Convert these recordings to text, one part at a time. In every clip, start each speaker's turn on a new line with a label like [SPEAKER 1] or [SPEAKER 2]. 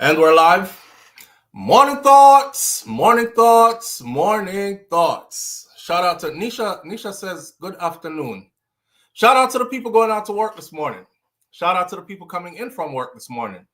[SPEAKER 1] And we're live. Morning thoughts, morning thoughts, morning thoughts. Shout out to Nisha. Nisha says, good afternoon. Shout out to the people going out to work this morning. Shout out to the people coming in from work this morning.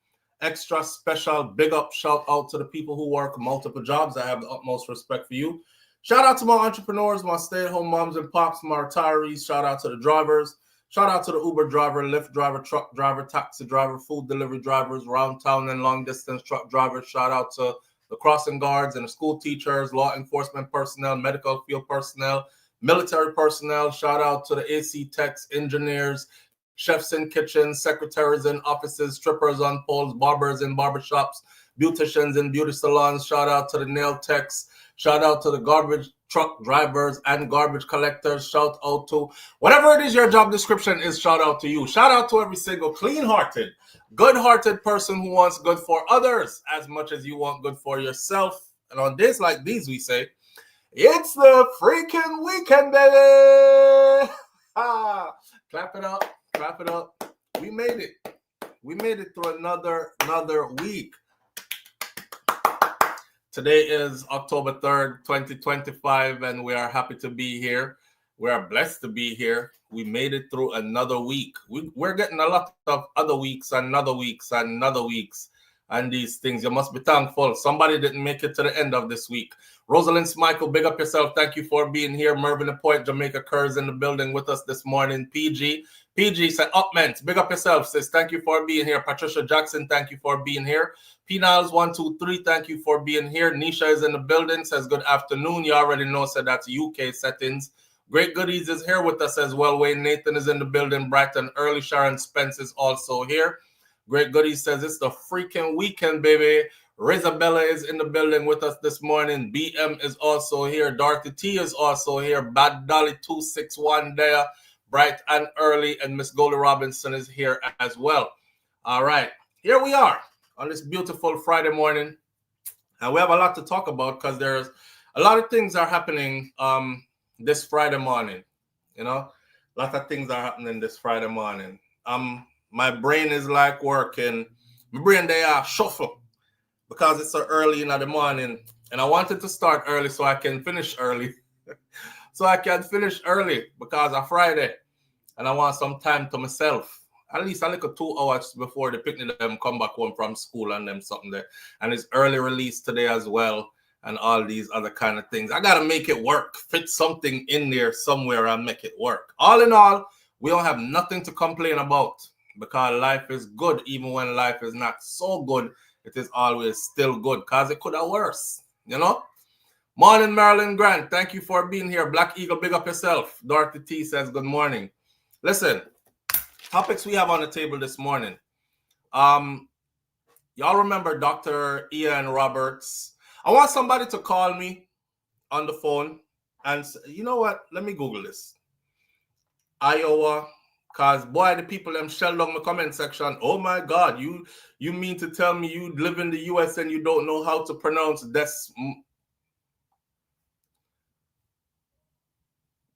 [SPEAKER 1] Extra special big up shout out to the people who work multiple jobs. I have the utmost respect for you. Shout out to my entrepreneurs, my stay-at-home moms and pops, my retirees. Shout out to the drivers. Shout out to the Uber driver, Lyft driver, truck driver, taxi driver, food delivery drivers, round town and long distance truck drivers. Shout out to the crossing guards and the school teachers, law enforcement personnel, medical field personnel, military personnel. Shout out to the AC techs, engineers, chefs in kitchens, secretaries in offices, strippers on poles, barbers in barbershops, beauticians in beauty salons. Shout out to the nail techs. Shout out to the garbage truck drivers and garbage collectors. Shout out to whatever it is your job description is. Shout out to you. Shout out to every single clean-hearted, good-hearted person who wants good for others as much as you want good for yourself. And on days like these, we say, it's the freaking weekend, baby! Clap it up. Clap it up. We made it. We made it through another week. Today is October 3rd, 2025, and we are happy to be here. We are blessed to be here. We made it through another week. We're getting a lot of other weeks and other weeks and other weeks and these things. You must be thankful. Somebody didn't make it to the end of this week. Rosalind Michael, big up yourself. Thank you for being here. Mervyn the Poet, Jamaica Curse in the building with us this morning. PG said, Upments, big up yourself. Says, thank you for being here. Patricia Jackson, thank you for being here. P-Niles 123, thank you for being here. Nisha is in the building, says good afternoon. You already know, said that's UK settings. Great Goodies is here with us as well. Wayne Nathan is in the building, bright and early. Sharon Spence is also here. Great Goodies says it's the freaking weekend, baby. Rizabella is in the building with us this morning. BM is also here. Dorothy T is also here. Bad Dolly 261 there, bright and early. And Miss Goldie Robinson is here as well. All right, here we are on this beautiful Friday morning. And we have a lot to talk about because there's a lot of things are happening this Friday morning. You know, a lot of things are happening this Friday morning. My brain is like working. My brain, they are shuffle because it's so early in the morning. And I wanted to start early so I can finish early. So I can finish early because of Friday. And I want some time to myself. At least a little 2 hours before the picnic them come back home from school and them something there. And it's early release today as well. And all these other kind of things. I got to make it work. Fit something in there somewhere and make it work. All in all, we don't have nothing to complain about. Because life is good. Even when life is not so good, it is always still good. Because it could have worse. You know? Morning, Marilyn Grant. Thank you for being here. Black Eagle, big up yourself. Dorothy T says good morning. Listen. Topics we have on the table this morning. Y'all remember Dr. Ian Roberts? I want somebody to call me on the phone and say, you know what? Let me Google this. Iowa, because boy, the people them shell down the comment section. Oh my God, you mean to tell me you live in the US and you don't know how to pronounce this?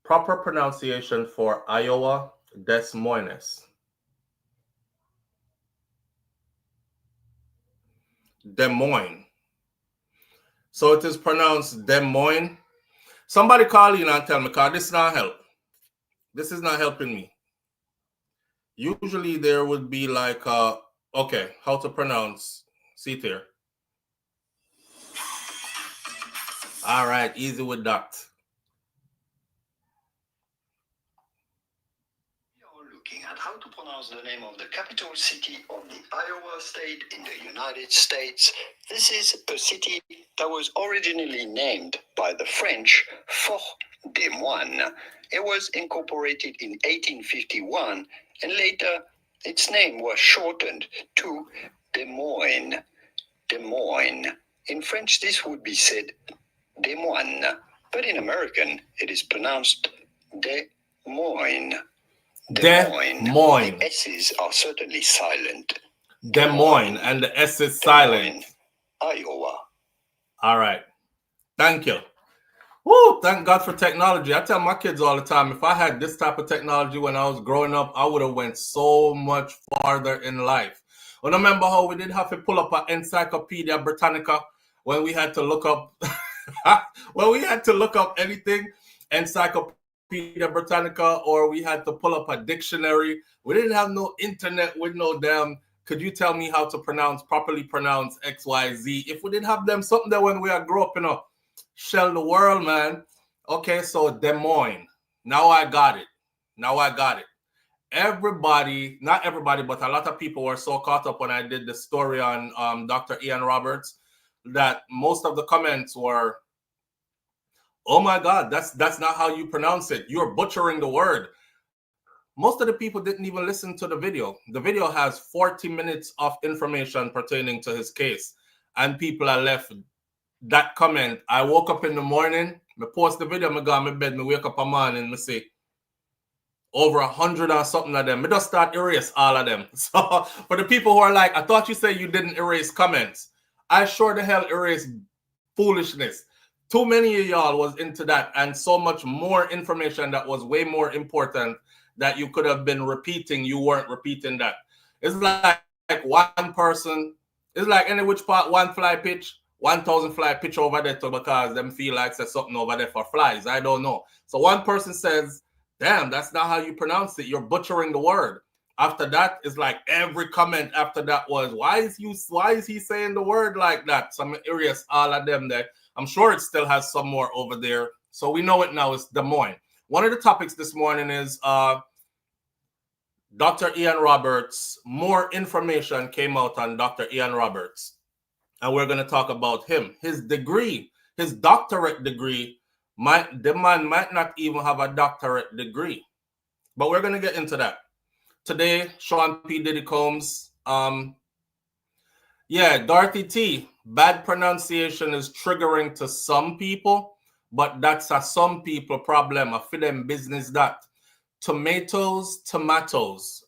[SPEAKER 1] Proper pronunciation for Iowa, Des Moines. Des Moines. So it is pronounced Des Moines. Somebody call in and tell me, because this is not help. This is not helping me. Usually there would be like, okay, how to pronounce. See it here. All right, easy with that.
[SPEAKER 2] At how to pronounce the name of the capital city of the Iowa state in the United States. This is a city that was originally named by the French Fort Des Moines. It was incorporated in 1851 and later its name was shortened to Des Moines. Des Moines. In French this would be said Des Moines, but in American it is pronounced Des Moines.
[SPEAKER 1] Des Moines.
[SPEAKER 2] The S's are certainly silent.
[SPEAKER 1] Des Moines, and the S is silent.
[SPEAKER 2] Iowa.
[SPEAKER 1] All right. Thank you. Woo, thank God for technology. I tell my kids all the time, if I had this type of technology when I was growing up, I would have went so much farther in life. Remember how we did have to pull up an Encyclopedia Britannica when we had to look up anything, Encyclopedia Britannica, or we had to pull up a dictionary. We didn't have no internet with no damn, could you tell me how to properly pronounce XYZ? If we didn't have them, something that when we are growing up, shell the world, man. Okay, so Des Moines. Now I got it. Everybody, not everybody, but a lot of people were so caught up when I did the story on Dr. Ian Roberts that most of the comments were, oh my God, that's not how you pronounce it. You're butchering the word. Most of the people didn't even listen to the video. The video has 40 minutes of information pertaining to his case. And people are left that comment. I woke up in the morning, I post the video, I go on my bed, I wake up a morning, I say, over 100 or something of them. I just start erase all of them. So for the people who are like, I thought you said you didn't erase comments. I sure the hell erase foolishness. Too many of y'all was into that, and so much more information that was way more important that you could have been repeating. You weren't repeating that. It's like one person, it's like any which part, one fly pitch, 1,000 fly pitch over there too, because them feel like there's something over there for flies. I don't know. So one person says, damn, that's not how you pronounce it. You're butchering the word. After that, it's like every comment after that was, why is he saying the word like that? Some areas, all of them there. I'm sure it still has some more over there. So we know it now. It's Des Moines. One of the topics this morning is Dr. Ian Roberts. More information came out on Dr. Ian Roberts. And we're going to talk about him. His degree, his doctorate degree, the man might not even have a doctorate degree. But we're going to get into that. Today, Sean P. Diddy Combs. Dorothy T. Bad pronunciation is triggering to some people, but that's a some people problem. I feel them business that. Tomatoes.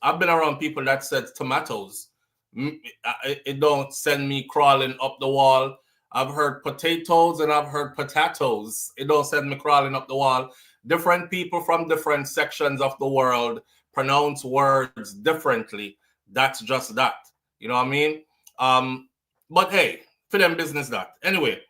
[SPEAKER 1] I've been around people that said tomatoes. It don't send me crawling up the wall. I've heard potatoes and I've heard potatoes. It don't send me crawling up the wall. Different people from different sections of the world pronounce words differently. That's just that. You know what I mean? But hey, for them business that. Anyway,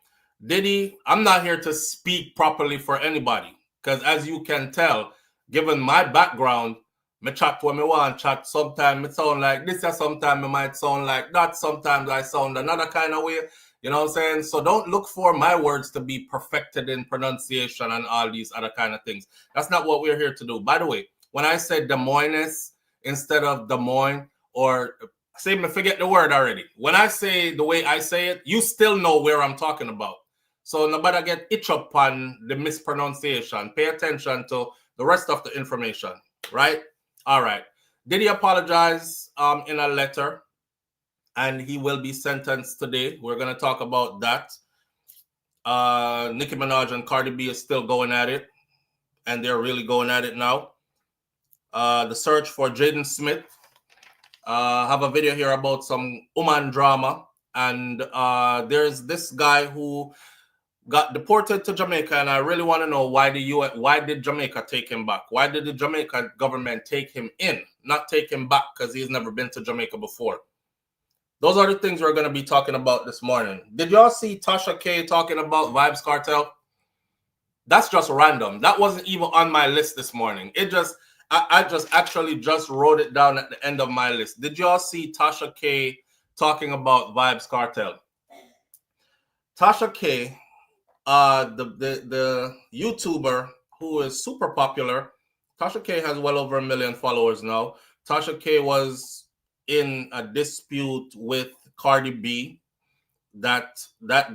[SPEAKER 1] Diddy, I'm not here to speak properly for anybody. Because as you can tell, given my background, me chat when me want chat. Sometimes it sound like this, or sometimes it might sound like that. Sometimes I sound another kind of way. You know what I'm saying? So don't look for my words to be perfected in pronunciation and all these other kind of things. That's not what we're here to do. By the way, when I say Des Moines instead of Des Moines, or say me forget the word already. When I say the way I say it, you still know where I'm talking about. So nobody get itch up on the mispronunciation. Pay attention to the rest of the information, right? All right. Did he apologize in a letter? And he will be sentenced today. We're going to talk about that. Nicki Minaj and Cardi B is still going at it. And they're really going at it now. The search for Jayden Smith. Have a video here about some woman drama. And there's this guy who got deported to Jamaica, and I really want to know why did Jamaica take him back? Why did the Jamaica government take him in, not take him back because he's never been to Jamaica before? Those are the things we're going to be talking about this morning. Did y'all see Tasha K talking about Vybz Kartel? That's just random. That wasn't even on my list this morning. I just actually just wrote it down at the end of my list. Did y'all see Tasha K talking about Vybz Kartel? Tasha K, the YouTuber who is super popular. Tasha K has well over 1 million followers now. Tasha K was in a dispute with Cardi B. That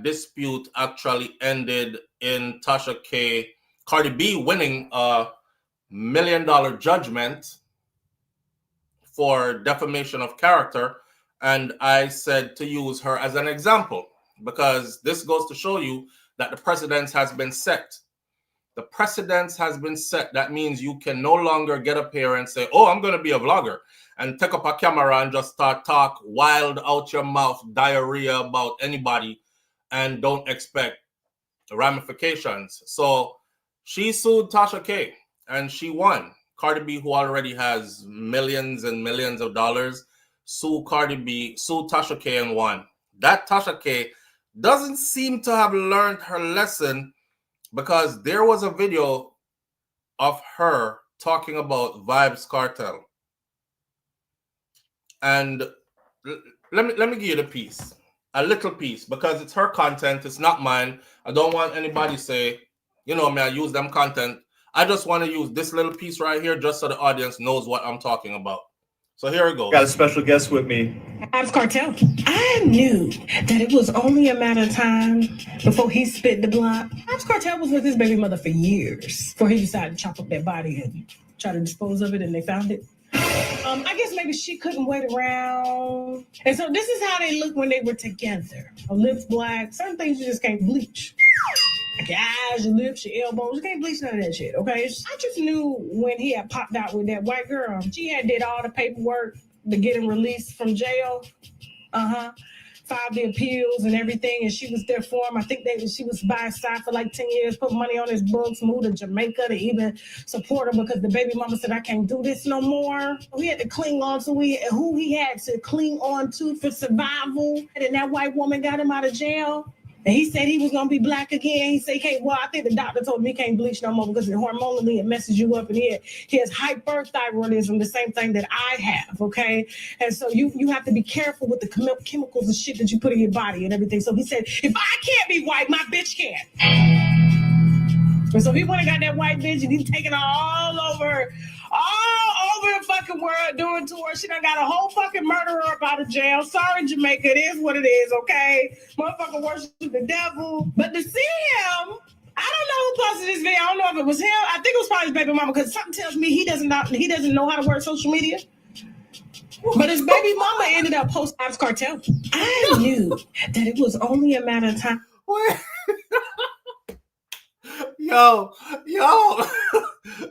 [SPEAKER 1] dispute actually ended in Cardi B winning a $1 million judgment for defamation of character. And I said to use her as an example, because this goes to show you that the precedence has been set. The precedence has been set. That means you can no longer get up here and say, oh, I'm going to be a vlogger, and take up a camera and just start talk wild out your mouth diarrhea about anybody and don't expect ramifications. So she sued Tasha K and she won. Cardi B, who already has millions and millions of dollars, sue Cardi B, sue Tasha K and won. That Tasha K doesn't seem to have learned her lesson, because there was a video of her talking about Vybz Kartel. And let me give you the piece, a little piece, because it's her content, it's not mine. I don't want anybody to say, you know me, I use them content. I just want to use this little piece right here just so the audience knows what I'm talking about. So here it goes.
[SPEAKER 3] Got a special guest with me.
[SPEAKER 4] Vybz Kartel. I knew that it was only a matter of time before he spit the block. Vybz Kartel was with his baby mother for years before he decided to chop up that body and try to dispose of it, and they found it. I guess maybe she couldn't wait around. And so this is how they look when they were together. Her lips black. Certain things you just can't bleach. Like your eyes, your lips, your elbows. You can't bleach none of that shit, okay? I just knew when he had popped out with that white girl. She had did all the paperwork to get him released from jail. Filed the appeals and everything, and she was there for him. I think she was by his side for like 10 years, put money on his books, moved to Jamaica to even support him because the baby mama said, I can't do this no more. We had to cling on to who he had to cling on to for survival. And that white woman got him out of jail. And he said he was going to be black again. He said, I think the doctor told me he can't bleach no more because hormonally it messes you up. And he has hyperthyroidism, the same thing that I have, okay? And so you have to be careful with the chemicals and shit that you put in your body and everything. So he said, if I can't be white, my bitch can. And so he went and got that white bitch, and he's taking her all over the fucking world doing tour. She done got a whole fucking murderer up out of jail. Sorry, Jamaica, it is what it is, okay? Motherfucker worship the devil. But to see him, I don't know who posted this video. I don't know if it was him. I think it was probably his baby mama, because something tells me he doesn't know how to work social media. But his baby mama ended up posting Vybz Kartel. I knew that it was only a matter of time.
[SPEAKER 1] Yo,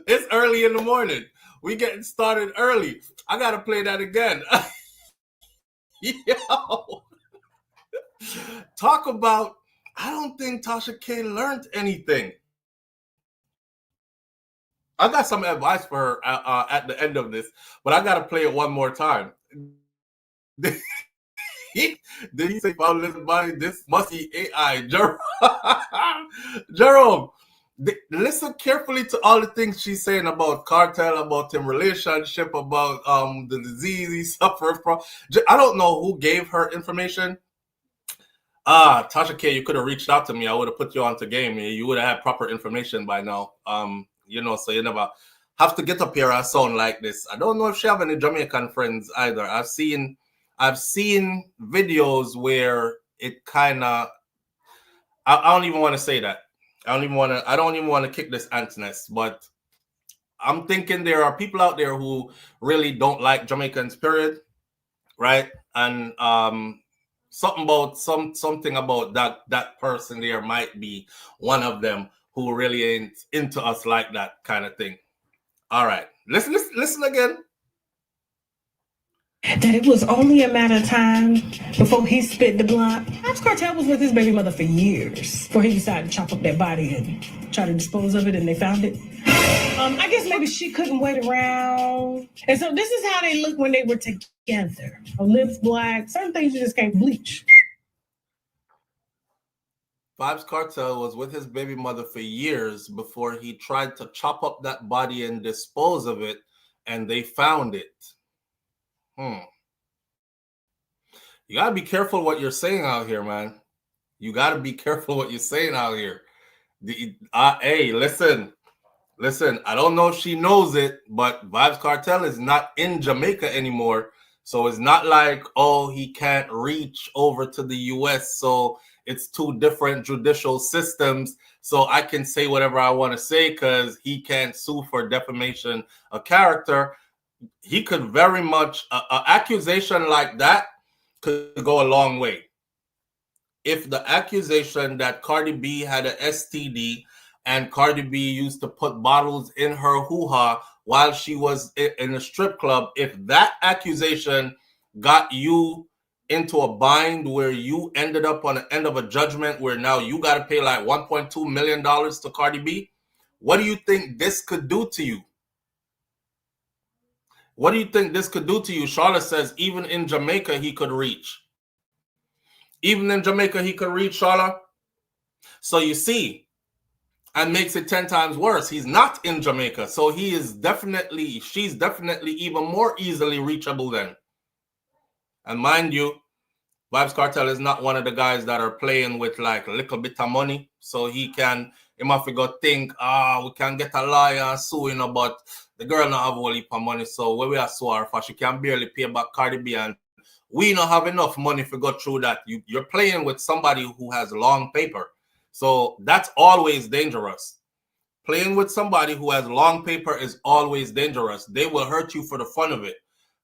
[SPEAKER 1] it's early in the morning. We getting started early. I gotta play that again. Yo, talk about, I don't think Tasha K learned anything. I got some advice for her at the end of this, but I gotta play it one more time. Did he say, "Found this body? This must be AI." Jerome, listen carefully to all the things she's saying about Kartel, about him relationship, about the disease he suffered from. I don't know who gave her information. Tasha K, you could have reached out to me. I would have put you onto game. You would have had proper information by now. So you never have to get up here and sound like this. I don't know if she have any Jamaican friends either. I've seen videos where it kind of, I don't even want to say that. I don't even want to kick this ant's nest, but I'm thinking there are people out there who really don't like Jamaicans, period. Right? And something about that person there might be one of them who really ain't into us like that kind of thing. All right. Listen again.
[SPEAKER 4] That it was only a matter of time before he spit the block. Vybz Kartel was with his baby mother for years before he decided to chop up that body and try to dispose of it, and they found it. I guess maybe she couldn't wait around. And so this is how they look when they were together. Her lips black. Certain things you just can't bleach.
[SPEAKER 1] Vybz Kartel was with his baby mother for years before he tried to chop up that body and dispose of it, and they found it. You gotta be careful what you're saying out here, man. You gotta be careful what you're saying out here. Hey, listen. I don't know if she knows it, but Vybz Kartel is not in Jamaica anymore. So it's not like, he can't reach over to the US. So it's two different judicial systems. So I can say whatever I want to say because he can't sue for defamation of character. He could very much, an accusation like that could go a long way. If the accusation that Cardi B had an STD and Cardi B used to put bottles in her hoo-ha while she was in a strip club, if that accusation got you into a bind where you ended up on the end of a judgment where now you got to pay like $1.2 million to Cardi B, what do you think this could do to you? What do you think this could do to you? Charlotte says even in Jamaica he could reach. Even in Jamaica he could reach, Charlotte. So you see, and makes it 10 times worse. He's not in Jamaica. So she's definitely even more easily reachable then. And mind you, Vybz Kartel is not one of the guys that are playing with like a little bit of money. So he might go think, we can get a lawyer and sue, you know, but the girl not have a whole heap of money. So where we are sue her for, she can barely pay back Cardi B, and we don't have enough money to go through that. You're playing with somebody who has long paper. So that's always dangerous. Playing with somebody who has long paper is always dangerous. They will hurt you for the fun of it.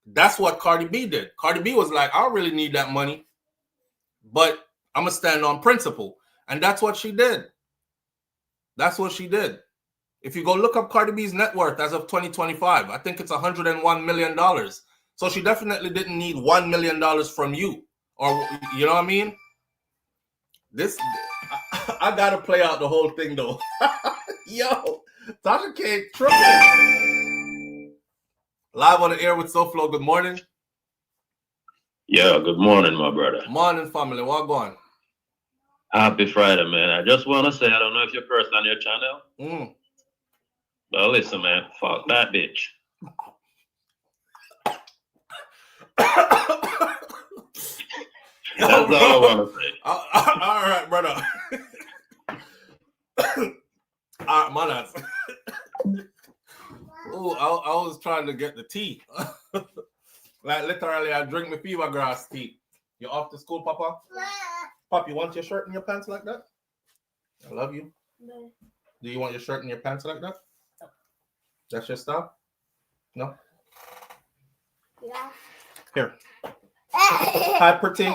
[SPEAKER 1] That's what Cardi B did. Cardi B was like, I don't really need that money, but I'm going to stand on principle. And that's what she did. That's what she did. If you go look up Cardi B's net worth as of 2025, I think it's $101 million. So she definitely didn't need $1 million from you. Or, you know what I mean? I got to play out the whole thing, though. Yo, Tasha K. tripping. Live on the air with SouFLo. Good morning.
[SPEAKER 3] Yeah, good morning, my brother.
[SPEAKER 1] Morning, family. What going?
[SPEAKER 3] Happy Friday, man. I just want to say, I don't know if you're first on your channel. But listen, man, fuck that bitch. That's all I want to say.
[SPEAKER 1] All right, brother. All right, Minaj. Oh, I was trying to get the tea. Like literally, I drink my fever grass tea. You off to school, Papa? Pop, you want your shirt and your pants like that? I love you. No. Do you want your shirt and your pants like that? No. That's your style? No?
[SPEAKER 5] Yeah.
[SPEAKER 1] Here. Hi, Pretty.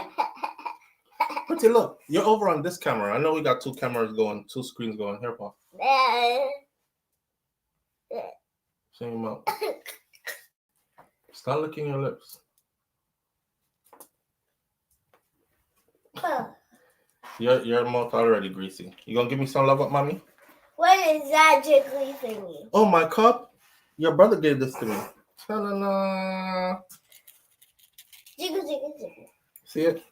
[SPEAKER 1] Pretty, look. You're over on this camera. I know we got two screens going. Here, Pop. See your mouth. Start licking your lips. Your mouth already greasy. You gonna give me some love up, mommy?
[SPEAKER 5] What is that jiggly thingy?
[SPEAKER 1] Oh, my cup? Your brother gave this to me. Ta-da-da.
[SPEAKER 5] Jiggle, jiggle, jiggle.
[SPEAKER 1] See it?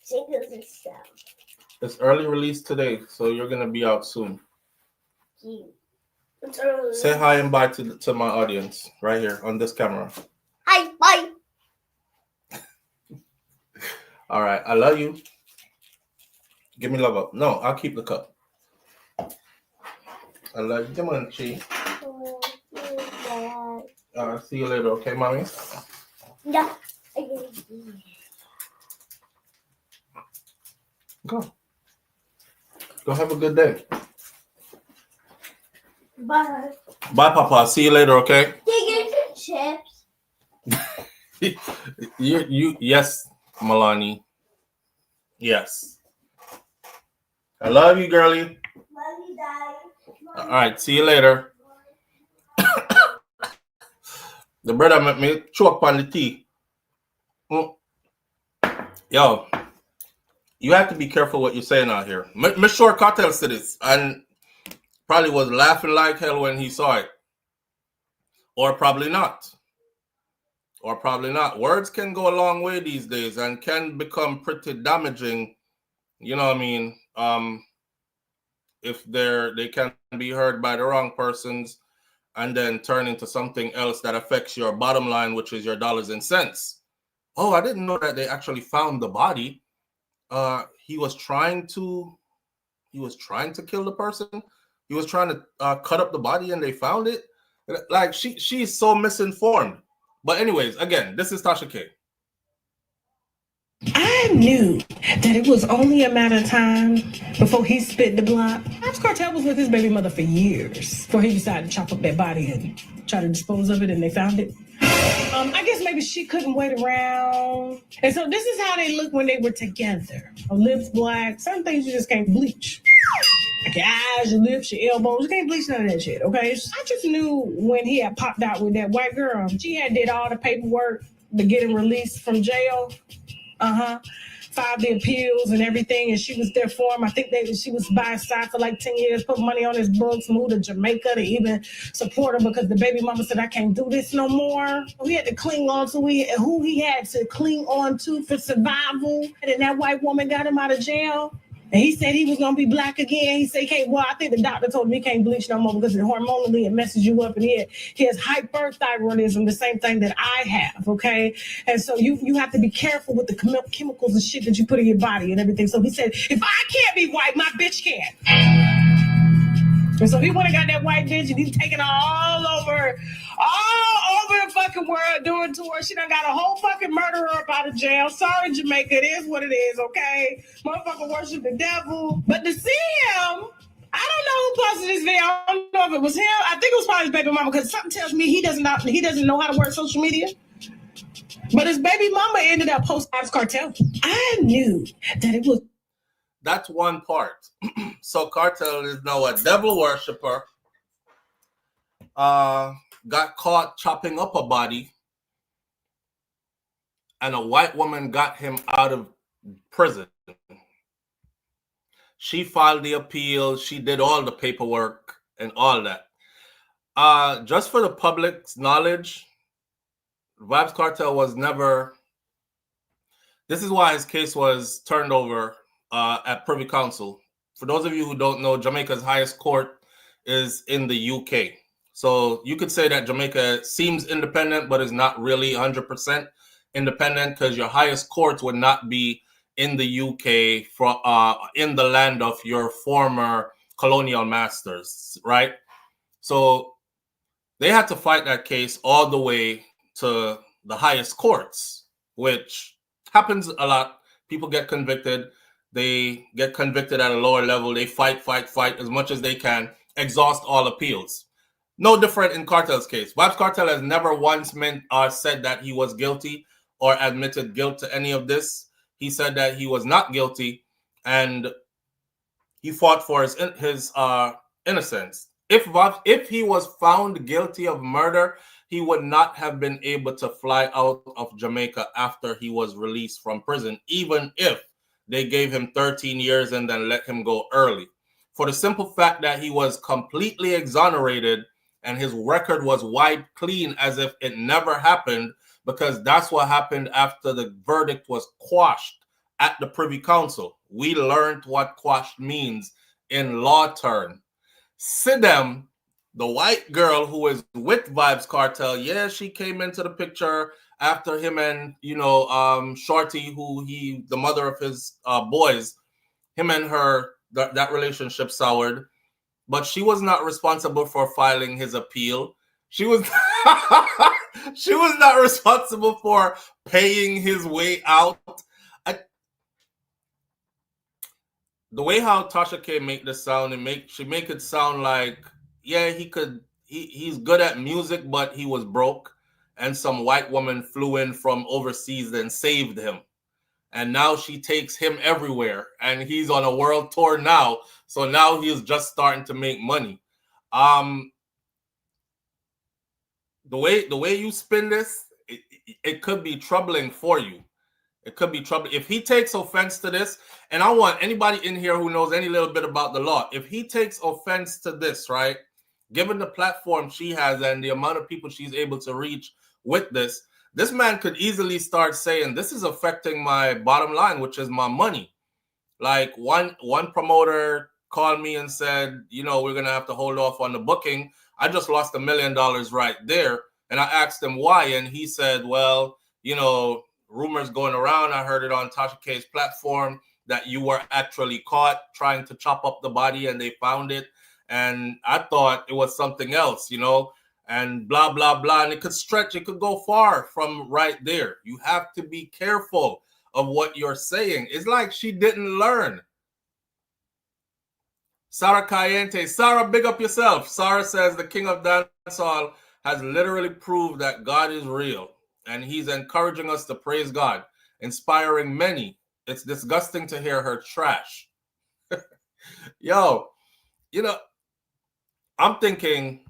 [SPEAKER 5] Jiggle this sound.
[SPEAKER 1] It's early release today, so you're gonna be out soon.
[SPEAKER 5] It's early.
[SPEAKER 1] Say hi and bye to my audience right here on this camera.
[SPEAKER 5] Hi, bye.
[SPEAKER 1] All right, I love you. Give me love up. No, I'll keep the cup. I love you. Come on, Chi. See you later, okay, mommy?
[SPEAKER 5] Yeah.
[SPEAKER 1] Go have a good day.
[SPEAKER 5] Bye.
[SPEAKER 1] Bye, Papa. See you later, okay?
[SPEAKER 5] You get some chips.
[SPEAKER 1] Yes, Milani. Yes. I love you, girlie.
[SPEAKER 5] Love you, Daddy.
[SPEAKER 1] All right, see you later. The brother made me choke on the tea. Yo, you have to be careful what you're saying out here. Miss Short Cartel said this and probably was laughing like hell when he saw it. Or probably not. Words can go a long way these days and can become pretty damaging. You know what I mean? If they can be heard by the wrong persons and then turn into something else that affects your bottom line, which is your dollars and cents. Oh, I didn't know that they actually found the body. He was trying to kill the person. He was trying to cut up the body and they found it. Like she's so misinformed. But anyways, again, this is Tasha K.
[SPEAKER 4] I knew that it was only a matter of time before he spit the block. Vybz Kartel was with his baby mother for years before he decided to chop up that body and try to dispose of it, and they found it. I guess maybe she couldn't wait around. And so this is how they look when they were together. Her lips black. Some things you just can't bleach. Like your eyes, your lips, your elbows. You can't bleach none of that shit, okay? I just knew when he had popped out with that white girl. She had did all the paperwork to get him released from jail. filed the appeals and everything, and she was there for him. I think she was by his side for like 10 years, put money on his books, moved to Jamaica to even support him because the baby mama said, I can't do this no more. We had to cling on to who he had to cling on to for survival. And then that white woman got him out of jail. And he said he was going to be black again. He said, I think the doctor told him he can't bleach no more because hormonally it messes you up. And he has hyperthyroidism, the same thing that I have, okay? And so you have to be careful with the chemicals and shit that you put in your body and everything. So he said, if I can't be white, my bitch can. And so he went and got that white bitch, and he's taking her all over the fucking world doing tours. She done got a whole fucking murderer up out of jail. Sorry, Jamaica, it is what it is, okay? Motherfucker worship the devil. But to see him, I don't know who posted this video. I don't know if it was him. I think it was probably his baby mama, because something tells me he doesn't know how to work social media. But his baby mama ended up posting Vybz Kartel. I knew that it was.
[SPEAKER 1] That's one part. So Kartel is now a devil worshiper. Got caught chopping up a body, and a white woman got him out of prison. She filed the appeal. She did all the paperwork and all that. Just for the public's knowledge, Vybz Kartel was never. This is why his case was turned over at Privy Council. For those of you who don't know, Jamaica's highest court is in the UK. So you could say that Jamaica seems independent, but is not really 100% independent, because your highest courts would not be in the UK, in the land of your former colonial masters, right? So they had to fight that case all the way to the highest courts, which happens a lot. People get convicted. They get convicted at a lower level. They fight as much as they can, exhaust all appeals. No different in Kartel's case. Vybz Kartel has never once said that he was guilty or admitted guilt to any of this. He said that he was not guilty, and he fought for his innocence. If he was found guilty of murder, he would not have been able to fly out of Jamaica after he was released from prison, even if they gave him 13 years and then let him go early. For the simple fact that he was completely exonerated and his record was wiped clean as if it never happened, because that's what happened after the verdict was quashed at the Privy Council. We learned what quashed means in law term. Sidem, the white girl who is with Vybz Kartel, yeah, she came into the picture after him and, Shorty, the mother of his boys, him and her, that relationship soured. But she was not responsible for filing his appeal. She was she was not responsible for paying his way out. The way how Tasha K make this sound, she make it sound like, yeah, he's good at music, but he was broke, and some white woman flew in from overseas and saved him. And now she takes him everywhere, and he's on a world tour now. So now he's just starting to make money. The way you spin this, it could be troubling for you. It could be trouble. If he takes offense to this, and I want anybody in here who knows any little bit about the law, if he takes offense to this, right, given the platform she has and the amount of people she's able to reach with this man could easily start saying, this is affecting my bottom line, which is my money. Like one promoter called me and said, we're going to have to hold off on the booking. I just lost $1 million right there. And I asked him why. And he said, well, rumors going around. I heard it on Tasha K's platform that you were actually caught trying to chop up the body and they found it. And I thought it was something else, and blah, blah, blah. And it could go far from right there. You have to be careful of what you're saying. It's like she didn't learn. Sarah Cayente. Sarah, big up yourself. Sarah says the king of dancehall has literally proved that God is real. And he's encouraging us to praise God, inspiring many. It's disgusting to hear her trash. Yo, I'm thinking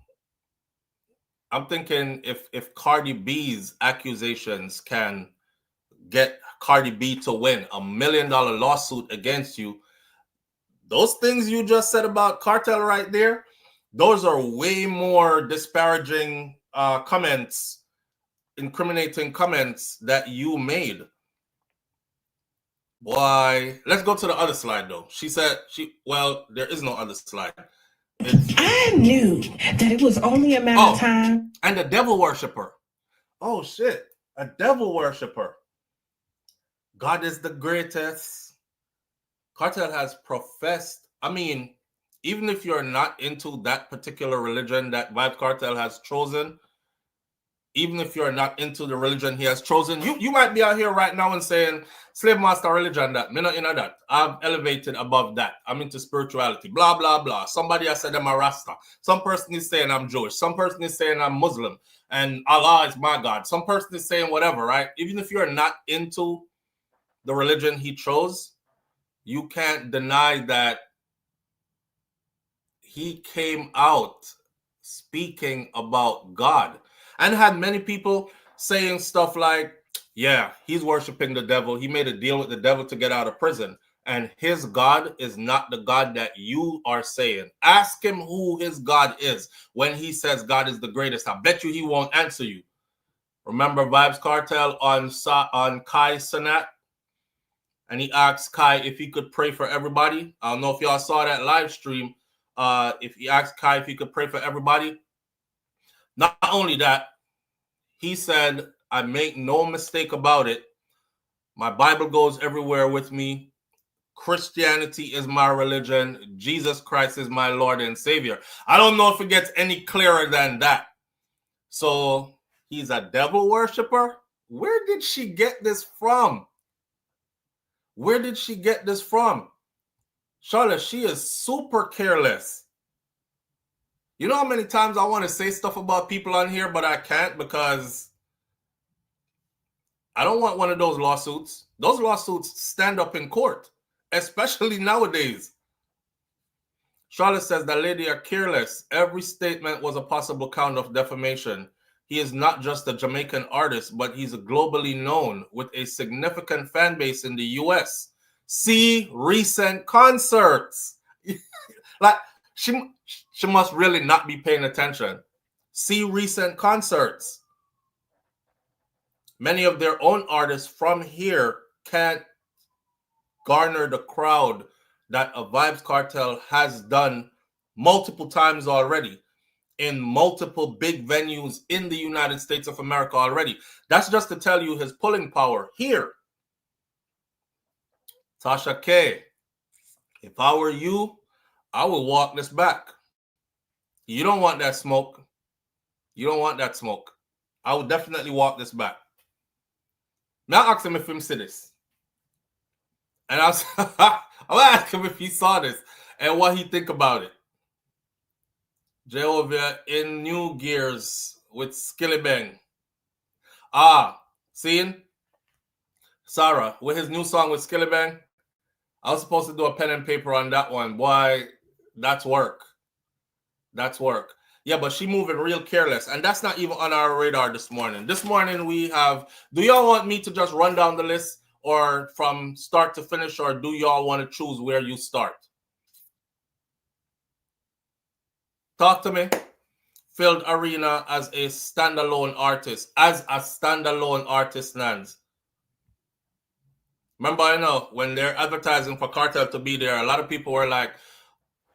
[SPEAKER 1] if Cardi B's accusations can get Cardi B to win $1 million lawsuit against you. Those things you just said about Cartel right there, those are way more disparaging comments, incriminating comments that you made. Boy, let's go to the other slide though. She said well, there is no other slide.
[SPEAKER 4] I knew that it was only a matter of time.
[SPEAKER 1] And a devil worshiper. Oh shit, a devil worshiper. God is the greatest. Cartel has professed, I mean, even if you're not into that particular religion that Vybz Cartel has chosen, even if you're not into the religion he has chosen, you might be out here right now and saying, slave master religion, that me not into that. I've elevated above that. I'm into spirituality, blah, blah, blah. Somebody has said I'm a Rasta. Some person is saying I'm Jewish. Some person is saying I'm Muslim and Allah is my God. Some person is saying whatever, right? Even if you're not into the religion he chose, you can't deny that he came out speaking about God and had many people saying stuff like, yeah, he's worshiping the devil. He made a deal with the devil to get out of prison. And his God is not the God that you are saying. Ask him who his God is when he says God is the greatest. I bet you he won't answer you. Remember Vybz Cartel on Kai Cenat? And he asked Kai if he could pray for everybody. I don't know if y'all saw that live stream. If he asked Kai if he could pray for everybody. Not only that, he said, I make no mistake about it. My Bible goes everywhere with me. Christianity is my religion. Jesus Christ is my Lord and Savior. I don't know if it gets any clearer than that. So he's a devil worshiper? Where did she get this from? Where did she get this from? Charlotte, she is super careless. You know how many times I want to say stuff about people on here, but I can't because I don't want one of those lawsuits. Those lawsuits stand up in court, especially nowadays. Charlotte says that lady are careless. Every statement was a possible count of defamation. He is not just a Jamaican artist, but he's globally known with a significant fan base in the US. See recent concerts. Like, she must really not be paying attention. See recent concerts. Many of their own artists from here can't garner the crowd that a Vybz Cartel has done multiple times already in multiple big venues in the United States of America already. That's just to tell you his pulling power here. Tasha K, if I were you, I would walk this back. You don't want that smoke. You don't want that smoke. I would definitely walk this back. Now ask him if he see this. And I'm gonna ask him if he saw this and what he think about it. Jehovah in new gears with Skillibang. Seeing? Sarah, with his new song with Skillibang, I was supposed to do a pen and paper on that one. Boy, that's work. That's work. Yeah, but she moving real careless. And that's not even on our radar this morning. This morning we have, do y'all want me to just run down the list or from start to finish, or do y'all want to choose where you start? Talk to me. Filled Arena as a standalone artist. As a standalone artist, Nans. Remember, I know when they're advertising for Cartel to be there, a lot of people were like,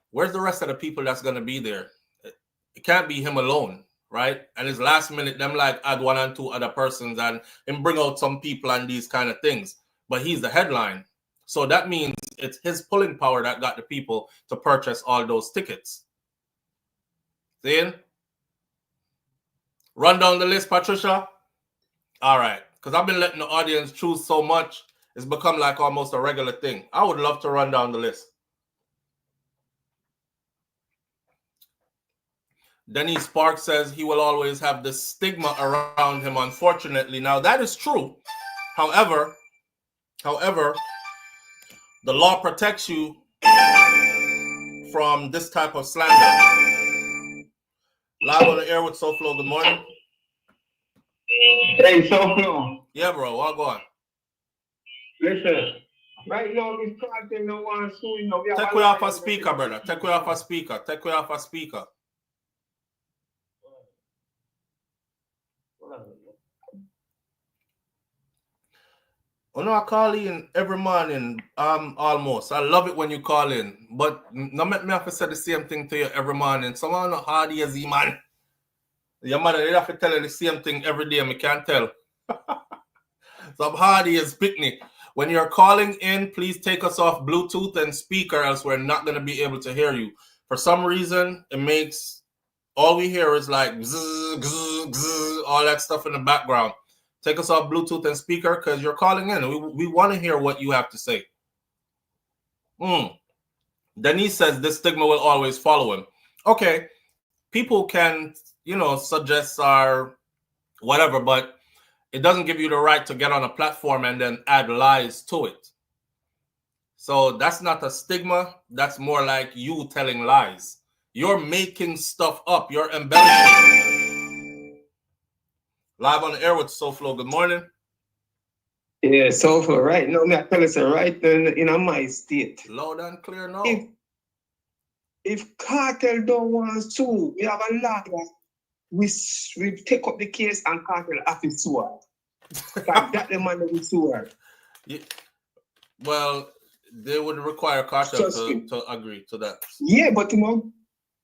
[SPEAKER 1] where's the rest of the people that's going to be there? It can't be him alone, right? And his last minute, them like add 1 and 2 other persons and bring out some people and these kind of things. But he's the headline. So that means it's his pulling power that got the people to purchase all those tickets. Seeing? Run down the list, Patricia. All right. Because I've been letting the audience choose so much. It's become like almost a regular thing. I would love to run down the list. Denny Sparks says he will always have the stigma around him, unfortunately. Now, that is true. However, the law protects you from this type of slander. Live on the air with SouFLo. Good morning.
[SPEAKER 6] Hey, SouFLo.
[SPEAKER 1] Yeah, bro. I'll go on.
[SPEAKER 6] Listen, right now, this cartel no one soon.
[SPEAKER 1] Take we off a speaker, brother. Take we off a speaker. Take we off a speaker. You know, I call in every morning, almost. I love it when you call in, but no make me have to say the same thing to you every morning. Someone not hard as you, man. Your mother, they have to tell you the same thing every day, me can't tell. Some hard as picnic. When you're calling in, please take us off Bluetooth and speaker, else we're not going to be able to hear you. For some reason, it makes, all we hear is like, zzz, zzz, zzz, all that stuff in the background. Take us off Bluetooth and speaker because you're calling in. We want to hear what you have to say. Denise says this stigma will always follow him. Okay. People can, suggest our whatever, but it doesn't give you the right to get on a platform and then add lies to it. So that's not a stigma. That's more like you telling lies. You're making stuff up. You're embellishing. Live on the air with SouFLo. Good morning.
[SPEAKER 6] Yeah, SouFLo, right now, me I tell you, right in my state.
[SPEAKER 1] Loud and clear now.
[SPEAKER 6] If cartel don't want to, we have a lot of, we take up the case and cartel have to sue her. That the man that we sue her.
[SPEAKER 1] Yeah. Well, they would require cartel to agree to that.
[SPEAKER 6] Yeah, but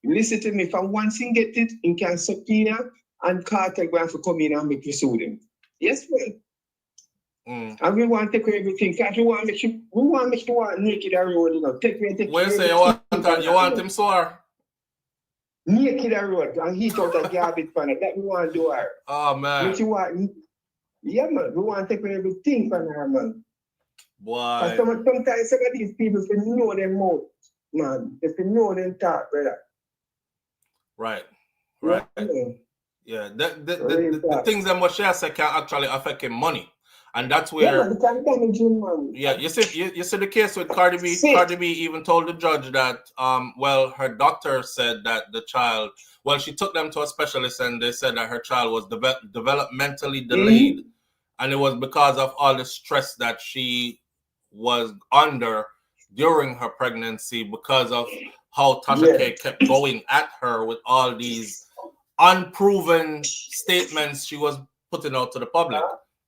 [SPEAKER 6] listen to me. If once he get it, he can subpoena and cartel going to come in and make you sue them. Yes, well. And we want to take everything. Because we want to make sure naked and road, Take
[SPEAKER 1] Where you say you want him sore?
[SPEAKER 6] Naked and road and heat out a garbage pan. That we want to do her.
[SPEAKER 1] Oh man.
[SPEAKER 6] Yeah, man. We want to take everything from her, man.
[SPEAKER 1] Boy.
[SPEAKER 6] Sometimes some of these people, if they know them mouth, man, if they know them talk, brother.
[SPEAKER 1] Right. Yeah. The things that Moshe said can actually affect him money. And that's where, you see the case with Cardi B. Cardi B even told the judge that, her doctor said that the child, she took them to a specialist and they said that her child was developmentally delayed, and it was because of all the stress that she was under during her pregnancy because of how Tasha K kept going at her with all these unproven statements she was putting out to the public.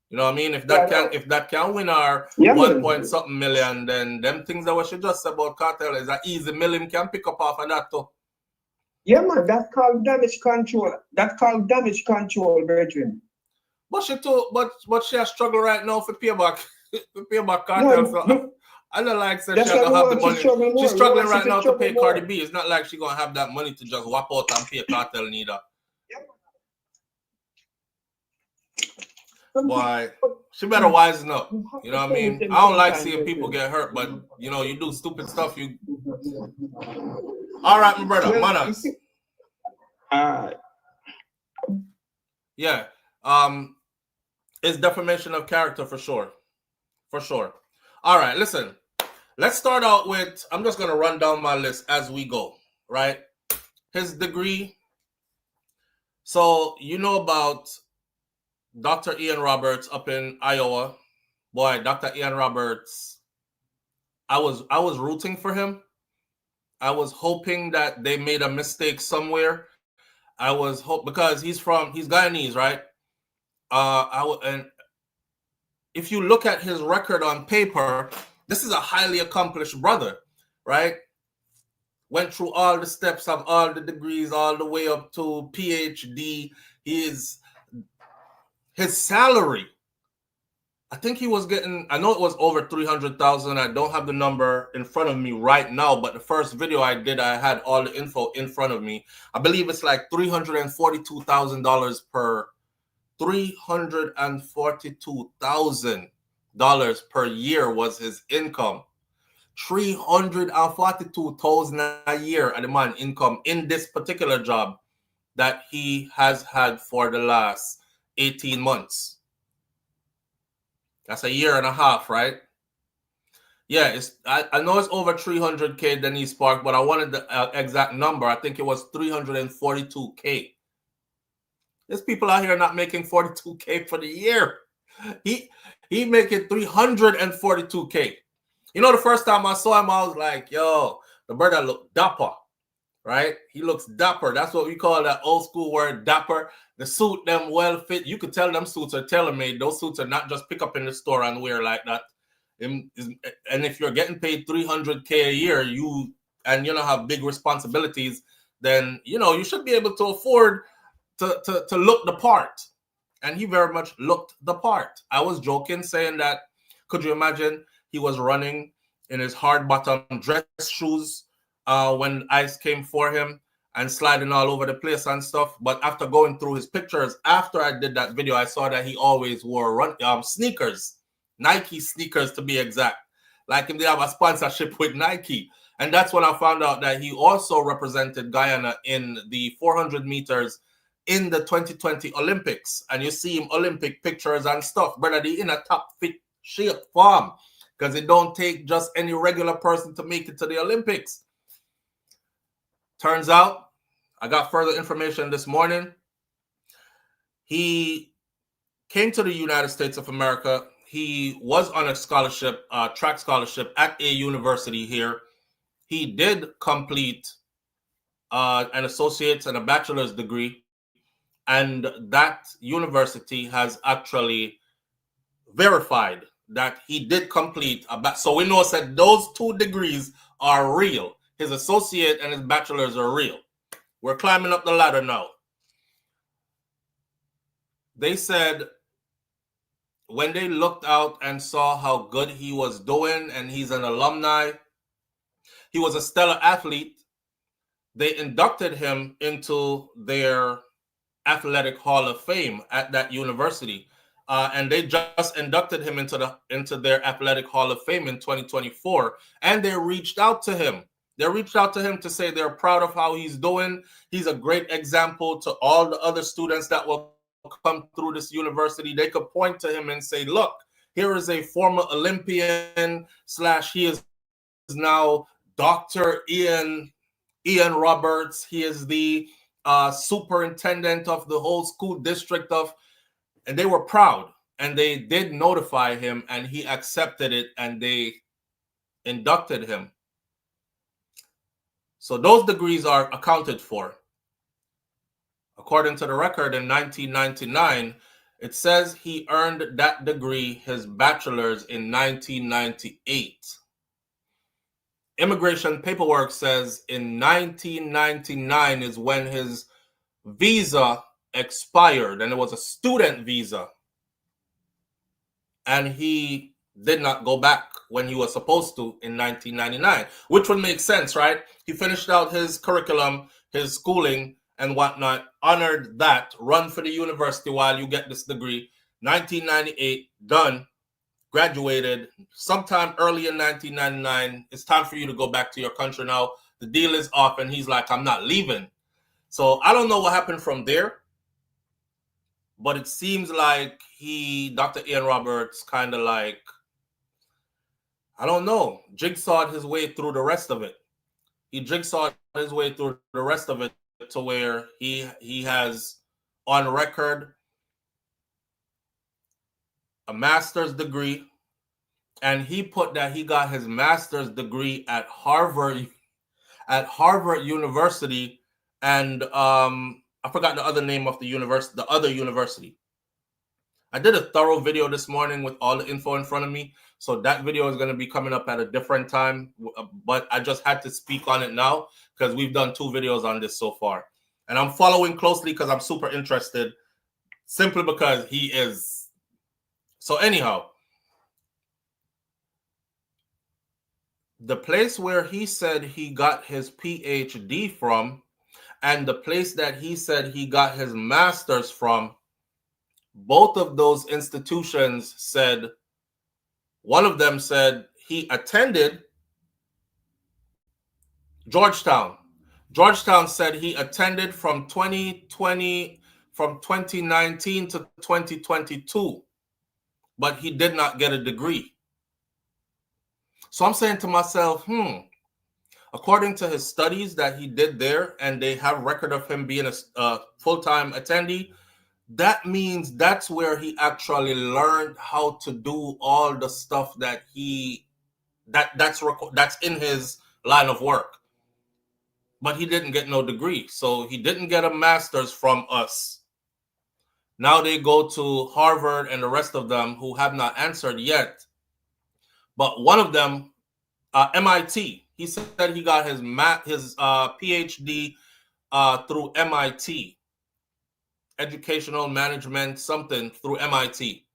[SPEAKER 1] You know what I mean? If that can win our 1.something million, then them things that we should just say about cartel is an easy million can pick up off of that too.
[SPEAKER 6] Yeah, man, that's called damage control. That's called damage control, brethren.
[SPEAKER 1] But she has struggle right now for payback cartel. So I don't like say she's gonna have the money. She's struggling right now to pay Cardi B. It's not like she's gonna have that money to just whap out and pay cartel neither. Boy, she better wisen up. You know what I mean? I don't like seeing people get hurt, but you do stupid stuff. All right, my brother, Minaj. Yeah. It's defamation of character for sure. For sure. All right, listen. Let's start out with, I'm just gonna run down my list as we go, right? His degree. So you know about Dr. Ian Roberts up in Iowa. Boy, Dr. Ian Roberts, I was rooting for him. I was hoping that they made a mistake somewhere. Because he's Guyanese, right? And if you look at his record on paper, this is a highly accomplished brother, right? Went through all the steps of all the degrees, all the way up to PhD. His salary, I think he was getting, I know it was over 300,000. I don't have the number in front of me right now, but the first video I did, I had all the info in front of me. I believe it's like $342,000 per $342,000 per year was his income. $342,000 a year at the man income in this particular job that he has had for the last 18 months. That's a year and a half, right? Yeah, I know it's over 300K Denise Park, but I wanted the exact number. I think it was 342K. There's people out here not making 42K for the year. he making 342K. You know, the first time I saw him, I was like, yo, the brother look dapper, right? He looks dapper. That's what we call that old school word, dapper. The suit, them well fit. You could tell them suits are tailor-made. Those suits are not just pick up in the store and wear like that. And if you're getting paid 300K a year, you have big responsibilities, then you should be able to afford to look the part. And he very much looked the part. I was joking, saying that, could you imagine he was running in his hard bottom dress shoes when ICE came for him and sliding all over the place and stuff. But after going through his pictures, after I did that video, I saw that he always wore sneakers, Nike sneakers to be exact. Like him, they have a sponsorship with Nike. And that's when I found out that he also represented Guyana in the 400 meters in the 2020 Olympics. And you see him Olympic pictures and stuff. Brother, they in a top fit shape form, because it don't take just any regular person to make it to the Olympics. Turns out, I got further information this morning. He came to the United States of America. He was on a scholarship, track scholarship at a university here. He did complete an associate's and a bachelor's degree, and that university has actually verified that he did complete so we know that those 2 degrees are real. His associate and his bachelor's are real. We're climbing up the ladder now. They said when they looked out and saw how good he was doing, and he's an alumni, he was a stellar athlete, they inducted him into their athletic hall of fame at that university. And they just inducted him into their athletic hall of fame in 2024. And they reached out to him. They reached out to him to say they're proud of how he's doing. He's a great example to all the other students that will come through this university. They could point to him and say, look, here is a former Olympian / he is now Dr. Ian Roberts. He is the superintendent of the whole school district and they were proud, and they did notify him, and he accepted it, and they inducted him. So those degrees are accounted for. According to the record in 1999, it says he earned that degree, his bachelor's, in 1998. Immigration paperwork says in 1999 is when his visa expired, and it was a student visa. And he did not go back when he was supposed to in 1999, which would make sense, right? He finished out his curriculum, his schooling and whatnot, honored that, run for the university while you get this degree. 1998, done, graduated. Sometime early in 1999, it's time for you to go back to your country now. The deal is off, and he's like, I'm not leaving. So I don't know what happened from there, but it seems like Dr. Ian Roberts, kind of like, I don't know, jigsawed his way through the rest of it. He jigsawed his way through the rest of it to where he has on record a master's degree, and he put that he got his master's degree at Harvard University, and I forgot the other name of the other university. I did a thorough video this morning with all the info in front of me, so that video is going to be coming up at a different time, but I just had to speak on it now because we've done 2 videos on this so far. And I'm following closely because I'm super interested, simply because he is. So anyhow, the place where he said he got his PhD from and the place that he said he got his master's from, both of those institutions said, one of them said he attended Georgetown. Georgetown said he attended from 2019 to 2022, but he did not get a degree. So I'm saying to myself, according to his studies that he did there, and they have record of him being a full-time attendee, that means that's where he actually learned how to do all the stuff that that's in his line of work. But he didn't get no degree, so he didn't get a master's from us. Now they go to Harvard and the rest of them who have not answered yet. But one of them, MIT, he said he got his PhD through MIT, educational management something through MIT.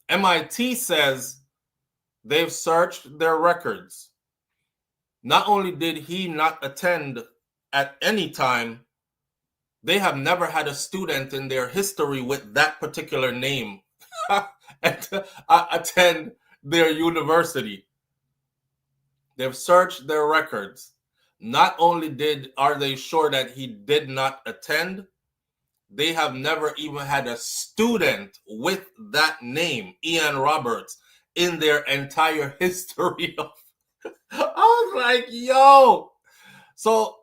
[SPEAKER 1] MIT says they've searched their records. Not only did he not attend at any time, they have never had a student in their history with that particular name attend their university. They've searched their records. Not only are they sure that he did not attend, they have never even had a student with that name, Ian Roberts, in their entire history. I was like, yo. So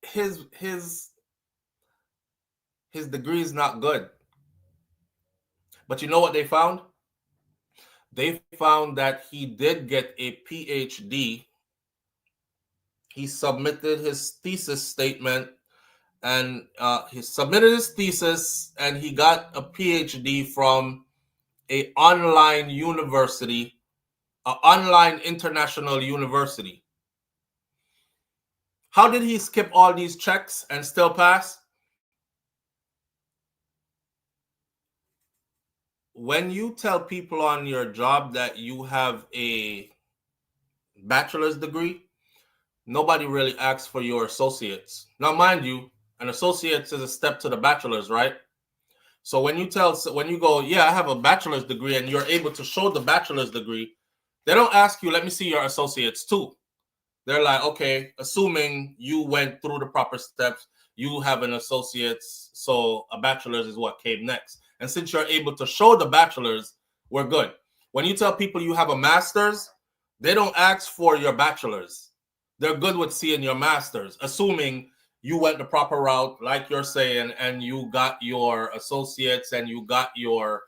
[SPEAKER 1] his degree is not good. But you know what they found? They found that he did get a PhD. He submitted his thesis statement, and he submitted his thesis, and he got a PhD from an online university, an online international university. How did he skip all these checks and still pass? When you tell people on your job that you have a bachelor's degree, nobody really asks for your associates. Now, mind you, an associate's is a step to the bachelor's, right? So when you go, yeah, I have a bachelor's degree, and you're able to show the bachelor's degree, they don't ask you, let me see your associates too. They're like, okay, assuming you went through the proper steps, you have an associate's, so a bachelor's is what came next. And since you're able to show the bachelor's, we're good. When you tell people you have a master's, they don't ask for your bachelor's. They're good with seeing your master's, assuming you went the proper route, like you're saying, and you got your associates and you got your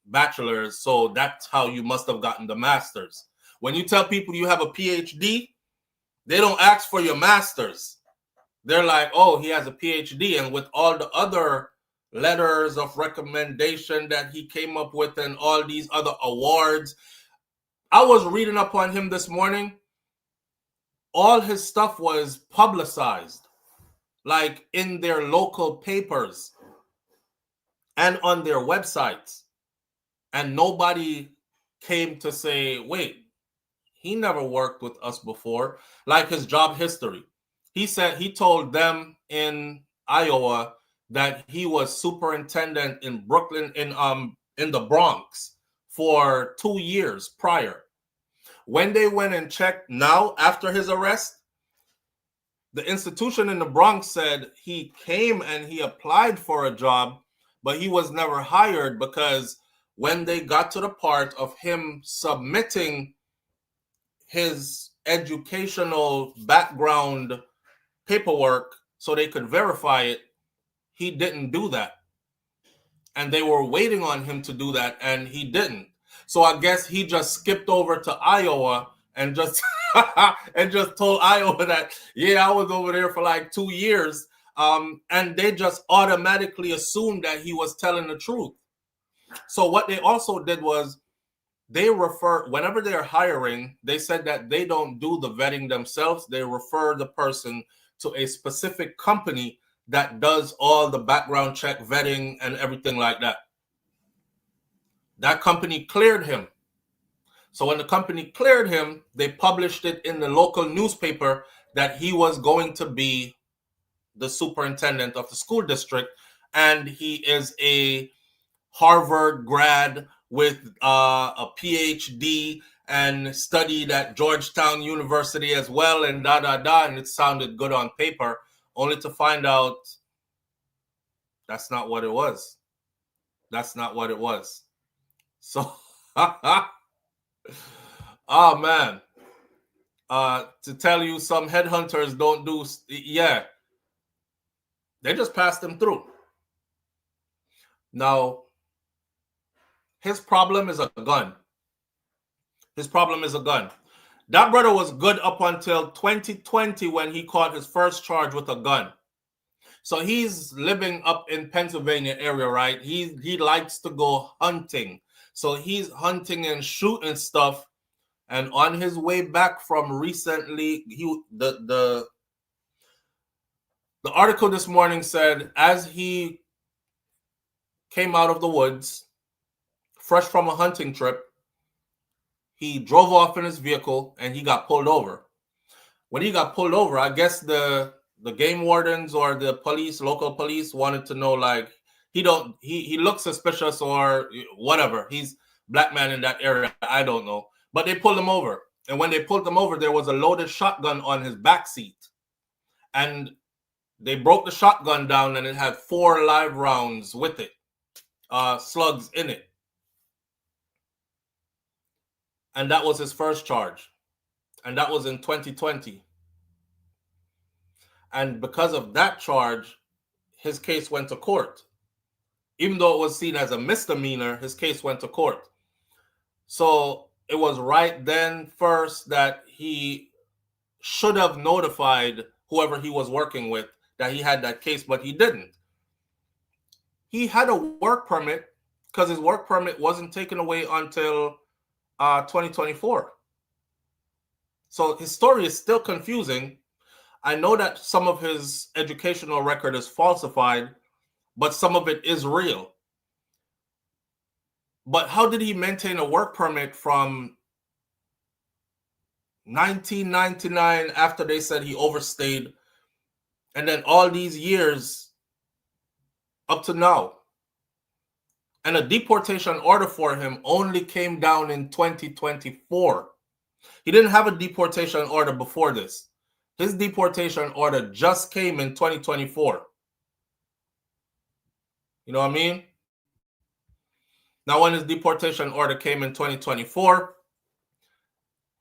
[SPEAKER 1] bachelor's. So that's how you must have gotten the master's. When you tell people you have a PhD, they don't ask for your master's. They're like, oh, he has a PhD. And with all the other letters of recommendation that he came up with and all these other awards, I was reading up on him this morning. All his stuff was publicized, like in their local papers and on their websites. And nobody came to say, wait, he never worked with us before, like his job history. He said he told them in Iowa that he was superintendent in Brooklyn, in the Bronx for 2 years prior. When they went and checked now after his arrest, the institution in the Bronx said he came and he applied for a job, but he was never hired, because when they got to the part of him submitting his educational background paperwork so they could verify it, he didn't do that. And they were waiting on him to do that, and he didn't. So I guess he just skipped over to Iowa and just and just told Iowa that, yeah, I was over there for like 2 years. And they just automatically assumed that he was telling the truth. So what they also did was they whenever they're hiring, they said that they don't do the vetting themselves. They refer the person to a specific company that does all the background check, vetting, and everything like that. That company cleared him. So when the company cleared him, they published it in the local newspaper that he was going to be the superintendent of the school district, and he is a Harvard grad with a PhD and studied at Georgetown University as well, and and it sounded good on paper, only to find out that's not what it was. That's not what it was. So, oh man, to tell you some headhunters don't do, yeah. They just passed him through. Now, his problem is a gun. His problem is a gun. That brother was good up until 2020 when he caught his first charge with a gun. So he's living up in Pennsylvania area, right? He likes to go hunting. So he's hunting and shooting stuff. And on his way back from recently, the article this morning said as he came out of the woods, fresh from a hunting trip, he drove off in his vehicle and he got pulled over. When he got pulled over, I guess the game wardens or the police, local police, wanted to know, like, he looks suspicious or whatever. He's black man in that area. I don't know. But they pulled him over. And when they pulled him over, there was a loaded shotgun on his back seat. And they broke the shotgun down and it had 4 live rounds with it, slugs in it. And that was his first charge. And that was in 2020. And because of that charge, his case went to court. Even though it was seen as a misdemeanor, his case went to court. So it was right then first that he should have notified whoever he was working with that he had that case, but he didn't. He had a work permit because his work permit wasn't taken away until 2024. So his story is still confusing. I know that some of his educational record is falsified, but some of it is real. But how did he maintain a work permit from 1999 after they said he overstayed, and then all these years up to now? And a deportation order for him only came down in 2024. He didn't have a deportation order before this. His deportation order just came in 2024. You know what I mean? Now, when his deportation order came in 2024,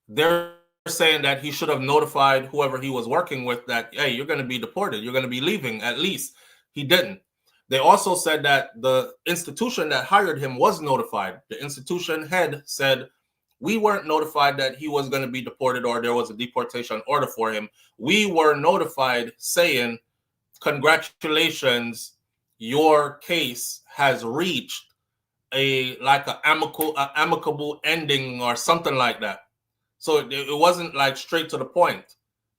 [SPEAKER 1] they're saying that he should have notified whoever he was working with that, hey, you're going to be deported. You're going to be leaving at least. He didn't. They also said that the institution that hired him was notified. The institution head said, we weren't notified that he was going to be deported or there was a deportation order for him. We were notified saying, congratulations, your case has reached an amicable ending or something like that. So it wasn't like straight to the point.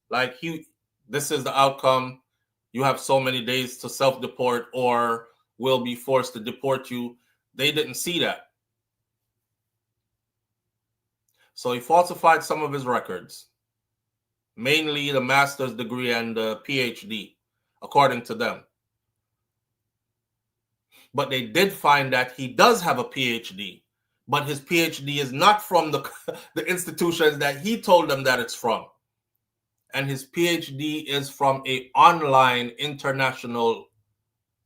[SPEAKER 1] Like, this is the outcome. You have so many days to self-deport or will be forced to deport you. They didn't see that. So he falsified some of his records, mainly the master's degree and the PhD, according to them. But they did find that he does have a PhD, but his PhD is not from the institutions that he told them that it's from. And his PhD is from an online international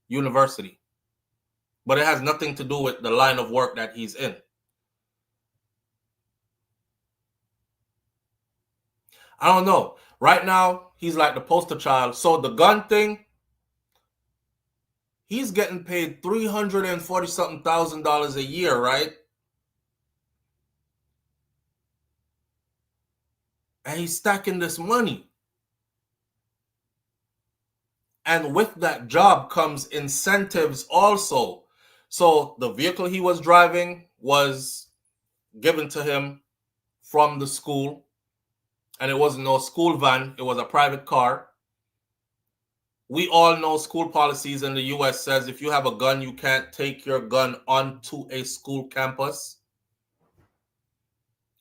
[SPEAKER 1] university. But it has nothing to do with the line of work that he's in. I don't know. Right now, he's like the poster child. So the gun thing, he's getting paid $340-something thousand a year, right? And he's stacking this money. And with that job comes incentives also. So the vehicle he was driving was given to him from the school. And it wasn't no school van. It was a private car. We all know school policies in the U.S. says if you have a gun, you can't take your gun onto a school campus.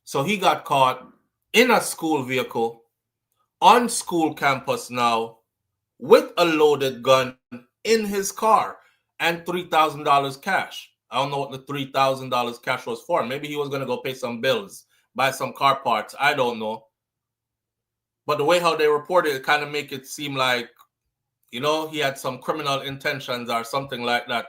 [SPEAKER 1] So he got caught in a school vehicle on school campus now with a loaded gun in his car and $3,000 cash. I don't know what the $3,000 cash was for. Maybe he was going to go pay some bills, buy some car parts. I don't know. But the way how they reported it kind of make it seem like, you know, he had some criminal intentions or something like that.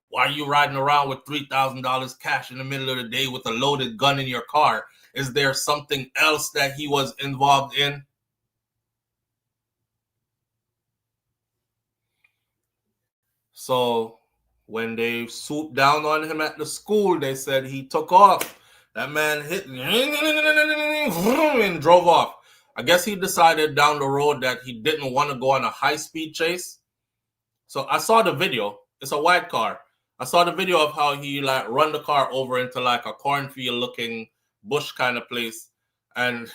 [SPEAKER 1] Why are you riding around with $3,000 cash in the middle of the day with a loaded gun in your car? Is there something else that he was involved in? So when they swooped down on him at the school, they said he took off. That man hit and drove off. I guess he decided down the road that he didn't want to go on a high-speed chase. So I saw the video. It's a white car. I saw the video of how he like run the car over into like a cornfield-looking bush kind of place and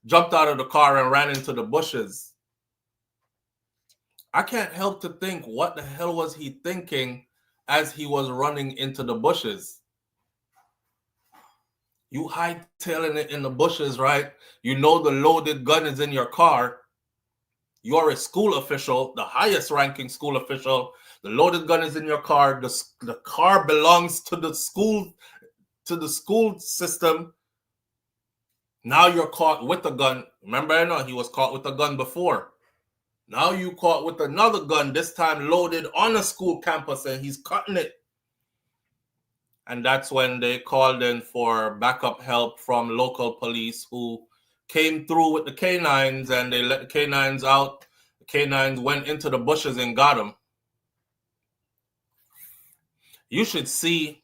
[SPEAKER 1] jumped out of the car and ran into the bushes. I can't help to think, what the hell was he thinking as he was running into the bushes? You hightailing it in the bushes, right? You know the loaded gun is in your car. You're a school official, the highest ranking school official. The loaded gun is in your car. The car belongs to the school system. Now you're caught with a gun. Remember, I know he was caught with a gun before. Now you caught with another gun, this time loaded on a school campus, and he's cutting it. And that's when they called in for backup help from local police, who came through with the canines, and they let the canines out. The canines went into the bushes and got him. You should see.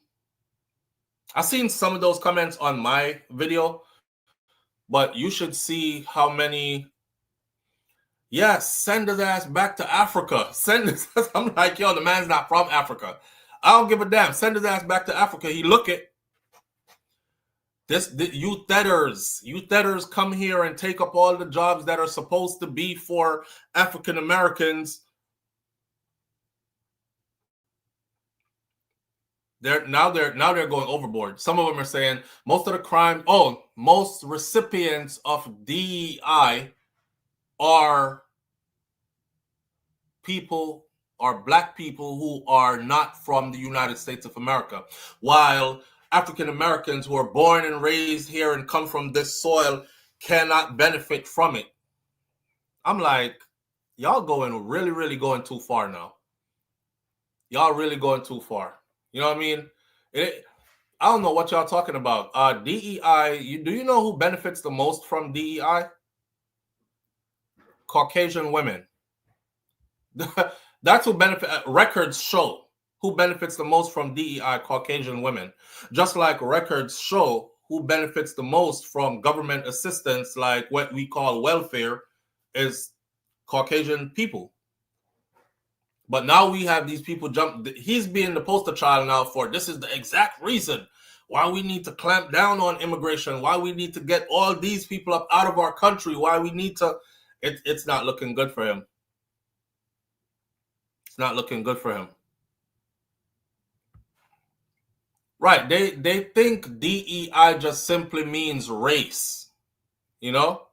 [SPEAKER 1] I've seen some of those comments on my video, but you should see how many. Yes, send his ass back to Africa. Send his. I'm like, yo, the man's not from Africa. I don't give a damn. Send his ass back to Africa. He look it. You theaters come here and take up all the jobs that are supposed to be for African Americans. They're going overboard. Some of them are saying most of the crime. Oh, most recipients of DEI are black people who are not from the United States of America, while African Americans who are born and raised here and come from this soil cannot benefit from it. I'm like, y'all really going too far now. Y'all really going too far. You know what I mean? I don't know what y'all talking about. DEI, do you know who benefits the most from DEI? Caucasian women. That's who benefit. Records show who benefits the most from DEI, Caucasian women. Just like records show who benefits the most from government assistance, like what we call welfare, is Caucasian people. But now we have these people jump. He's being the poster child now for this is the exact reason why we need to clamp down on immigration, why we need to get all these people up out of our country, why we need to. It's not looking good for him. It's not looking good for him. Right. They think DEI just simply means race, you know?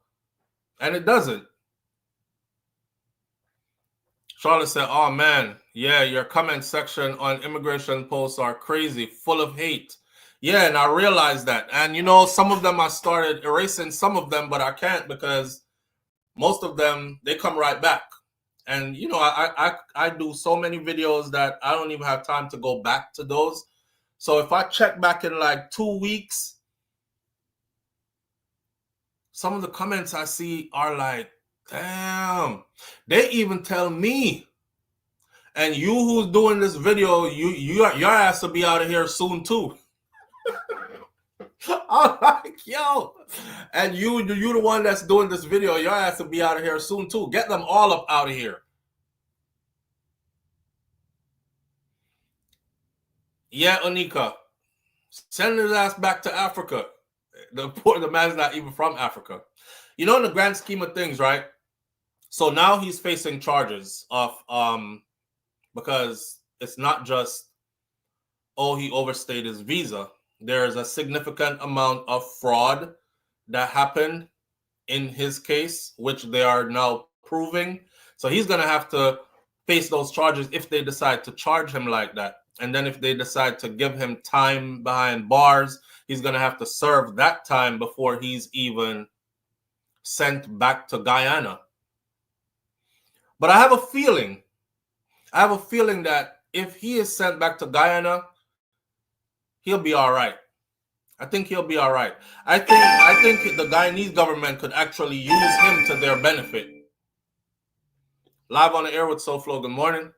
[SPEAKER 1] And it doesn't. Charlotte said, oh man, yeah, your comment section on immigration posts are crazy, full of hate. Yeah, and I realized that. And you know, some of them I started erasing some of them, but I can't because most of them, they come right back. And you know, I do so many videos that I don't even have time to go back to those. So if I check back in like 2 weeks, some of the comments I see are like, damn, they even tell me. And you who's doing this video, your ass will be out of here soon too. I'm like, yo. And you the one that's doing this video, your ass will be out of here soon too. Get them all up out of here. Yeah, Onika. Send his ass back to Africa. The man's not even from Africa. You know, in the grand scheme of things, right? So now he's facing charges of because it's not just, oh, he overstayed his visa. There is a significant amount of fraud that happened in his case, which they are now proving. So he's going to have to face those charges if they decide to charge him like that. And then if they decide to give him time behind bars, he's going to have to serve that time before he's even sent back to Guyana. But I have a feeling that if he is sent back to Guyana, he'll be all right. I think he'll be all right. I think the Guyanese government could actually use him to their benefit. Live on the air with SouFLo. Good morning.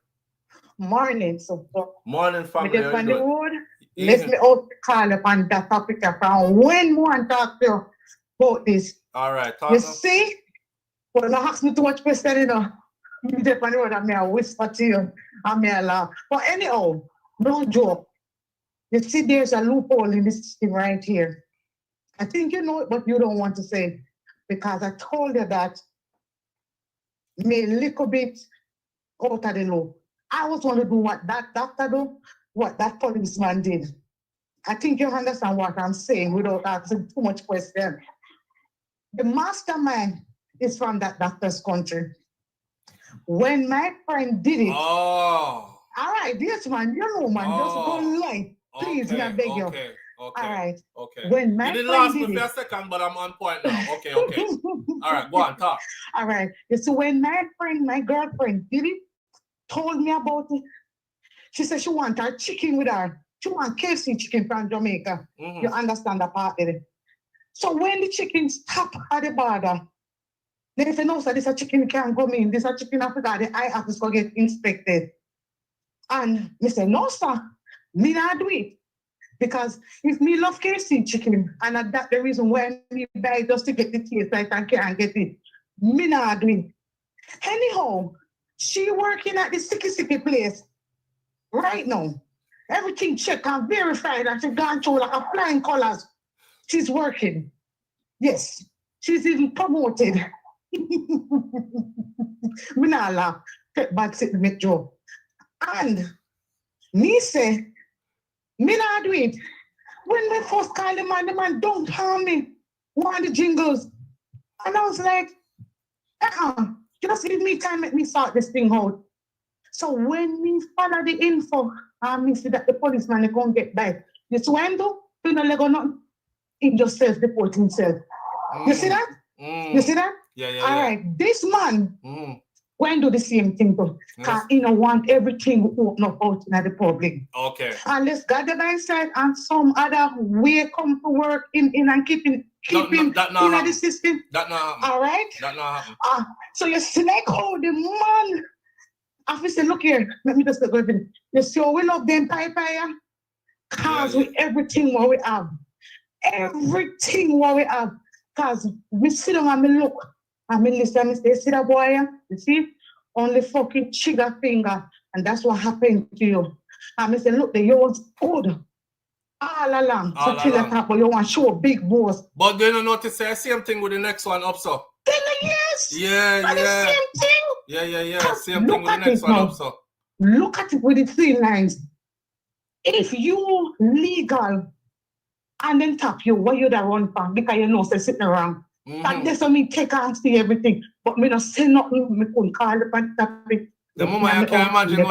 [SPEAKER 7] Morning, so
[SPEAKER 1] Morning,
[SPEAKER 7] me
[SPEAKER 1] family.
[SPEAKER 7] just
[SPEAKER 1] How
[SPEAKER 7] on
[SPEAKER 1] you
[SPEAKER 7] the
[SPEAKER 1] doing?
[SPEAKER 7] road. Let me out call up on that topic from when more and talk to you about this.
[SPEAKER 1] All right, talk
[SPEAKER 7] You
[SPEAKER 1] now.
[SPEAKER 7] see, when I ask me too much question, you know, me just on the road and me I whisper to you and me I laugh. But anyhow, no joke. You see, there's a loophole in this thing right here. I think you know it, but you don't want to say it because I told you that me a little bit out of the loop. I was want to do what that doctor do, what that policeman did. I think you understand what I'm saying without asking too much question. The mastermind is from that doctor's country. When my friend did it,
[SPEAKER 1] Oh.
[SPEAKER 7] all right, yes, man, you know, man, just go lie. Please,
[SPEAKER 1] Okay,
[SPEAKER 7] I beg you.
[SPEAKER 1] okay.
[SPEAKER 7] All right.
[SPEAKER 1] Okay.
[SPEAKER 7] When my
[SPEAKER 1] You didn't
[SPEAKER 7] friend
[SPEAKER 1] last me
[SPEAKER 7] did
[SPEAKER 1] for a
[SPEAKER 7] it.
[SPEAKER 1] second, but I'm on point now. Okay. All right, go on, talk.
[SPEAKER 7] All right. So when my friend, my girlfriend did it, told me about it, she said she want her chicken with her. She want KFC chicken from Jamaica.
[SPEAKER 1] Mm-hmm.
[SPEAKER 7] You understand that part of it. So when the chicken stop at the border, they say, no, sir, this a chicken can't come in. This a chicken Africa. The eye office go get inspected. And me say, no, sir, me not do it. Because if me love KFC chicken, and that's the reason why me buy just to get the taste like I can't get it, me not do it. Anyhow, she working at the sticky place right now. Everything checked and verified and she gone through like a flying colors. She's working. Yes, she's even promoted. Me not laugh. Take back sit the metro. And me say, me not do it. When we first called the man don't harm me. Want the jingles. And I was like, just give me time, let me sort this thing out. So when me follow the info, and me see that the policeman is going to get back. You see what I'm doing? You know, like nothing. He just self-deport himself. You see that? You see that?
[SPEAKER 1] Yeah.
[SPEAKER 7] All right. This man went do the same thing too. Because he don't want everything open up out in the public.
[SPEAKER 1] Okay.
[SPEAKER 7] Unless God the by side and some other way come to work in and keeping in the system.
[SPEAKER 1] That not happen.
[SPEAKER 7] All right?
[SPEAKER 1] That not happen.
[SPEAKER 7] So you see like how the man officer, look here, let me just go ahead. You see how we love them pie, cause with everything what we have. Everything what we have. Cause we sit down and me look. And me listen, me say, see that boy, you see? Only fucking trigger finger. And that's what happened to you. And me say, look, the yours good. All along.
[SPEAKER 1] All
[SPEAKER 7] so till
[SPEAKER 1] along.
[SPEAKER 7] the top, but you want to show a big boss.
[SPEAKER 1] But then you notice the same thing with the next one up, so.
[SPEAKER 7] Yes.
[SPEAKER 1] Yeah.
[SPEAKER 7] The same thing.
[SPEAKER 1] Yeah. Same thing with the next one up, so.
[SPEAKER 7] Look at it with the 3 lines. If you legal and then tap you, what you da run from? Because you know, so sitting around. And that's what me take and see everything. But me not say nothing, me couldn't call it and tap it.
[SPEAKER 1] The moment you can imagine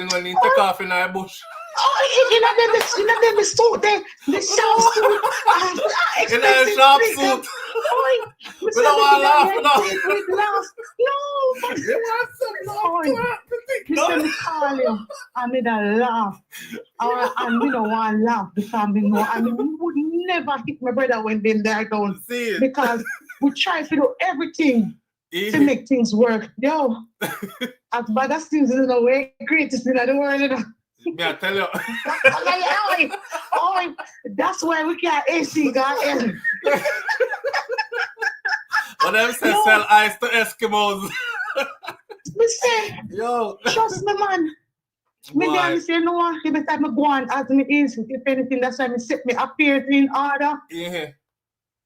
[SPEAKER 1] when he take off in our bush.
[SPEAKER 7] Oh, in the suit there, the sharp suit.
[SPEAKER 1] In a sharp suit. We don't want to laugh.
[SPEAKER 7] No. Me call you and me da laugh. And me don't want to laugh because me know and me would never hit my brother when them there down. Because we try to do everything to make things work. Yo, as bad as things is the way greatest in the world, you know.
[SPEAKER 1] Yeah, tell you.
[SPEAKER 7] That's why we can't AC God.
[SPEAKER 1] But them say sell ice to Eskimos.
[SPEAKER 7] Me say,
[SPEAKER 1] yo,
[SPEAKER 7] trust me, man. Me there, say no. Every time I go on as me is, if anything, that's why me set me affairs in order.
[SPEAKER 1] Yeah.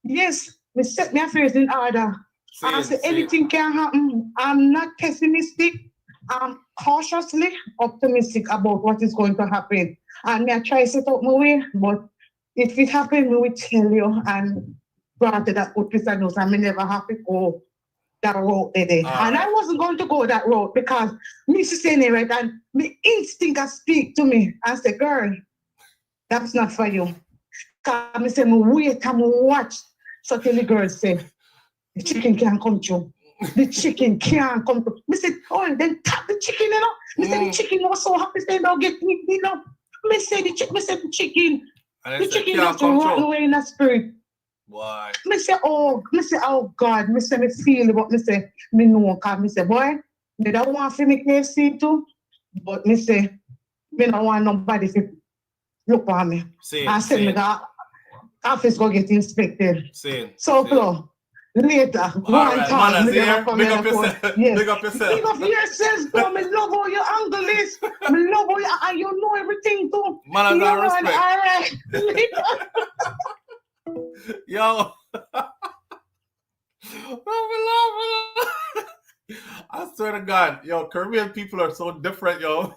[SPEAKER 7] Yes, me set me affairs in order. I say anything can happen. I'm not pessimistic. I'm cautiously optimistic about what is going to happen. And I try to set up my way, but if it happens, we will tell you. And granted that put this and I may never have to go that road today. And I wasn't going to go that road because me saying it right, and my instinct speak to me and say, girl, that's not for you. Because I say, wait and watch. So tell the girl say, the chicken can't come through. The chicken can't come through. Me said, oh, then tap the chicken, you know. Me said, the chicken was so happy, say, don't get me, you know. Me said, the chicken. The chicken just run away in the spirit.
[SPEAKER 1] Why?
[SPEAKER 7] Me say, oh God. Me say, me feel it, but me say, me know, because me say, boy, me don't want to make KFC too. But me say, me don't want nobody to look on me. I said me got office go get inspected. So Flo, later, go and talk. Me gonna come here for yes. Big up yourself. Big up yourself, bro. Me love how your angle is. Me love how you, and you know everything too.
[SPEAKER 1] Man,
[SPEAKER 7] you
[SPEAKER 1] respect.
[SPEAKER 7] All right.
[SPEAKER 1] Yo. I swear to God, yo, Caribbean people are so different, yo.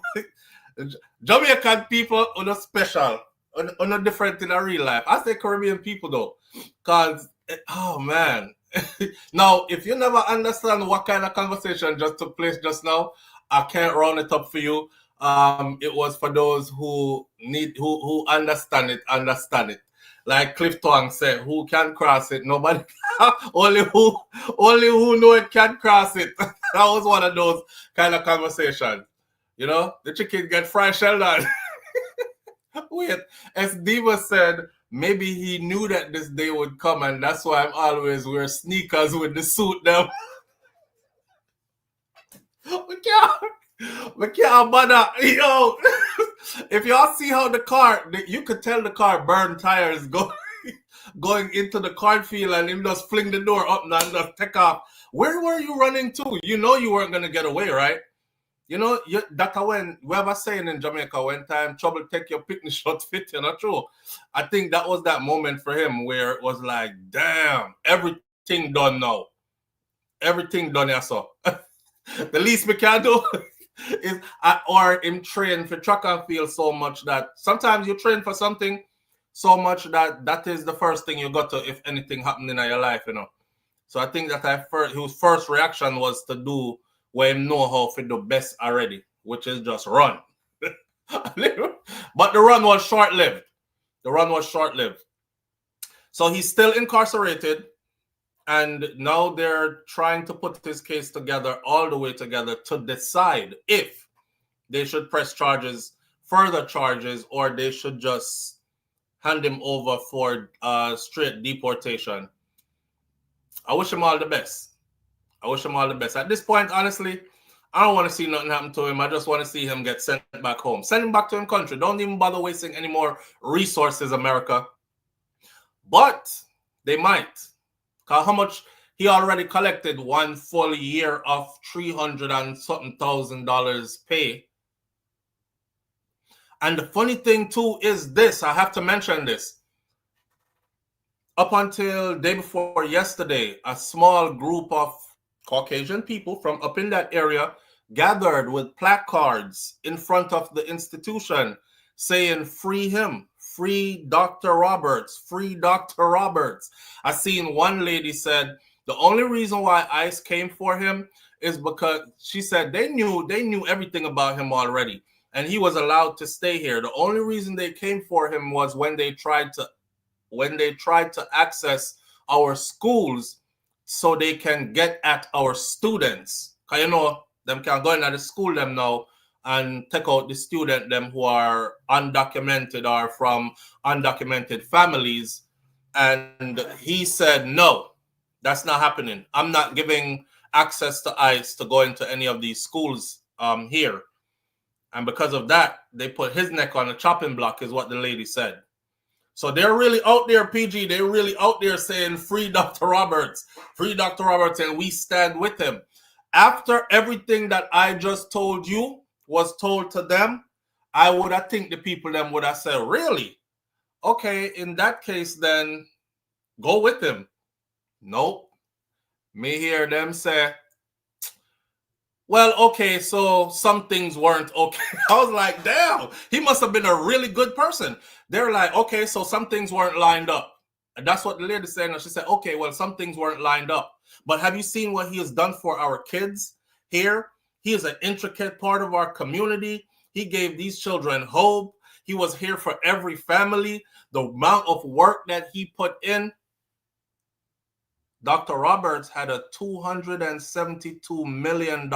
[SPEAKER 1] Jamaican people are not special, are not different in a real life. I say Caribbean people though, because, oh man. Now, if you never understand what kind of conversation just took place just now, I can't round it up for you. It was for those who understand it. Like Cliff Tong said, who can cross it? Nobody. only who know it can cross it. That was one of those kind of conversations. You know, the chicken get fried Sheldon. Wait, as Diva said, maybe he knew that this day would come, and that's why I'm always wear sneakers with the suit them. We can't bother. Yo, if y'all see how the car, you could tell the car burned tires going into the cornfield, and him just fling the door up and just take off. Where were you running to? You know you weren't gonna get away, right? You know, that's when we ever saying in Jamaica, when time trouble take your picnic shot fit, you know, true. I think that was that moment for him where it was like, damn, everything done now. Everything done here, so. The least we can do is, or him train for track and field so much that sometimes you train for something so much that is the first thing you got to, if anything happened in your life, you know. So I think that his first reaction was to do what him know how to do best already, which is just run. But the run was short-lived. So he's still incarcerated, and now they're trying to put his case together, all the way together, to decide if they should press further charges, or they should just hand him over for straight deportation. I wish him all the best. At this point, honestly, I don't want to see nothing happen to him. I just want to see him get sent back home. Send him back to his country. Don't even bother wasting any more resources, America. But they might. Because how much he already collected 1 full year of $300 and something thousand pay. And the funny thing too is this, I have to mention this. Up until day before yesterday, a small group of Caucasian people from up in that area gathered with placards in front of the institution saying, free him, free Dr. Roberts, free Dr. Roberts. I seen one lady said the only reason why ICE came for him is because she said they knew everything about him already, and he was allowed to stay here. The only reason they came for him was when they tried to access our schools so they can get at our students. Because you know, them can go into the school them now and take out the student them who are undocumented or from undocumented families. And he said, no, that's not happening. I'm not giving access to ICE to go into any of these schools here. And because of that, they put his neck on a chopping block, is what the lady said. So they're really out there, PG. They're really out there saying, free Dr. Roberts, and we stand with him. After everything that I just told you was told to them, I think the people them would have said, really? Okay, in that case, then go with him. Nope. Me hear them say, well, okay, so some things weren't okay. I was like, damn, he must have been a really good person. They're like, okay, so some things weren't lined up. And that's what the lady said. And she said, okay, well, some things weren't lined up. But have you seen what he has done for our kids here? He is an intricate part of our community. He gave these children hope. He was here for every family. The amount of work that he put in. Dr. Roberts had a $272 million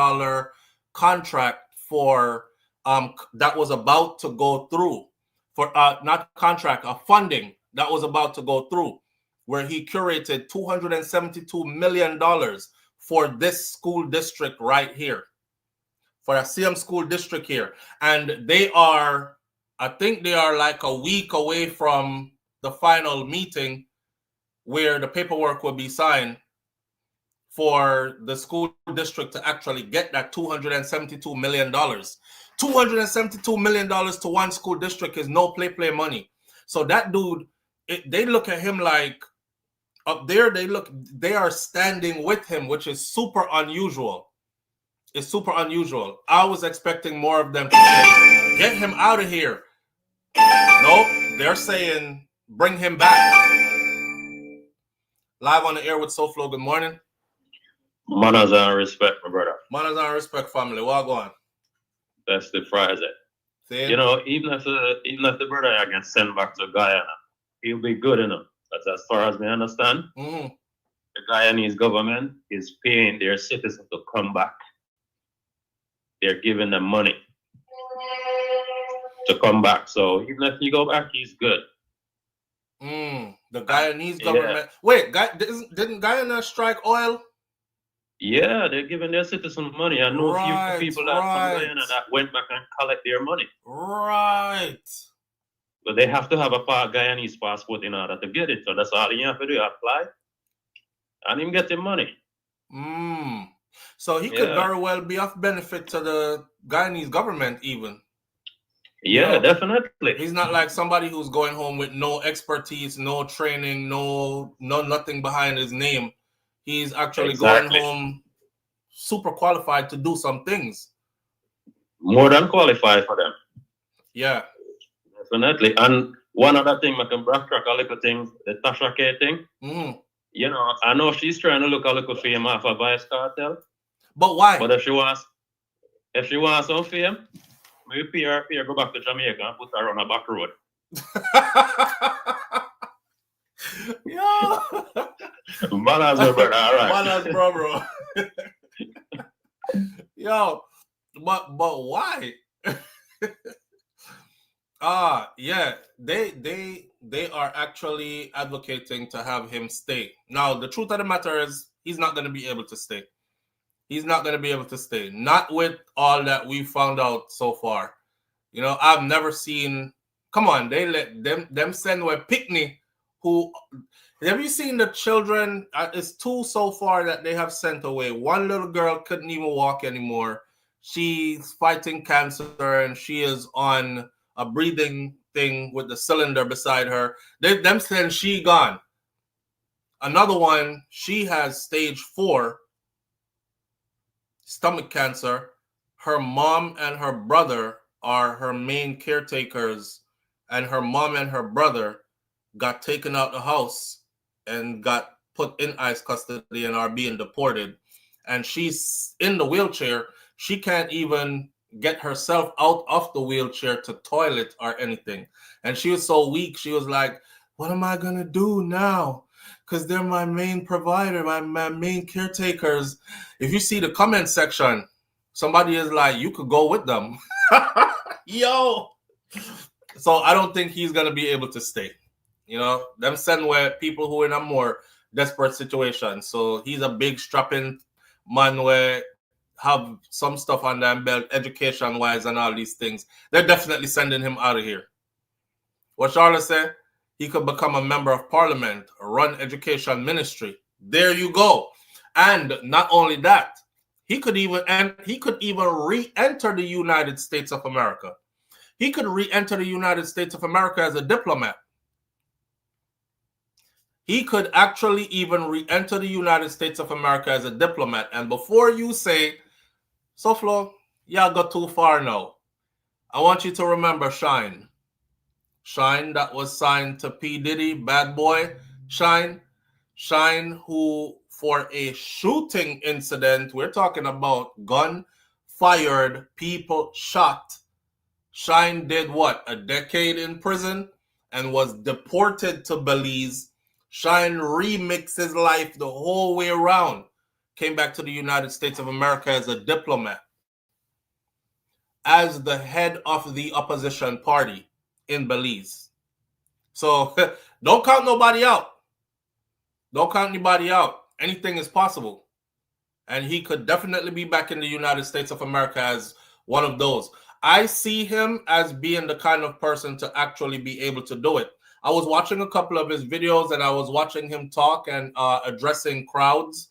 [SPEAKER 1] contract for that was about to go through, for not contract, a funding that was about to go through, where he curated $272 million for this school district right here. for a CM school district here. And I think they are like a week away from the final meeting where the paperwork will be signed for the school district to actually get that $272 million. $272 million to one school district is no play money. So that dude, they look at him like up there, they are standing with him, which is super unusual. It's super unusual. I was expecting more of them to say, get him out of here. Nope, they're saying, bring him back. Live on the air with SouFLo, good morning.
[SPEAKER 3] Manners and respect, my brother.
[SPEAKER 1] Manners and respect, family. What going on?
[SPEAKER 3] That's the Friday.
[SPEAKER 1] See?
[SPEAKER 3] You know, even if the brother I get sent back to Guyana, he'll be good enough. That's as far as we understand.
[SPEAKER 1] Mm-hmm.
[SPEAKER 3] The Guyanese government is paying their citizens to come back. They're giving them money to come back. So even if you go back, he's good.
[SPEAKER 1] The Guyanese government. Yeah. Wait, didn't Guyana strike oil?
[SPEAKER 3] Yeah, they're giving their citizens money. I know a few people that from Guyana that went back and collect their money.
[SPEAKER 1] Right.
[SPEAKER 3] But they have to have a Guyanese passport in order to get it. So that's all you have to do, apply. And him get the money.
[SPEAKER 1] So he could very well be of benefit to the Guyanese government even.
[SPEAKER 3] Yeah, definitely.
[SPEAKER 1] He's not like somebody who's going home with no expertise, no training, no nothing behind his name. He's actually going home super qualified to do some things.
[SPEAKER 3] More than qualified for them.
[SPEAKER 1] Yeah.
[SPEAKER 3] Definitely. And one other thing, I can backtrack a little thing, the Tasha K thing.
[SPEAKER 1] Mm-hmm.
[SPEAKER 3] You know, I know she's trying to look a little fame off a Vice Cartel.
[SPEAKER 1] But why?
[SPEAKER 3] But if she wants some fame, maybe pay her go back to Jamaica and put her on a back road.
[SPEAKER 1] Yo.
[SPEAKER 3] Manners, brother, all right.
[SPEAKER 1] Manners, bro. Yo, but why? Yeah, they are actually advocating to have him stay. Now, the truth of the matter is he's not going to be able to stay. He's not going to be able to stay. Not with all that we found out so far. You know, I've never seen. Come on, they let them send away Pickney. Who have you seen the children? It's two so far that they have sent away. One little girl couldn't even walk anymore. She's fighting cancer and she is on a breathing thing with the cylinder beside her. Them saying she gone. Another one, she has stage 4 stomach cancer. Her mom and her brother are her main caretakers, and her mom and her brother got taken out the house and got put in ICE custody and are being deported. And she's in the wheelchair. She can't even get herself out of the wheelchair to toilet or anything. And she was so weak. She was like, what am I going to do now? Because they're my main provider, my main caretakers. If you see the comment section, somebody is like, you could go with them. Yo. So I don't think he's going to be able to stay. You know, them send where people who are in a more desperate situation. So he's a big strapping man where have some stuff on them belt, education-wise and all these things. They're definitely sending him out of here. What Charlotte said, he could become a member of parliament, run education ministry. There you go. And not only that, he could even re-enter the United States of America. He could re-enter the United States of America as a diplomat. He could actually even re-enter the United States of America as a diplomat. And before you say, SouFLo, y'all got too far now, I want you to remember Shine. Shine that was signed to P Diddy, bad boy. Shine who for a shooting incident, we're talking about gun fired, people shot. Shine did what? A decade in prison and was deported to Belize. Shine remixed his life the whole way around. Came back to the United States of America as a diplomat. As the head of the opposition party in Belize. So don't count nobody out. Don't count anybody out. Anything is possible. And he could definitely be back in the United States of America as one of those. I see him as being the kind of person to actually be able to do it. I was watching a couple of his videos and I was watching him talk and addressing crowds.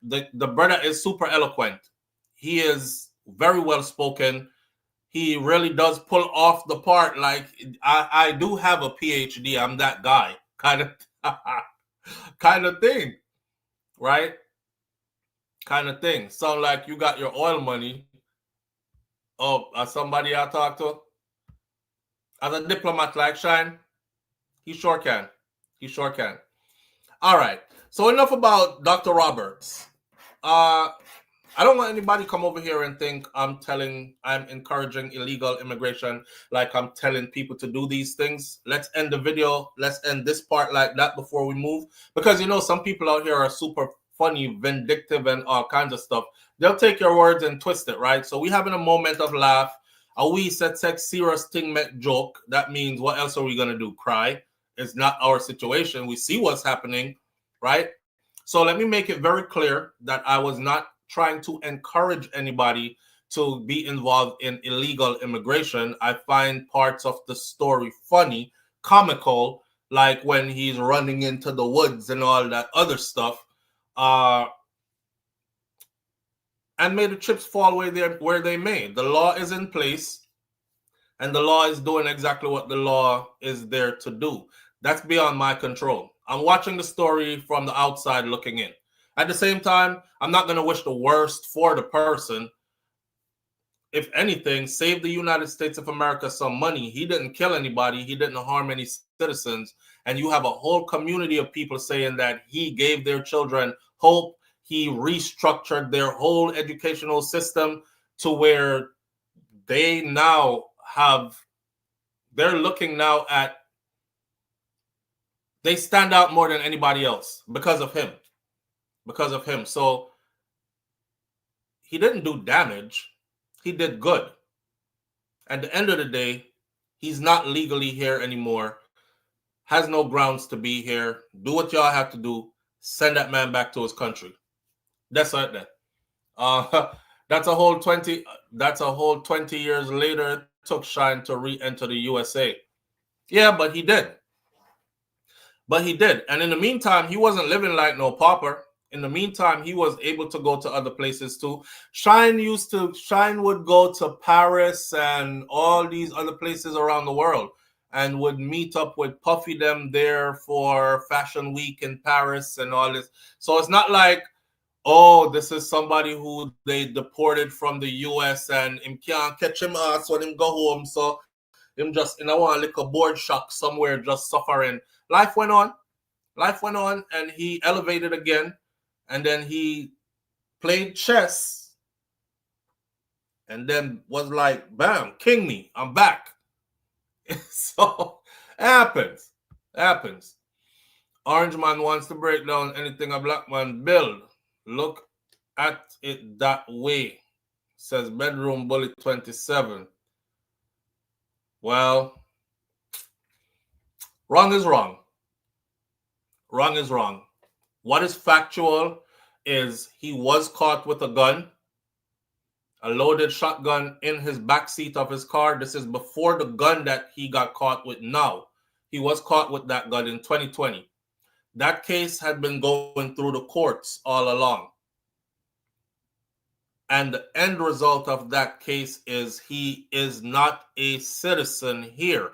[SPEAKER 1] The brother is super eloquent. He is very well spoken. He really does pull off the part. Like, I do have a PhD. I'm that guy kind of thing, right? Kind of thing. Sound like you got your oil money. Oh, somebody I talk to? As a diplomat like Shine? He sure can. He sure can. All right. So enough about Dr. Roberts. I don't want anybody come over here and think I'm encouraging illegal immigration, like I'm telling people to do these things. Let's end the video. Let's end this part like that before we move. Because, you know, some people out here are super funny, vindictive, and all kinds of stuff. They'll take your words and twist it, right? So we having a moment of laugh. We said sex serious thing make joke. That means what else are we going to do? Cry? It's not our situation. We see what's happening, right? So let me make it very clear that I was not trying to encourage anybody to be involved in illegal immigration. I find parts of the story funny, comical, like when he's running into the woods and all that other stuff, and may the chips fall where they may. The law is in place, and the law is doing exactly what the law is there to do. That's beyond my control. I'm watching the story from the outside looking in. At the same time, I'm not going to wish the worst for the person. If anything, save the United States of America some money. He didn't kill anybody. He didn't harm any citizens. And you have a whole community of people saying that he gave their children hope. He restructured their whole educational system to where they now they're looking now at, they stand out more than anybody else because of him. Because of him. So he didn't do damage. He did good. At the end of the day, he's not legally here anymore. Has no grounds to be here. Do what y'all have to do. Send that man back to his country. That's right there. That's a whole 20 years later it took Shine to re-enter the USA. Yeah, but he did. And in the meantime, he wasn't living like no pauper. In the meantime, he was able to go to other places too. Shine would go to Paris and all these other places around the world and would meet up with Puffy them there for Fashion Week in Paris and all this. So it's not like, oh, this is somebody who they deported from the US and him can't catch him ass when him go home. So him just in a one little board shock somewhere just suffering. Life went on, and he elevated again. And then he played chess and then was like, bam, king me, I'm back. So it happens. Orange man wants to break down anything a black man build. Look at it that way, says Bedroom Bully 27. Well, wrong is wrong. Wrong is wrong. What is factual is he was caught with a gun, a loaded shotgun in his backseat of his car. This is before the gun that he got caught with now. He was caught with that gun in 2020. That case had been going through the courts all along. And the end result of that case is he is not a citizen here.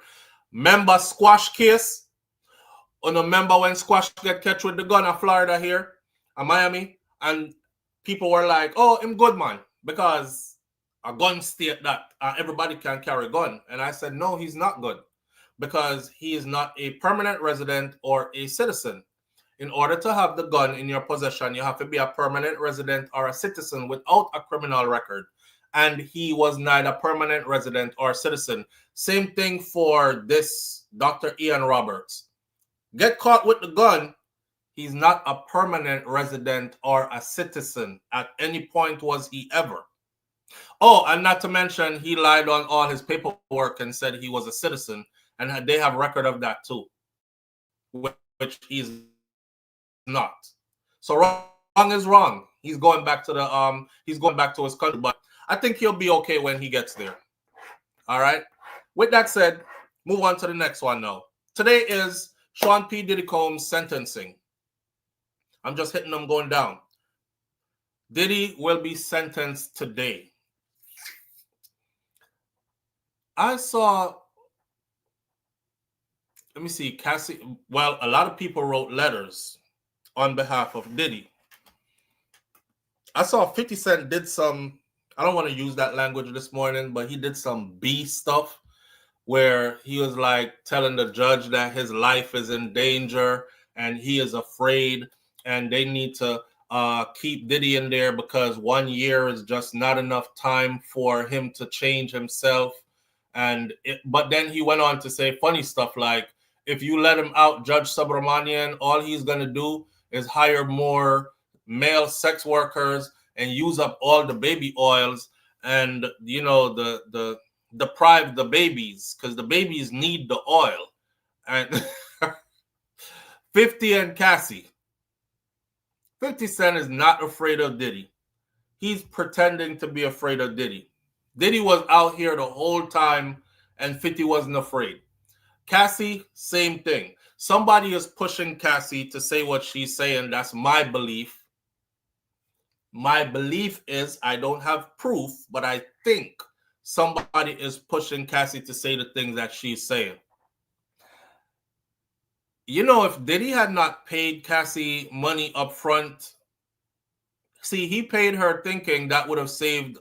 [SPEAKER 1] Remember Squash case? Remember when Squash get catch with the gun in Florida here, in Miami, and people were like, "Oh, him good man," because a gun state that everybody can carry a gun. And I said, no, he's not good, because he is not a permanent resident or a citizen. In order to have the gun in your possession, you have to be a permanent resident or a citizen without a criminal record. And he was neither permanent resident or citizen. Same thing for this Dr. Ian Roberts. Get caught with the gun, he's not a permanent resident or a citizen. At any point was he ever. Oh, and not to mention, he lied on all his paperwork and said he was a citizen. And they have record of that too, which he's not. So wrong is wrong. He's going back to his country, but I think he'll be okay when he gets there. All right. With that said, move on to the next one now. Today is Sean P. Diddy Combs sentencing. I'm just hitting them going down. Diddy will be sentenced today. I saw, let me see, Cassie. Well, a lot of people wrote letters on behalf of Diddy. I saw 50 Cent did some, I don't want to use that language this morning, but he did some B stuff where he was like telling the judge that his life is in danger and he is afraid and they need to keep Diddy in there because 1 year is just not enough time for him to change himself. But then he went on to say funny stuff like, if you let him out, Judge Subramanian, all he's going to do is hire more male sex workers and use up all the baby oils and, you know, deprive the babies because the babies need the oil. And 50 and Cassie. 50 Cent is not afraid of Diddy. He's pretending to be afraid of Diddy. Diddy was out here the whole time and 50 wasn't afraid. Cassie, same thing. Somebody is pushing Cassie to say what she's saying. That's my belief. My belief is, I don't have proof, but I think somebody is pushing Cassie to say the things that she's saying. You know, if Diddy had not paid Cassie money up front, see, he paid her thinking that would have saved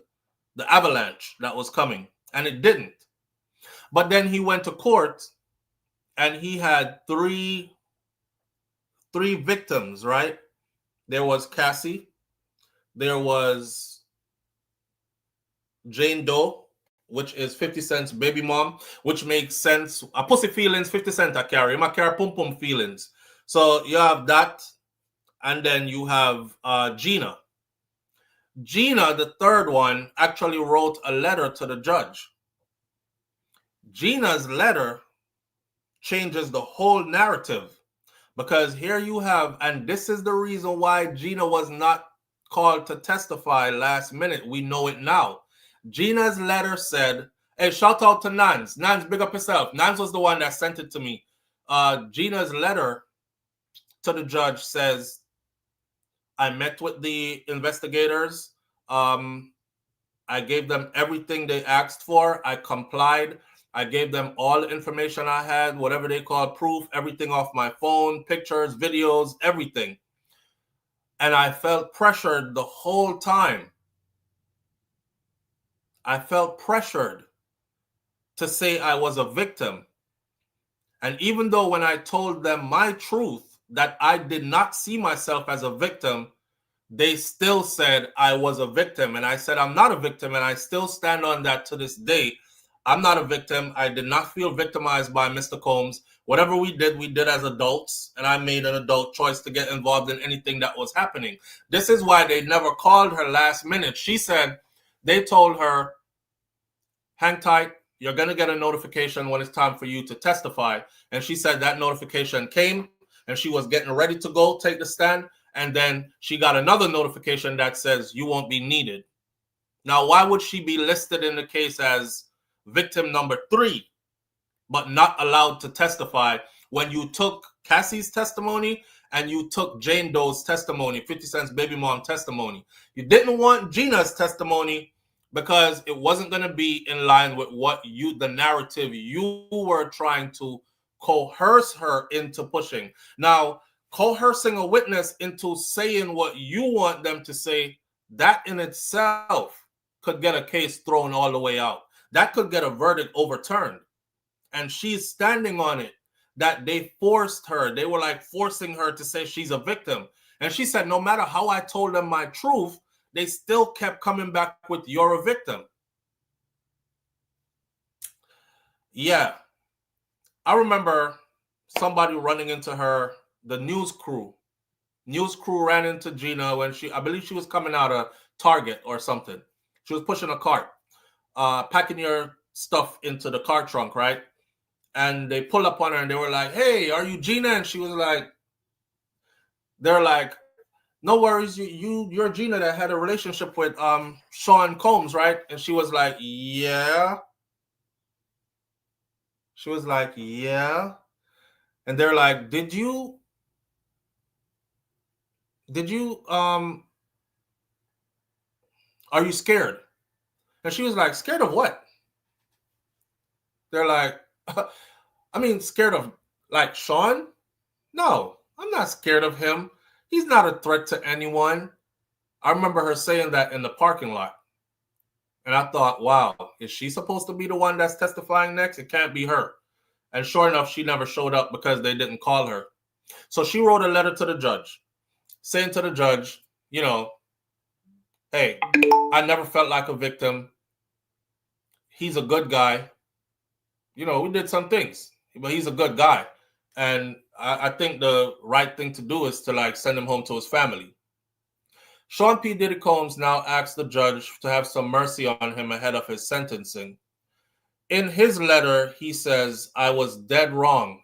[SPEAKER 1] the avalanche that was coming, and it didn't. But then he went to court, and he had three victims, right? There was Cassie, there was Jane Doe, which is 50 Cent's baby mom, which makes sense. A pussy feelings, 50 Cent I carry. I carry pum pum feelings. So you have that, and then you have Gina. Gina, the third one, actually wrote a letter to the judge. Gina's letter changes the whole narrative because here you have, and this is the reason why Gina was not called to testify last minute. We know it now. Gina's letter said, hey, shout out to Nance. Nance, big up yourself. Nance was the one that sent it to me. Gina's letter to the judge says, I met with the investigators. I gave them everything they asked for. I complied. I gave them all the information I had, whatever they call proof, everything off my phone, pictures, videos, everything. And I felt pressured the whole time. I felt pressured to say I was a victim. And even though when I told them my truth, that I did not see myself as a victim, they still said I was a victim. And I said, I'm not a victim. And I still stand on that to this day. I'm not a victim. I did not feel victimized by Mr. Combs. Whatever we did as adults. And I made an adult choice to get involved in anything that was happening. This is why they never called her last minute. She said they told her, hang tight. You're going to get a notification when it's time for you to testify. And she said that notification came and she was getting ready to go take the stand. And then she got another notification that says you won't be needed. Now, why would she be listed in the case as victim number 3, but not allowed to testify when you took Cassie's testimony and you took Jane Doe's testimony, 50 Cent's baby mom testimony? You didn't want Gina's testimony because it wasn't going to be in line with what the narrative you were trying to coerce her into pushing. Now, coercing a witness into saying what you want them to say, that in itself could get a case thrown all the way out. That could get a verdict overturned. And she's standing on it, that they forced her. They were like forcing her to say she's a victim. And she said, no matter how I told them my truth, they still kept coming back with you're a victim. Yeah. I remember somebody running into her, the news crew. News crew ran into Gina when I believe she was coming out of Target or something. She was pushing a cart, packing your stuff into the car trunk, right? And they pull up on her and they were like, hey, are you Gina? And she was like, they're like, no worries. You're Gina that had a relationship with Sean Combs, right? And she was like, yeah. She was like, yeah. And they're like, did you are you scared? And she was like, scared of what? They're like, I mean, scared of like Sean? No, I'm not scared of him. He's not a threat to anyone. I remember her saying that in the parking lot. And I thought, wow, is she supposed to be the one that's testifying next? It can't be her. And sure enough, she never showed up because they didn't call her. So she wrote a letter to the judge saying to the judge, you know, hey, I never felt like a victim. He's a good guy. You know, we did some things, but he's a good guy. And I think the right thing to do is to like send him home to his family. Sean P. Diddy Combs now asked the judge to have some mercy on him ahead of his sentencing. In his letter, he says, I was dead wrong.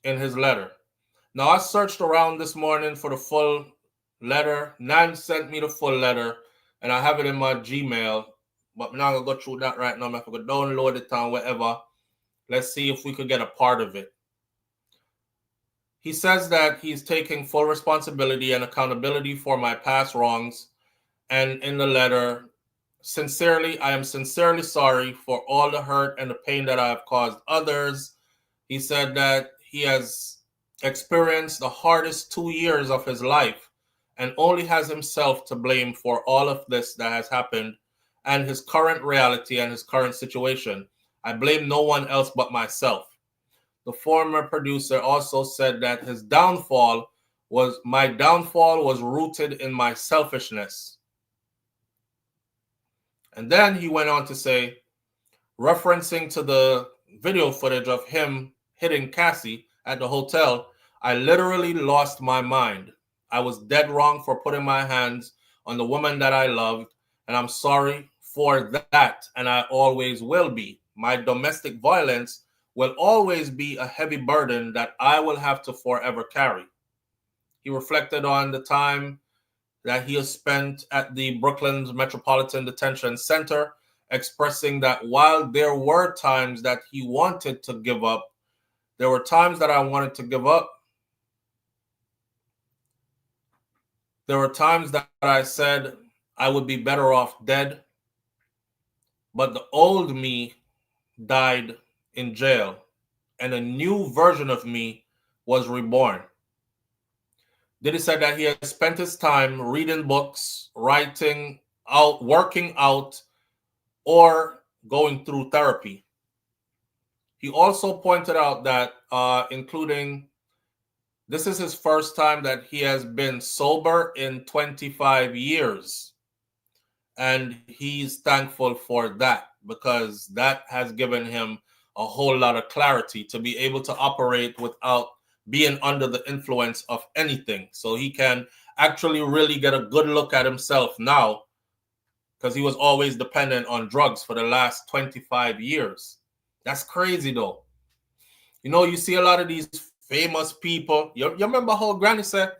[SPEAKER 1] In his letter. Now, I searched around this morning for the full letter. Nan sent me the full letter, and I have it in my Gmail. But I'm not going to go through that right now. I'm going to download it on whatever. Let's see if we could get a part of it. He says that he's taking full responsibility and accountability for my past wrongs. And in the letter, sincerely, I am sincerely sorry for all the hurt and the pain that I have caused others. He said that he has experienced the hardest 2 years of his life and only has himself to blame for all of this that has happened and his current reality and his current situation. I blame no one else but myself. The former producer also said that my downfall was rooted in my selfishness. And then he went on to say, referencing to the video footage of him hitting Cassie at the hotel, I literally lost my mind. I was dead wrong for putting my hands on the woman that I loved, and I'm sorry for that, and I always will be. My domestic violence will always be a heavy burden that I will have to forever carry. He reflected on the time that he has spent at the Brooklyn's Metropolitan Detention Center, expressing that while there were times that he wanted to give up, there were times that I wanted to give up. There were times that I said I would be better off dead, but the old me died in jail, and a new version of me was reborn. Diddy said that he has spent his time reading books, writing out, working out, or going through therapy. He also pointed out that this is his first time that he has been sober in 25 years. And he's thankful for that because that has given him a whole lot of clarity to be able to operate without being under the influence of anything. So he can actually really get a good look at himself now because he was always dependent on drugs for the last 25 years. That's crazy though. You know, you see a lot of these famous people. You remember how Granny said,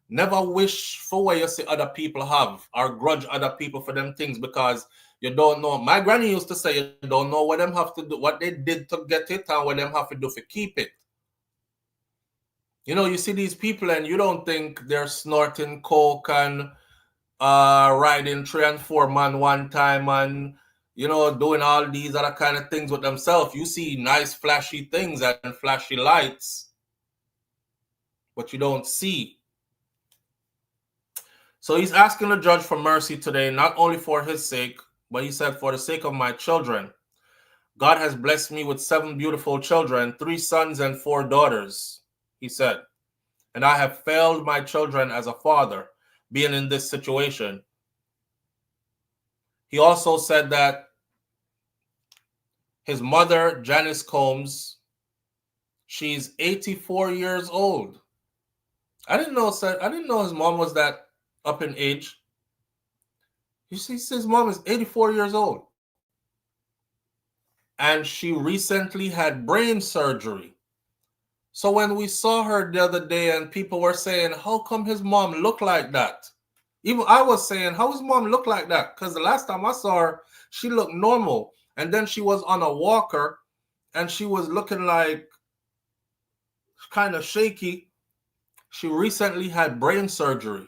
[SPEAKER 1] never wish for what you see other people have or grudge other people for them things because you don't know. My granny used to say, you don't know what them have to do, what they did to get it and what them have to do to keep it. You know, you see these people and you don't think they're snorting coke and riding 3 and 4 man one time and, you know, doing all these other kind of things with themselves. You see nice flashy things and flashy lights, but you don't see. So he's asking the judge for mercy today, not only for his sake, but he said, for the sake of my children. God has blessed me with 7 beautiful children, 3 sons and 4 daughters, he said. And I have failed my children as a father, being in this situation. He also said that his mother, Janice Combs, she's 84 years old. I didn't know his mom was that up in age. You see, his mom is 84 years old. And she recently had brain surgery. So when we saw her the other day and people were saying, how come his mom look like that? Even I was saying, how his mom look like that? Because the last time I saw her, she looked normal. And then she was on a walker and she was looking like kind of shaky. She recently had brain surgery.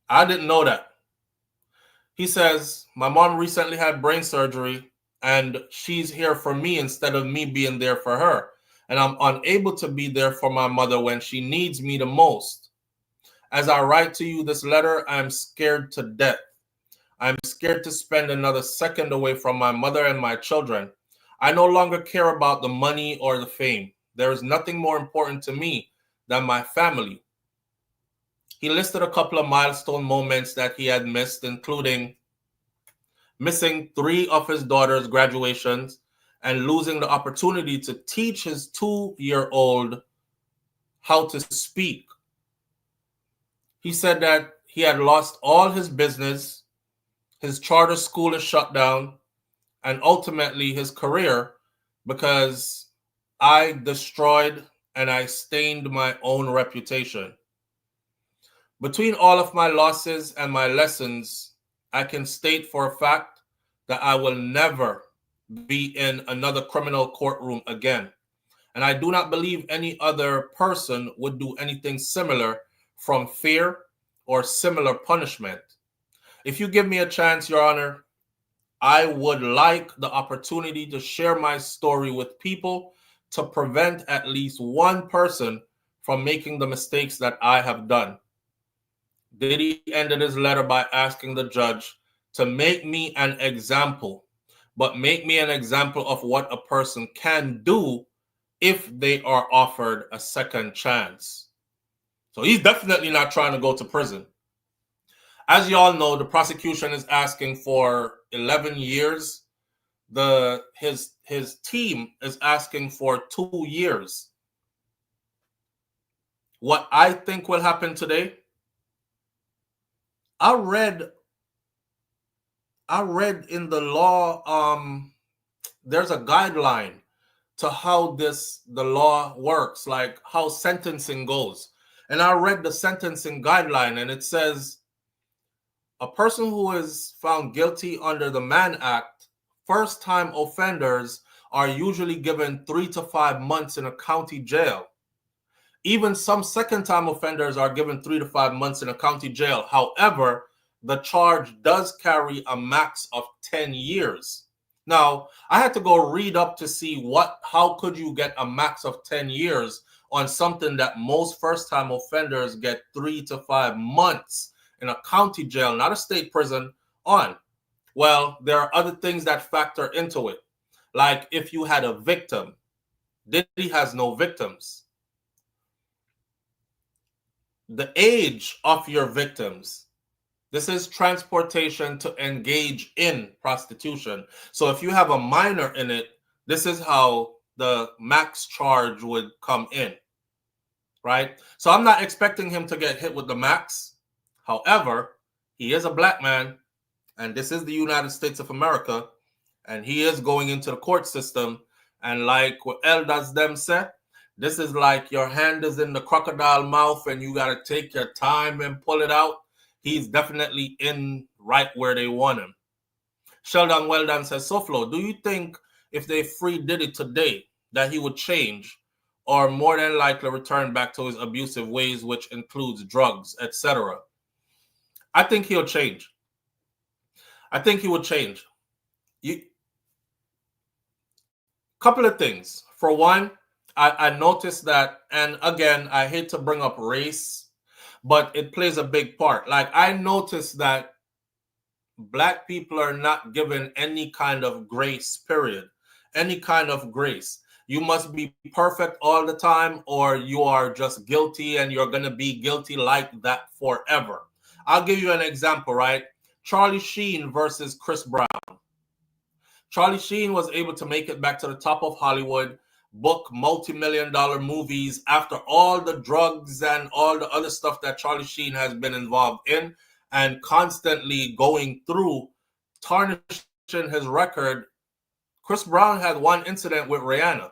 [SPEAKER 1] I didn't know that. He says, my mom recently had brain surgery and she's here for me instead of me being there for her. And I'm unable to be there for my mother when she needs me the most. As I write to you this letter, I'm scared to death. I'm scared to spend another second away from my mother and my children. I no longer care about the money or the fame. There is nothing more important to me than my family. He listed a couple of milestone moments that he had missed, including missing 3 of his daughter's graduations and losing the opportunity to teach his 2-year-old how to speak. He said that he had lost all his business, his charter school is shut down, and ultimately his career because I destroyed and I stained my own reputation. Between all of my losses and my lessons, I can state for a fact that I will never be in another criminal courtroom again. And I do not believe any other person would do anything similar from fear or similar punishment. If you give me a chance, Your Honor, I would like the opportunity to share my story with people to prevent at least one person from making the mistakes that I have done. Diddy ended his letter by asking the judge to make me an example, but make me an example of what a person can do if they are offered a second chance. So he's definitely not trying to go to prison. As you all know, the prosecution is asking for 11 years. His team is asking for 2 years. What I think will happen today, I read in the law, there's a guideline to how the law works, like how sentencing goes. And I read the sentencing guideline, and it says a person who is found guilty under the Mann Act, first-time offenders are usually given 3 to 5 months in a county jail. Even some second-time offenders are given 3 to 5 months in a county jail. However, the charge does carry a max of 10 years. Now, I had to go read up to see how could you get a max of 10 years on something that most first-time offenders get 3 to 5 months in a county jail, not a state prison, on. Well, there are other things that factor into it. Like if you had a victim. Diddy has no victims. The age of your victims. This is transportation to engage in prostitution. So if you have a minor in it, this is how the max charge would come in, right? So I'm not expecting him to get hit with the max. However, he is a black man, and this is the United States of America, and he is going into the court system. And like what elders them say, this is like your hand is in the crocodile mouth and you got to take your time and pull it out. He's definitely in right where they want him. Sheldon Weldon says, SouFLo, do you think if they free Diddy today that he would change or more than likely return back to his abusive ways, which includes drugs, etc.? I think he'll change. I think he would change. Couple of things. For one, I noticed that, and again, I hate to bring up race, but it plays a big part. Like, I noticed that black people are not given any kind of grace, period. Any kind of grace. You must be perfect all the time, or you are just guilty and you're going to be guilty like that forever. I'll give you an example, right? Charlie Sheen versus Chris Brown. Charlie Sheen was able to make it back to the top of Hollywood, book multi-million-dollar movies after all the drugs and all the other stuff that Charlie Sheen has been involved in, and constantly going through, tarnishing his record Chris Brown had one incident with Rihanna.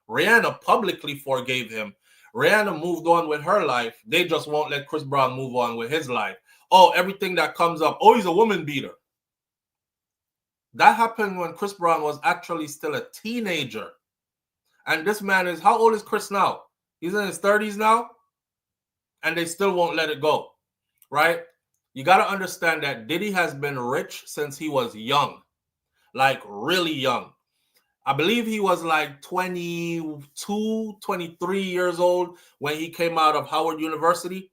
[SPEAKER 1] Rihanna publicly forgave him. Rihanna moved on with her life. They just won't let Chris Brown move on with his life. Oh, everything that comes up. Oh, he's a woman beater. That happened when Chris Brown was actually still a teenager. And this man is, how old is Chris now? He's in his 30s now. And they still won't let it go, right? You got to understand that Diddy has been rich since he was young, like really young. I believe he was like 22, 23 years old when he came out of Howard University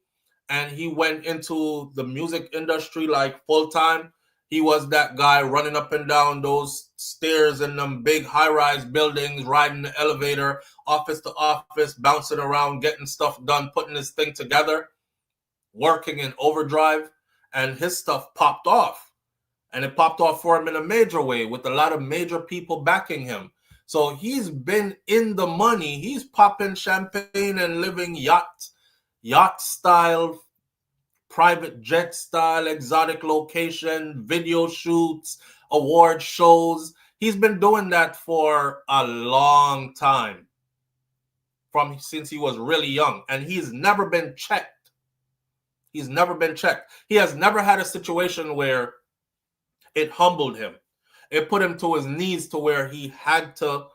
[SPEAKER 1] and he went into the music industry like full time. He was that guy running up and down those stairs in them big high-rise buildings, riding the elevator, office to office, bouncing around, getting stuff done, putting his thing together, working in overdrive, and his stuff popped off. And it popped off for him in a major way with a lot of major people backing him. So he's been in the money. He's popping champagne and living yacht style, private jet style, exotic location, video shoots, award shows. He's been doing that for a long time, since he was really young. And he's never been checked. He's never been checked. He has never had a situation where it humbled him. It put him to his knees to where he had to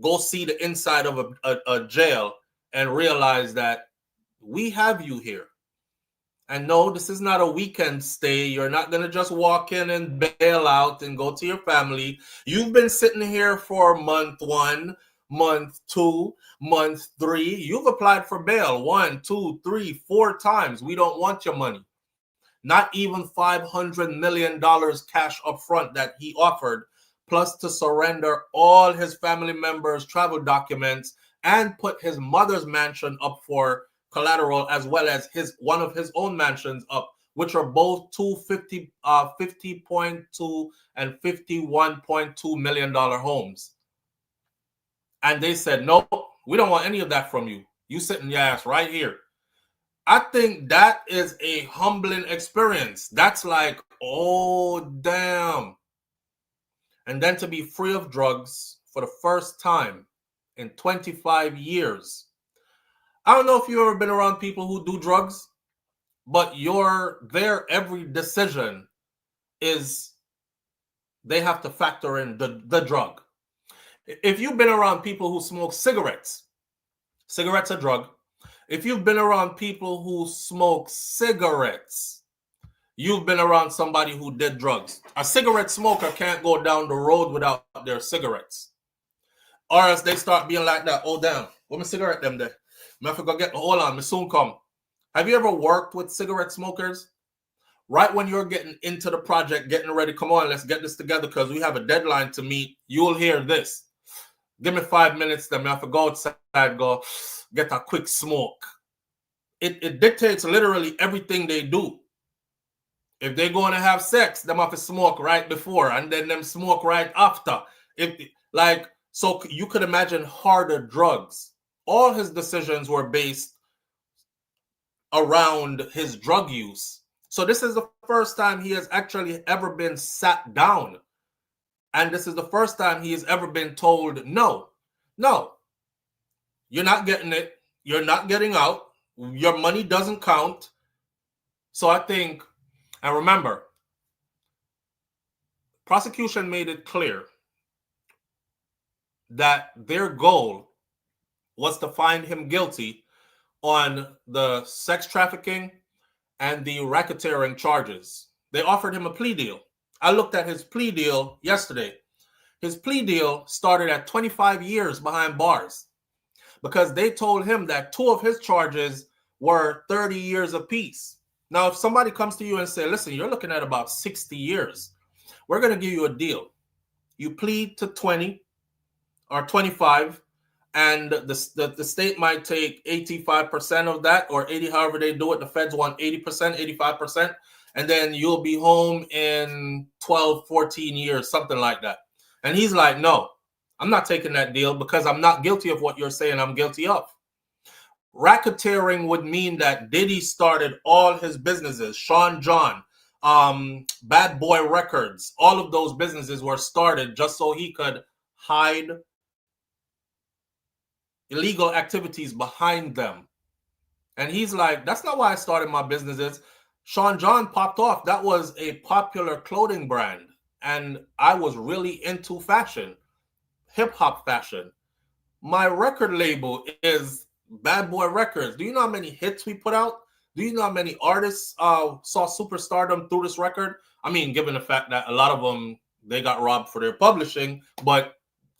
[SPEAKER 1] go see the inside of a jail and realize that we have you here. And no, this is not a weekend stay. You're not going to just walk in and bail out and go to your family. You've been sitting here for month 1, month 2, month 3. You've applied for bail 1, 2, 3, 4 times. We don't want your money. Not even $500 million cash up front that he offered, plus to surrender all his family members' travel documents and put his mother's mansion up for collateral, as well as one of his own mansions up, which are both $50.2 and $51.2 million homes. And they said, no, we don't want any of that from you. You sitting your ass right here. I think that is a humbling experience. That's like, oh, damn. And then to be free of drugs for the first time in 25 years. I don't know if you've ever been around people who do drugs, but their every decision is they have to factor in the drug. If you've been around people who smoke cigarettes are drug. If you've been around people who smoke cigarettes, you've been around somebody who did drugs. A cigarette smoker can't go down the road without their cigarettes. Or else they start being like that. Oh, damn. Where my cigarette them there? I forgot get hold on. Me soon come. Have you ever worked with cigarette smokers? Right when you're getting into the project, getting ready, come on, let's get this together because we have a deadline to meet. You'll hear this. Give me 5 minutes, then I have to go outside, go get a quick smoke. It dictates literally everything they do. If they're going to have sex, them have to smoke right before and then them smoke right after. So you could imagine harder drugs. All his decisions were based around his drug use. So this is the first time he has actually ever been sat down. And this is the first time he has ever been told, no, you're not getting it. You're not getting out. Your money doesn't count. So I think, and remember, prosecution made it clear that their goal was to find him guilty on the sex trafficking and the racketeering charges. They offered him a plea deal. I looked at his plea deal yesterday. His plea deal started at 25 years behind bars because they told him that 2 of his charges were 30 years apiece. Now, if somebody comes to you and say, listen, you're looking at about 60 years, we're going to give you a deal. You plead to 20 or 25, and the state might take 85% of that or 80, however they do it. The feds want 80%, 85%. And then you'll be home in 12, 14 years, something like that. And he's like, no, I'm not taking that deal because I'm not guilty of what you're saying I'm guilty of. Racketeering would mean that Diddy started all his businesses. Sean John, Bad Boy Records, all of those businesses were started just so he could hide illegal activities behind them. And he's like, that's not why I started my businesses. Sean John popped off. That was a popular clothing brand. And I was really into fashion, hip hop fashion. My record label is Bad Boy Records. Do you know how many hits we put out? Do you know how many artists saw superstardom through this record? I mean, given the fact that a lot of them, they got robbed for their publishing, but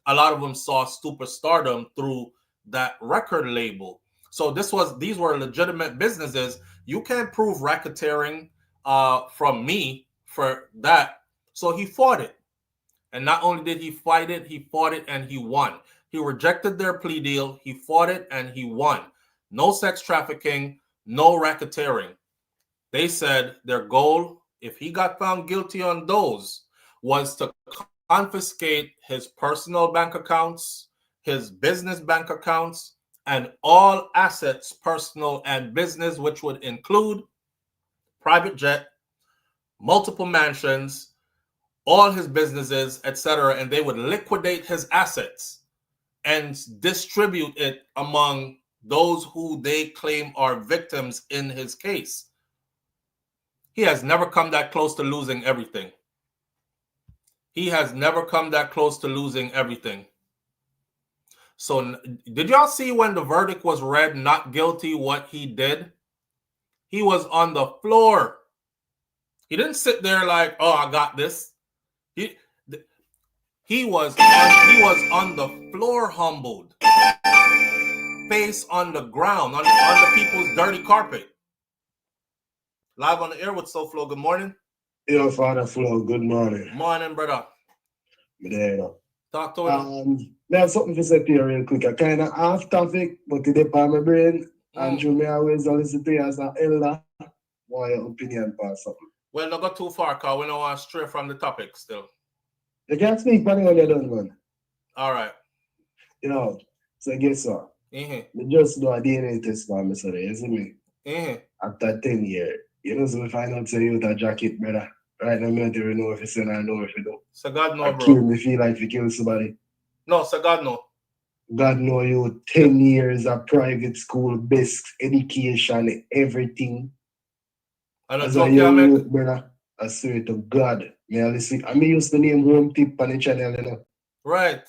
[SPEAKER 1] a lot of them saw superstardom through that record label. So these were legitimate businesses. You can't prove racketeering from me for that. So he fought it. And not only did he fight it, he fought it and he won. He rejected their plea deal. He fought it and he won. No sex trafficking, no racketeering. They said their goal, if he got found guilty on those, was to confiscate his personal bank accounts, his business bank accounts, and all assets, personal and business, which would include private jet, multiple mansions, all his businesses, etc. And they would liquidate his assets and distribute it among those who they claim are victims in his case. He has never come that close to losing everything. He has never come that close to losing everything. So did y'all see when the verdict was read, not guilty, what he did? He was on the floor. He didn't sit there like, oh, I got this. He was on the floor, humbled, face on the ground, on the people's dirty carpet. Live on the air with SouFLo. Good morning.
[SPEAKER 8] Yo, Father Flo, good morning.
[SPEAKER 1] Morning, brother. Talk to him.
[SPEAKER 8] I have something to say to you real quick. I kind of off topic, but today on my brain, and you may always listen to you as an elder. Want your opinion about something?
[SPEAKER 1] Well, don't go too far, because we don't want to stray from the topic still.
[SPEAKER 8] You can't speak funny when you're done, man.
[SPEAKER 1] All right.
[SPEAKER 8] You know, so guess what?
[SPEAKER 1] Mm-hmm.
[SPEAKER 8] I just do a DNA test for me, so you see me?
[SPEAKER 1] Mm-hmm.
[SPEAKER 8] After 10 years, you know, so if I don't say you with a jacket, brother, right now, I don't even know if you say I know if you do.
[SPEAKER 1] So God know,
[SPEAKER 8] I
[SPEAKER 1] bro.
[SPEAKER 8] kill me, feel like you kill somebody.
[SPEAKER 1] No, so God know.
[SPEAKER 8] God know you 10 years of private school, best education, everything.
[SPEAKER 1] I don't
[SPEAKER 8] As a young youth, brother, I swear to God. I used to name home tip on the channel, you know.
[SPEAKER 1] Right.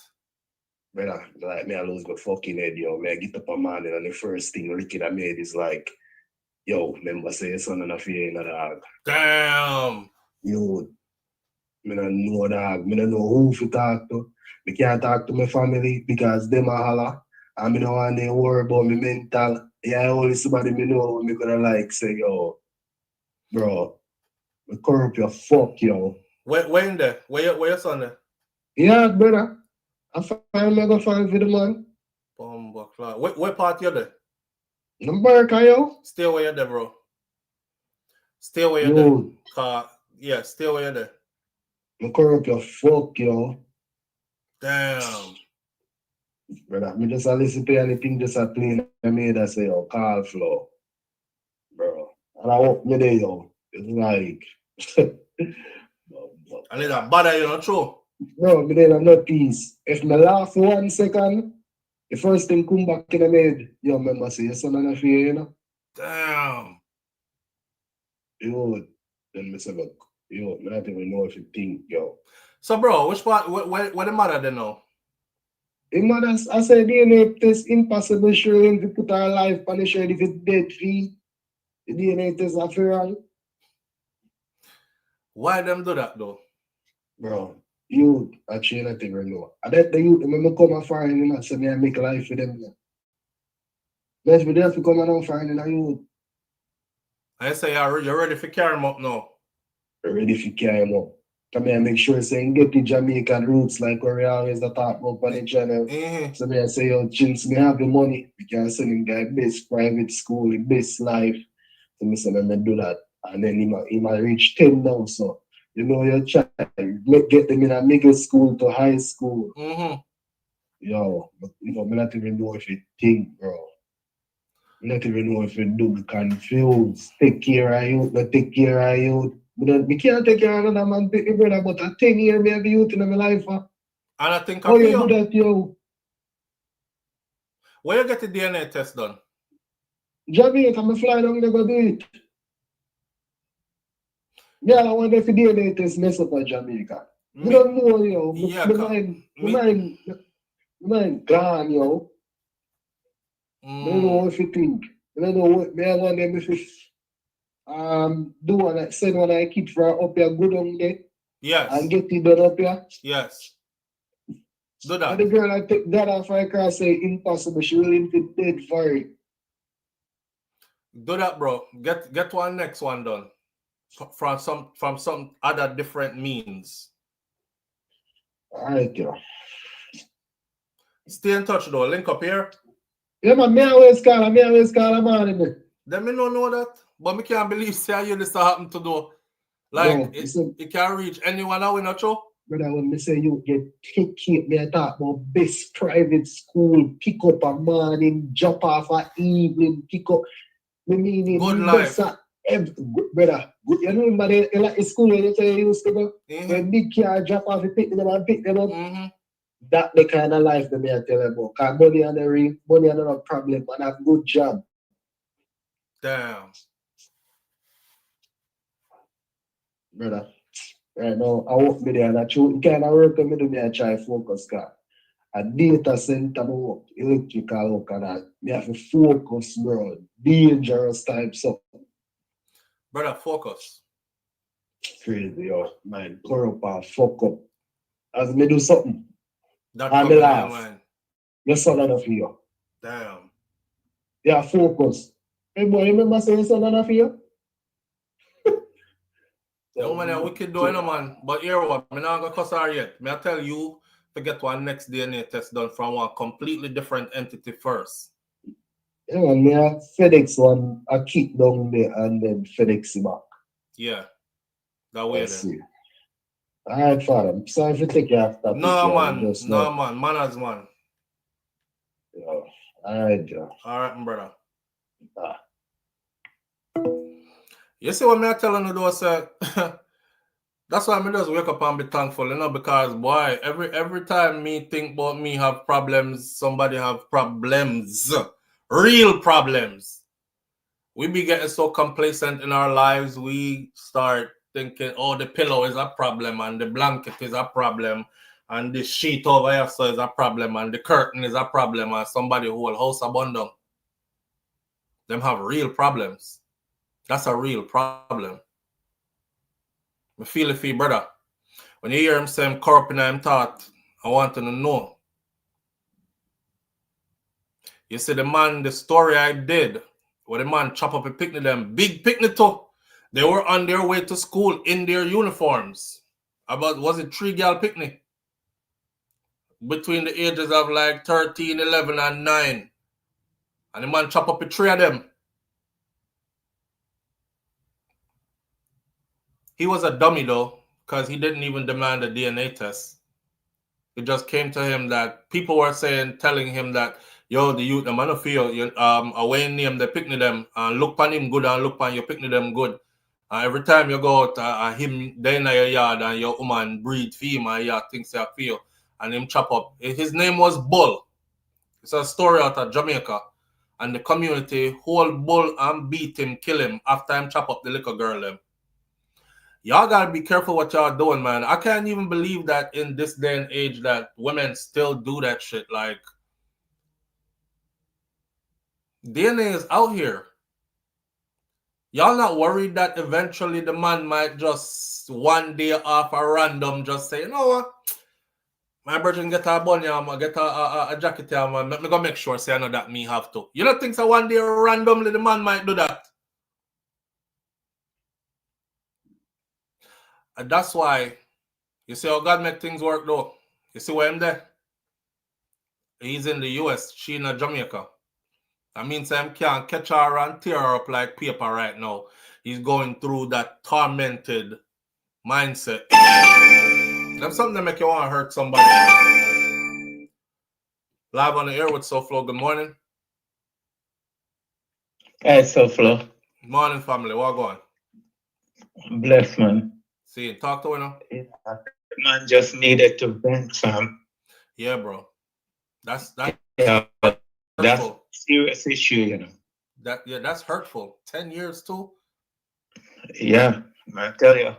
[SPEAKER 8] Brother, like me, I lose my fucking head, yo. I get up a morning and the first thing Ricky I made is like, yo, remember say your son and a fear in a dog.
[SPEAKER 1] Damn.
[SPEAKER 8] Yo, I don't know dog. I don't know who to talk to. I can't talk to my family because them a holler. And I don't want to worry about my mental. Yeah, only somebody me know when me gonna like say, yo, bro, I corrupt your fuck, yo.
[SPEAKER 1] Where in there? Where your son there?
[SPEAKER 8] Yeah, brother. I go find for the man.
[SPEAKER 1] Where part you there?
[SPEAKER 8] Number, yo.
[SPEAKER 1] Stay where you're there, bro. Stay where you're there. Yeah, stay where you're there.
[SPEAKER 8] I corrupt your fuck, yo.
[SPEAKER 1] Damn.
[SPEAKER 8] Brother, me just listen to anything just a play. I made I say, yo, call flow. Bro. And I hope me there, yo. It's like
[SPEAKER 1] I need that bother, you know, true.
[SPEAKER 8] No, me there no peace. If me laugh for 1 second, the first thing come back in the head, yo, remember say your son and a fear, you know?
[SPEAKER 1] Damn.
[SPEAKER 8] Yo, then me say, look, yo, me not even know if you think, yo.
[SPEAKER 1] So, bro, which part, what the matter they know?
[SPEAKER 8] The mother, I said, DNA test impossible, sure, if you put her life on the shirt, if it's dead free, the DNA test are wrong.
[SPEAKER 1] Why them do that, though?
[SPEAKER 8] Bro, you actually not even know. I bet the youth, when I come and find you know, so me I make life for them. Let's be there to come and find you youth.
[SPEAKER 1] I say you're ready for carry them up now.
[SPEAKER 8] You're ready for carry them up. Come here and make sure saying get the Jamaican roots like we always talk about on the channel.
[SPEAKER 1] Mm-hmm.
[SPEAKER 8] So me I say, yo, since me have the money, we can send him the best private school, the best life. So me say, me do that. And then he might reach 10 now, so you know your child, get them in a middle school to high school.
[SPEAKER 1] Mm-hmm.
[SPEAKER 8] Yo, but, you know, me not even know if you think, bro. Me not even know if you do, me confused. Take care of you, not take care of you. Me can't take care of another man, brother, but a 10 years me have youth in my life.
[SPEAKER 1] And I think
[SPEAKER 8] Oh, you do that, yo.
[SPEAKER 1] Where you get the DNA test done?
[SPEAKER 8] Jamaica, I'm fly down there go do it. Yeah, I want to do DNA test mess up at Jamaica. You don't know, yo. Mine gone, yo. I don't know what you think. I don't know what I want them if do one send one I keep for up here good on there.
[SPEAKER 1] Yes.
[SPEAKER 8] And get it done up here.
[SPEAKER 1] Yes. Do that.
[SPEAKER 8] And the girl I take that off her car say impossible. She willing to dead for it.
[SPEAKER 1] Do that, bro. Get one next one done. From some other different means.
[SPEAKER 8] Alright, yo.
[SPEAKER 1] Stay in touch though. Link up here.
[SPEAKER 8] Yeah, man, me always call a man.
[SPEAKER 1] Then me don't know that. But me can't believe say you this happen to do. Like no, it can reach anyone now in a show.
[SPEAKER 8] Brother, when me say you get take me I talk about best private school, pick up a morning, drop off a evening, pick up. Me meaning
[SPEAKER 1] good life.
[SPEAKER 8] Brother, good. You remember the school where you say you used to go? When big car drop off, you pick them up and pick them up. That the kind of life that me I tell you about. Because money and the ring, money and no problem, and have good job.
[SPEAKER 1] Damn.
[SPEAKER 8] Brother, right now, I work me there and I choose kind of work me do me I try focus car. A data center work, electrical work and that. Me have to focus, bro. Dangerous type stuff.
[SPEAKER 1] Brother, focus.
[SPEAKER 8] Crazy, yo. Man, corrupt and fuck up. As me do something.
[SPEAKER 1] That
[SPEAKER 8] and me laugh. Your son enough for you.
[SPEAKER 1] Damn.
[SPEAKER 8] Yeah, focus. Hey boy, remember saying your son enough for you?
[SPEAKER 1] The woman that wicked doing, man. But here what, I'm not gonna cuss her yet. May I tell you to get one next DNA test done from one completely different entity first.
[SPEAKER 8] Yeah, man, me a FedEx one, I keep down there and then FedEx back.
[SPEAKER 1] Yeah. That way then.
[SPEAKER 8] Alright, father. I'm sorry if you take you after.
[SPEAKER 1] No, man. No, man. Manners, man.
[SPEAKER 8] Yeah. Alright, Joe.
[SPEAKER 1] Alright, brother. You see what me telling you though, sir? That's why I just wake up and be thankful, you know, because boy, every time me think about me have problems, somebody have problems. Real problems. We be getting so complacent in our lives, we start thinking, oh, the pillow is a problem, and the blanket is a problem, and the sheet over here so is a problem, and the curtain is a problem, and somebody who will house abandon. Them have real problems. That's a real problem. I feel it for you, brother. When you hear him say I'm corrupt in him thought, I want to know. You see the man, the story I did, where the man chop up a picnic, them big picnic too. They were on their way to school in their uniforms. About, was it 3 girl picnic? Between the ages of like 13, 11, and 9. And the man chop up a 3 of them. He was a dummy though, because he didn't even demand a DNA test. It just came to him that people were telling him that, yo, the youth, the man of feel, away name the picnic them, and look on him good and look on your picnic them good. Every time you go out, him then in your yard and your woman breathe for him and you things you feel, and him chop up. His name was Bull. It's a story out of Jamaica. And the community hold Bull and beat him, kill him after him chop up the little girl them. Y'all gotta be careful what y'all doing, man. I can't even believe that in this day and age that women still do that shit. Like, DNA is out here. Y'all not worried that eventually the man might just one day off a random just say, you know what? My brother get a bunny, I'm gonna get a jacket, I'm gonna make sure say I know that me have to. You don't think so one day randomly the man might do that? And that's why you see how God make things work though. You see where I'm there? He's in the US, she in Jamaica. That means I can't catch her and tear her up like paper right now. He's going through that tormented mindset. That's something that make you want to hurt somebody. Live on the air with SouFLo. Good morning.
[SPEAKER 9] Hey, SouFLo.
[SPEAKER 1] Morning, family. What going?
[SPEAKER 9] Bless, man.
[SPEAKER 1] See, talk to her now.
[SPEAKER 9] Man just needed to vent, fam.
[SPEAKER 1] Yeah, bro. That's
[SPEAKER 9] Yeah, that's
[SPEAKER 1] hurtful.
[SPEAKER 9] serious issue, you know.
[SPEAKER 1] That's hurtful. 10 years too.
[SPEAKER 9] Yeah, I tell you.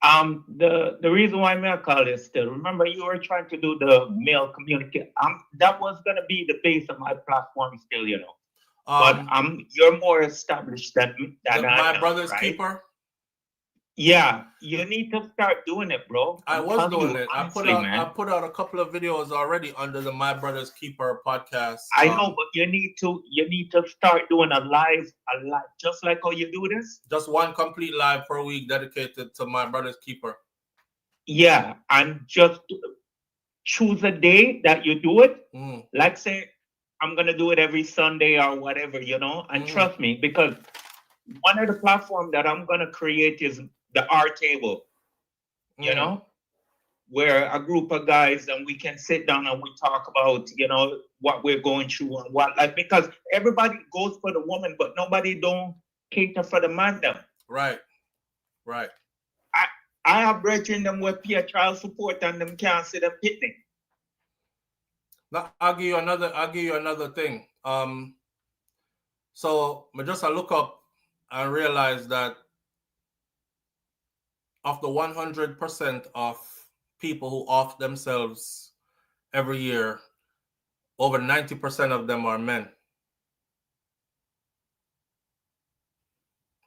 [SPEAKER 9] The reason why I call this still, remember you were trying to do the male communicate. That was gonna be the base of my platform still, you know. But you're more established than I
[SPEAKER 1] My
[SPEAKER 9] am,
[SPEAKER 1] brother's
[SPEAKER 9] right?
[SPEAKER 1] keeper.
[SPEAKER 9] Yeah, you need to start doing it, bro.
[SPEAKER 1] I
[SPEAKER 9] I'm
[SPEAKER 1] was
[SPEAKER 9] telling
[SPEAKER 1] doing
[SPEAKER 9] you,
[SPEAKER 1] it.
[SPEAKER 9] honestly, man.
[SPEAKER 1] I put out a couple of videos already under the My Brother's Keeper podcast.
[SPEAKER 9] I know, but you need to start doing a live, just like how you do this.
[SPEAKER 1] Just one complete live per week dedicated to My Brother's Keeper.
[SPEAKER 9] Yeah, and just choose a day that you do it. Like say, I'm gonna do it every Sunday or whatever, you know. And trust me, because one of the platforms that I'm gonna create is the R table, you know, where a group of guys and we can sit down and we talk about, you know, what we're going through and what, like, because everybody goes for the woman, but nobody don't cater for the man them.
[SPEAKER 1] Right.
[SPEAKER 9] I have brethren them with pay child support and them can't see them picnic.
[SPEAKER 1] Now I'll give you another thing. So I just look up and realize that of the 100% of people who off themselves every year, over 90% of them are men.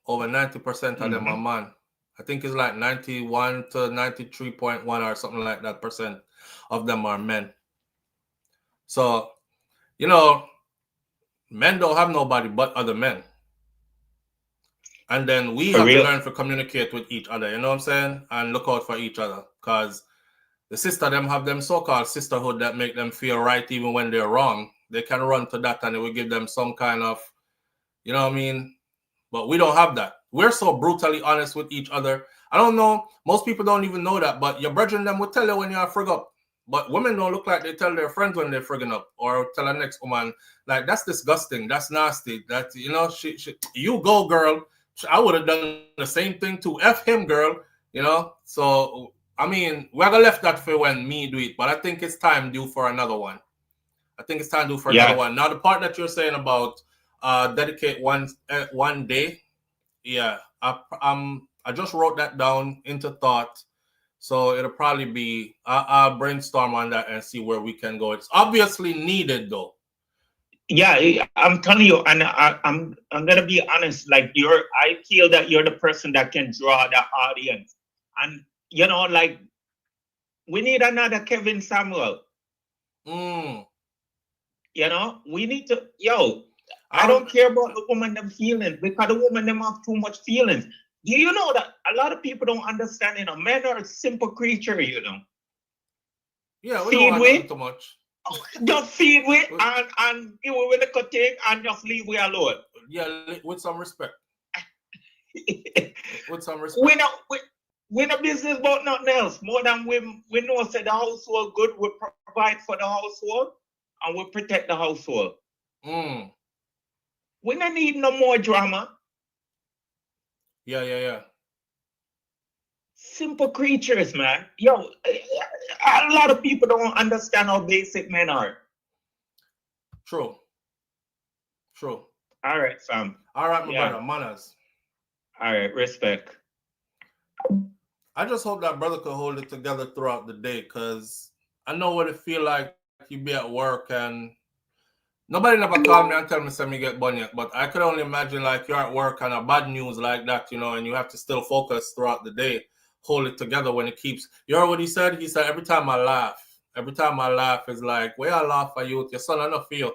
[SPEAKER 1] Over 90% of them are men. I think it's like 91 to 93.1 or something like that percent of them are men. So, you know, men don't have nobody but other men. And then we have to learn to communicate with each other, you know what I'm saying? And look out for each other. Because the sister them have them so-called sisterhood that make them feel right even when they're wrong. They can run to that and it will give them some kind of, you know what I mean? But we don't have that. We're so brutally honest with each other. I don't know. Most people don't even know that. But your brethren them will tell you when you're frig up. But women don't look like they tell their friends when they're frigging up. Or tell a next woman. Like, that's disgusting. That's nasty. That, you know, you go, girl. I would have done the same thing to F him, girl. You know? So, I mean, we're going to left that for when me do it. But I think it's time due for another one. Another one. Now, the part that you're saying about dedicate one day. Yeah, I just wrote that down into thought, so it'll probably be I'll brainstorm on that and see where we can go. It's obviously needed, though.
[SPEAKER 9] Yeah, I'm telling you, and I'm gonna be honest. Like I feel that you're the person that can draw the audience, and you know, like we need another Kevin Samuel. You know, we need to. I don't care about the woman them feelings because the woman them have too much feelings. Do you know that a lot of people don't understand? You know, men are a simple creature. You know.
[SPEAKER 1] Yeah, we don't want too much.
[SPEAKER 9] Just feed with and you will with the thing and just leave we alone.
[SPEAKER 1] Yeah, with some respect. With some respect.
[SPEAKER 9] We're not business about nothing else. More than we know say the household good, we provide for the household and we protect the household. We don't need no more drama.
[SPEAKER 1] Yeah.
[SPEAKER 9] Simple creatures, man. A lot of people don't understand how basic men are.
[SPEAKER 1] True.
[SPEAKER 9] All right, fam.
[SPEAKER 1] All right, my brother. Manners.
[SPEAKER 9] All right, respect.
[SPEAKER 1] I just hope that brother could hold it together throughout the day, because I know what it feel like you be at work and nobody never called me and tell me send me get bunny, but I could only imagine like you're at work and a bad news like that, you know, and you have to still focus throughout the day, hold it together when it keeps. You heard what he said? He said, every time I laugh is like, where I laugh at you, your son enough feel.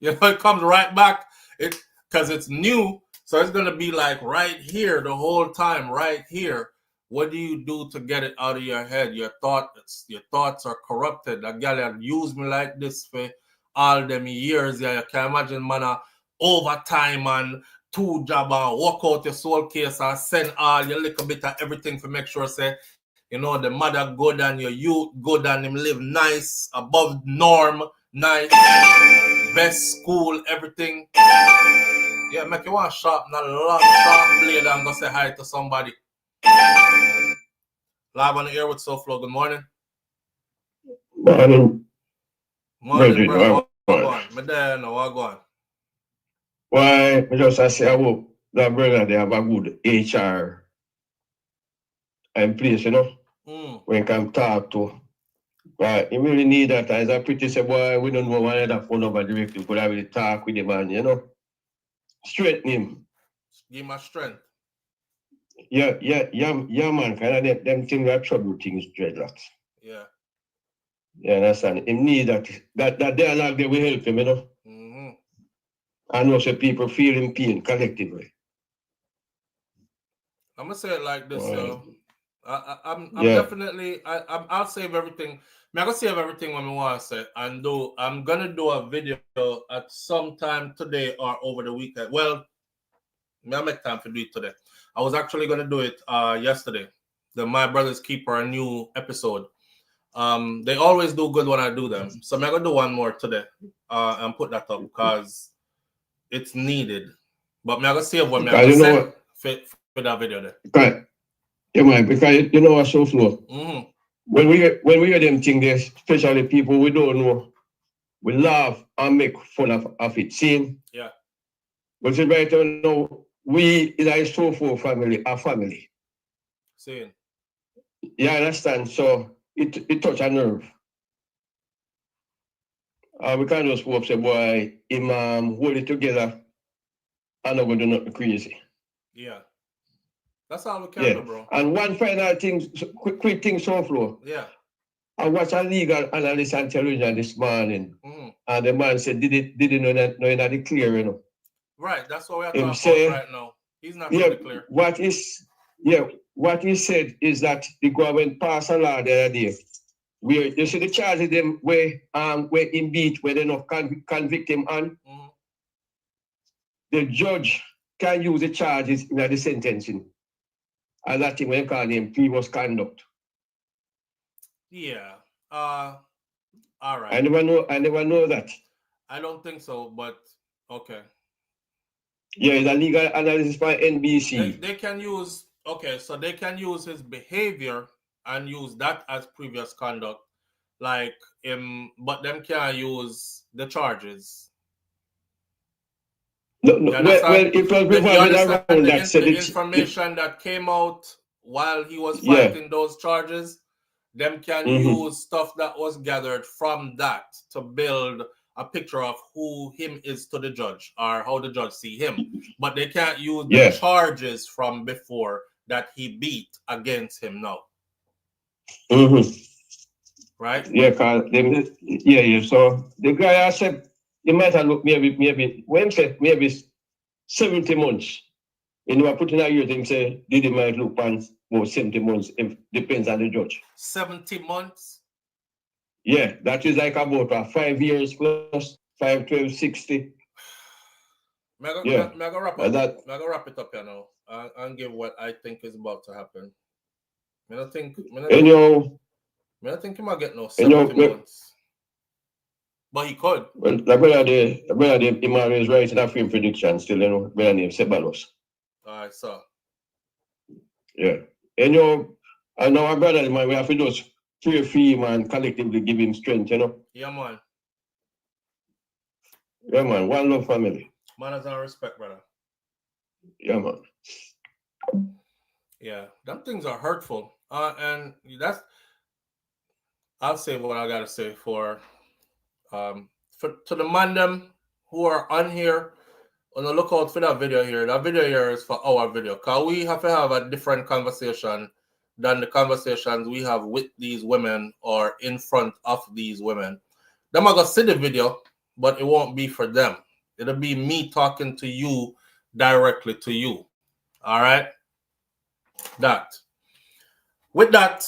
[SPEAKER 1] You know, it comes right back. Because it's new, so it's gonna be like right here the whole time, right here. What do you do to get it out of your head? Your thoughts are corrupted. That girl had used me like this for all them years. Yeah, you can imagine, man, overtime and 2 job and work out your soul case and send all your little bit of everything to make sure, say, you know, the mother good and your youth good and him live nice, above norm, nice, best school, everything. Yeah, make you want sharpen a long sharp blade and go say hi to somebody. Live on the air with SouFLo. Good morning.
[SPEAKER 8] Morning.
[SPEAKER 1] Morning, bro. What going? Me there now. What going?
[SPEAKER 10] Why? I just say I hope that brother they have a good HR in place, you know, when you can talk to. But you really need that. As a pretty say, boy, we don't know one other phone number directly. Could I really talk with the man, you know? Straighten him.
[SPEAKER 1] Give him a strength.
[SPEAKER 10] Yeah, man. Kind of them things are trouble things, dreadlocks.
[SPEAKER 1] Yeah.
[SPEAKER 10] You understand? Him need that dialogue they will help him, you know. I know some people feel in pain collectively.
[SPEAKER 1] I'm gonna say it like this, though. I'm definitely I'll save everything. I'm gonna save everything when we want to say and do. I'm gonna do a video at some time today or over the weekend. Well, I'll make time to do it today. I was actually gonna do it yesterday. The My Brother's Keeper, a new episode. They always do good when I do them, so I'm gonna do one more today and put that up because it's needed. But I'm gonna save what I'm gonna say for that video there.
[SPEAKER 10] Okay. Yeah, man, because you know what SouFLo. When we hear them things, there, especially people we don't know, we laugh and make fun of it. See?
[SPEAKER 1] Yeah.
[SPEAKER 10] But it's right now, we in our SouFLo family, our family.
[SPEAKER 1] See?
[SPEAKER 10] Yeah, I understand. So it touch a nerve. We can't just hope say, boy, him hold it together and not going to do nothing crazy.
[SPEAKER 1] Yeah. That's all we can do, bro.
[SPEAKER 10] And one final thing, quick thing, SouFLo.
[SPEAKER 1] Yeah.
[SPEAKER 10] I watched a legal analyst on television this morning, and the man said, did it know that the clear, you know?
[SPEAKER 1] Right, that's what we are talking about right now. He's not really clear.
[SPEAKER 10] What he said is that the government passed a law the other day where you see the charges them where in beat where they not convict him on. The judge can use the charges in the sentencing. And that thing when call him previous conduct.
[SPEAKER 1] Yeah. All right.
[SPEAKER 10] I never know that.
[SPEAKER 1] I don't think so, but okay.
[SPEAKER 10] Yeah, it's a legal analysis by NBC.
[SPEAKER 1] They can use so they can use his behavior and use that as previous conduct, like but them can't use the charges.
[SPEAKER 10] Well, it was revolving around that.
[SPEAKER 1] The information that came out while he was fighting those charges, them can use stuff that was gathered from that to build a picture of who him is to the judge or how the judge see him. But they can't use the charges from before that he beat against him now. Right?
[SPEAKER 10] Yeah, cause so the guy I said he might have looked maybe when said maybe 70 months. You know, I put in a year, they say Diddy might look on more 70 months. It depends on the judge.
[SPEAKER 1] 70 months?
[SPEAKER 10] Yeah, that is like about 5 years plus 5, 12, 60.
[SPEAKER 1] I'm gonna wrap it up, you know, and give what I think is about to happen. I don't think he might get no 70 months. But he could.
[SPEAKER 10] Well, the brother Imari is writing a film prediction still, you know, brother named Sebalos.
[SPEAKER 1] Alright, so.
[SPEAKER 10] Yeah. And you know, and our brother, man, we have to just pray for him and collectively give him strength, you know.
[SPEAKER 1] Yeah, man.
[SPEAKER 10] Yeah, man. One love family.
[SPEAKER 1] Manners and respect, brother.
[SPEAKER 10] Yeah, man.
[SPEAKER 1] Yeah, them things are hurtful. And I'll say what I gotta say to the man them who are on here, on the lookout for that video here. That video here is for our video, because we have to have a different conversation than the conversations we have with these women or in front of these women. Them are gonna see the video, but it won't be for them. It'll be me talking to you directly to you. All right? With that,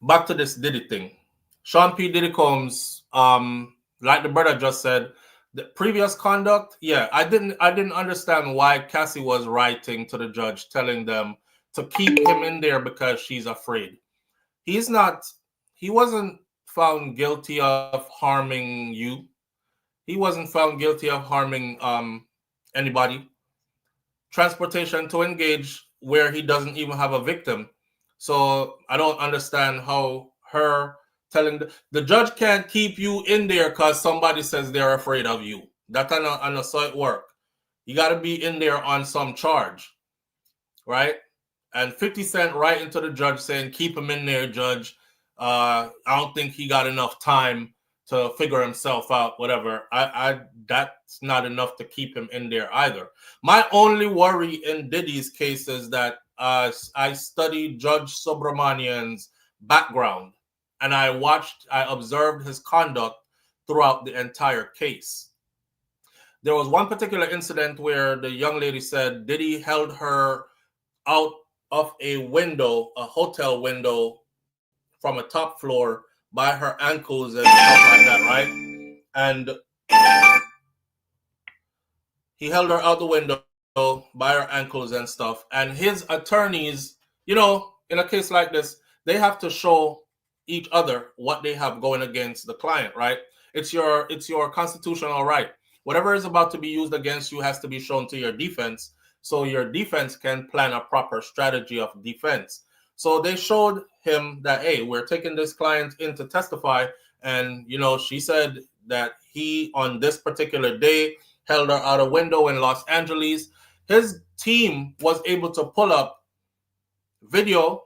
[SPEAKER 1] back to this Diddy thing. Sean P Diddy Combs, like the brother just said, the previous conduct, I didn't understand why Cassie was writing to the judge telling them to keep him in there because she's afraid. He wasn't found guilty of harming you. He wasn't found guilty of harming anybody. Transportation to engage where he doesn't even have a victim. So I don't understand how her telling the judge can't keep you in there because somebody says they're afraid of you. That kind of so it work. You got to be in there on some charge, right? And 50 Cent right into the judge saying, keep him in there, judge. I don't think he got enough time to figure himself out, whatever. That's not enough to keep him in there either. My only worry in Diddy's case is that I studied Judge Subramanian's background, and I observed his conduct throughout the entire case. There was one particular incident where the young lady said Diddy held her out of a window, a hotel window, from a top floor by her ankles and stuff like that, right? And he held her out the window by her ankles and stuff. And his attorneys, you know, in a case like this, they have to show each other what they have going against the client, right? It's your constitutional right. Whatever is about to be used against you has to be shown to your defense, so your defense can plan a proper strategy of defense. So they showed him that, hey, we're taking this client in to testify. And, you know, she said that he, on this particular day, held her out a window in Los Angeles. His team was able to pull up video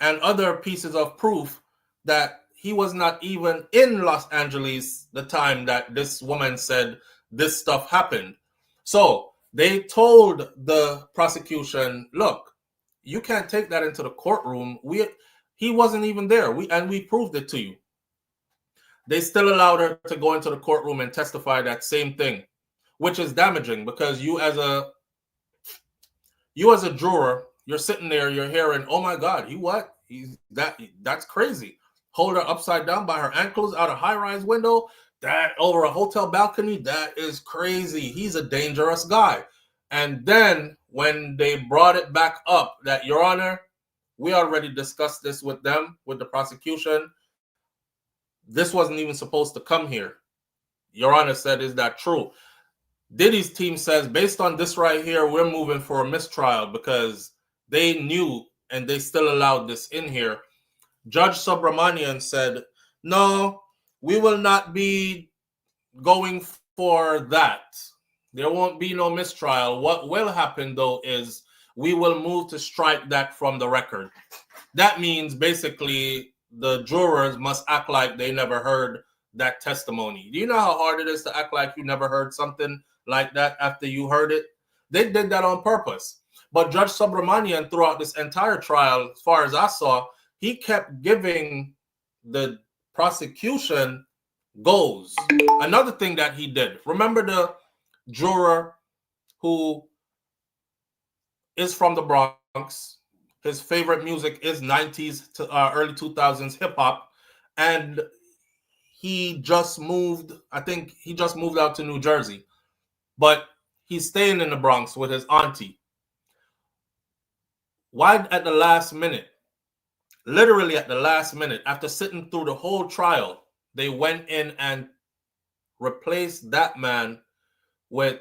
[SPEAKER 1] and other pieces of proof that he was not even in Los Angeles the time that this woman said this stuff happened. So they told the prosecution, look, you can't take that into the courtroom. He wasn't even there. We proved it to you. They still allowed her to go into the courtroom and testify that same thing, which is damaging because you as a juror, you're sitting there, you're hearing, oh my God, that's crazy. Hold her upside down by her ankles out a high-rise window, that over a hotel balcony, that is crazy. He's a dangerous guy. And then when they brought it back up that, Your Honor, we already discussed this with them, with the prosecution. This wasn't even supposed to come here. Your Honor said, is that true? Diddy's team says, based on this right here, we're moving for a mistrial because they knew and they still allowed this in here. Judge Subramanian said, no, we will not be going for that. There won't be no mistrial. What will happen, though, is we will move to strike that from the record. That means basically the jurors must act like they never heard that testimony. Do you know how hard it is to act like you never heard something like that after you heard it? They did that on purpose. But Judge Subramanian, throughout this entire trial, as far as I saw, he kept giving the prosecution goals. Another thing that he did, remember the juror who is from the Bronx. His favorite music is 90s to early 2000s hip hop. And he just moved, I think he just moved out to New Jersey. But he's staying in the Bronx with his auntie. Why at the last minute, literally at the last minute, after sitting through the whole trial, they went in and replaced that man with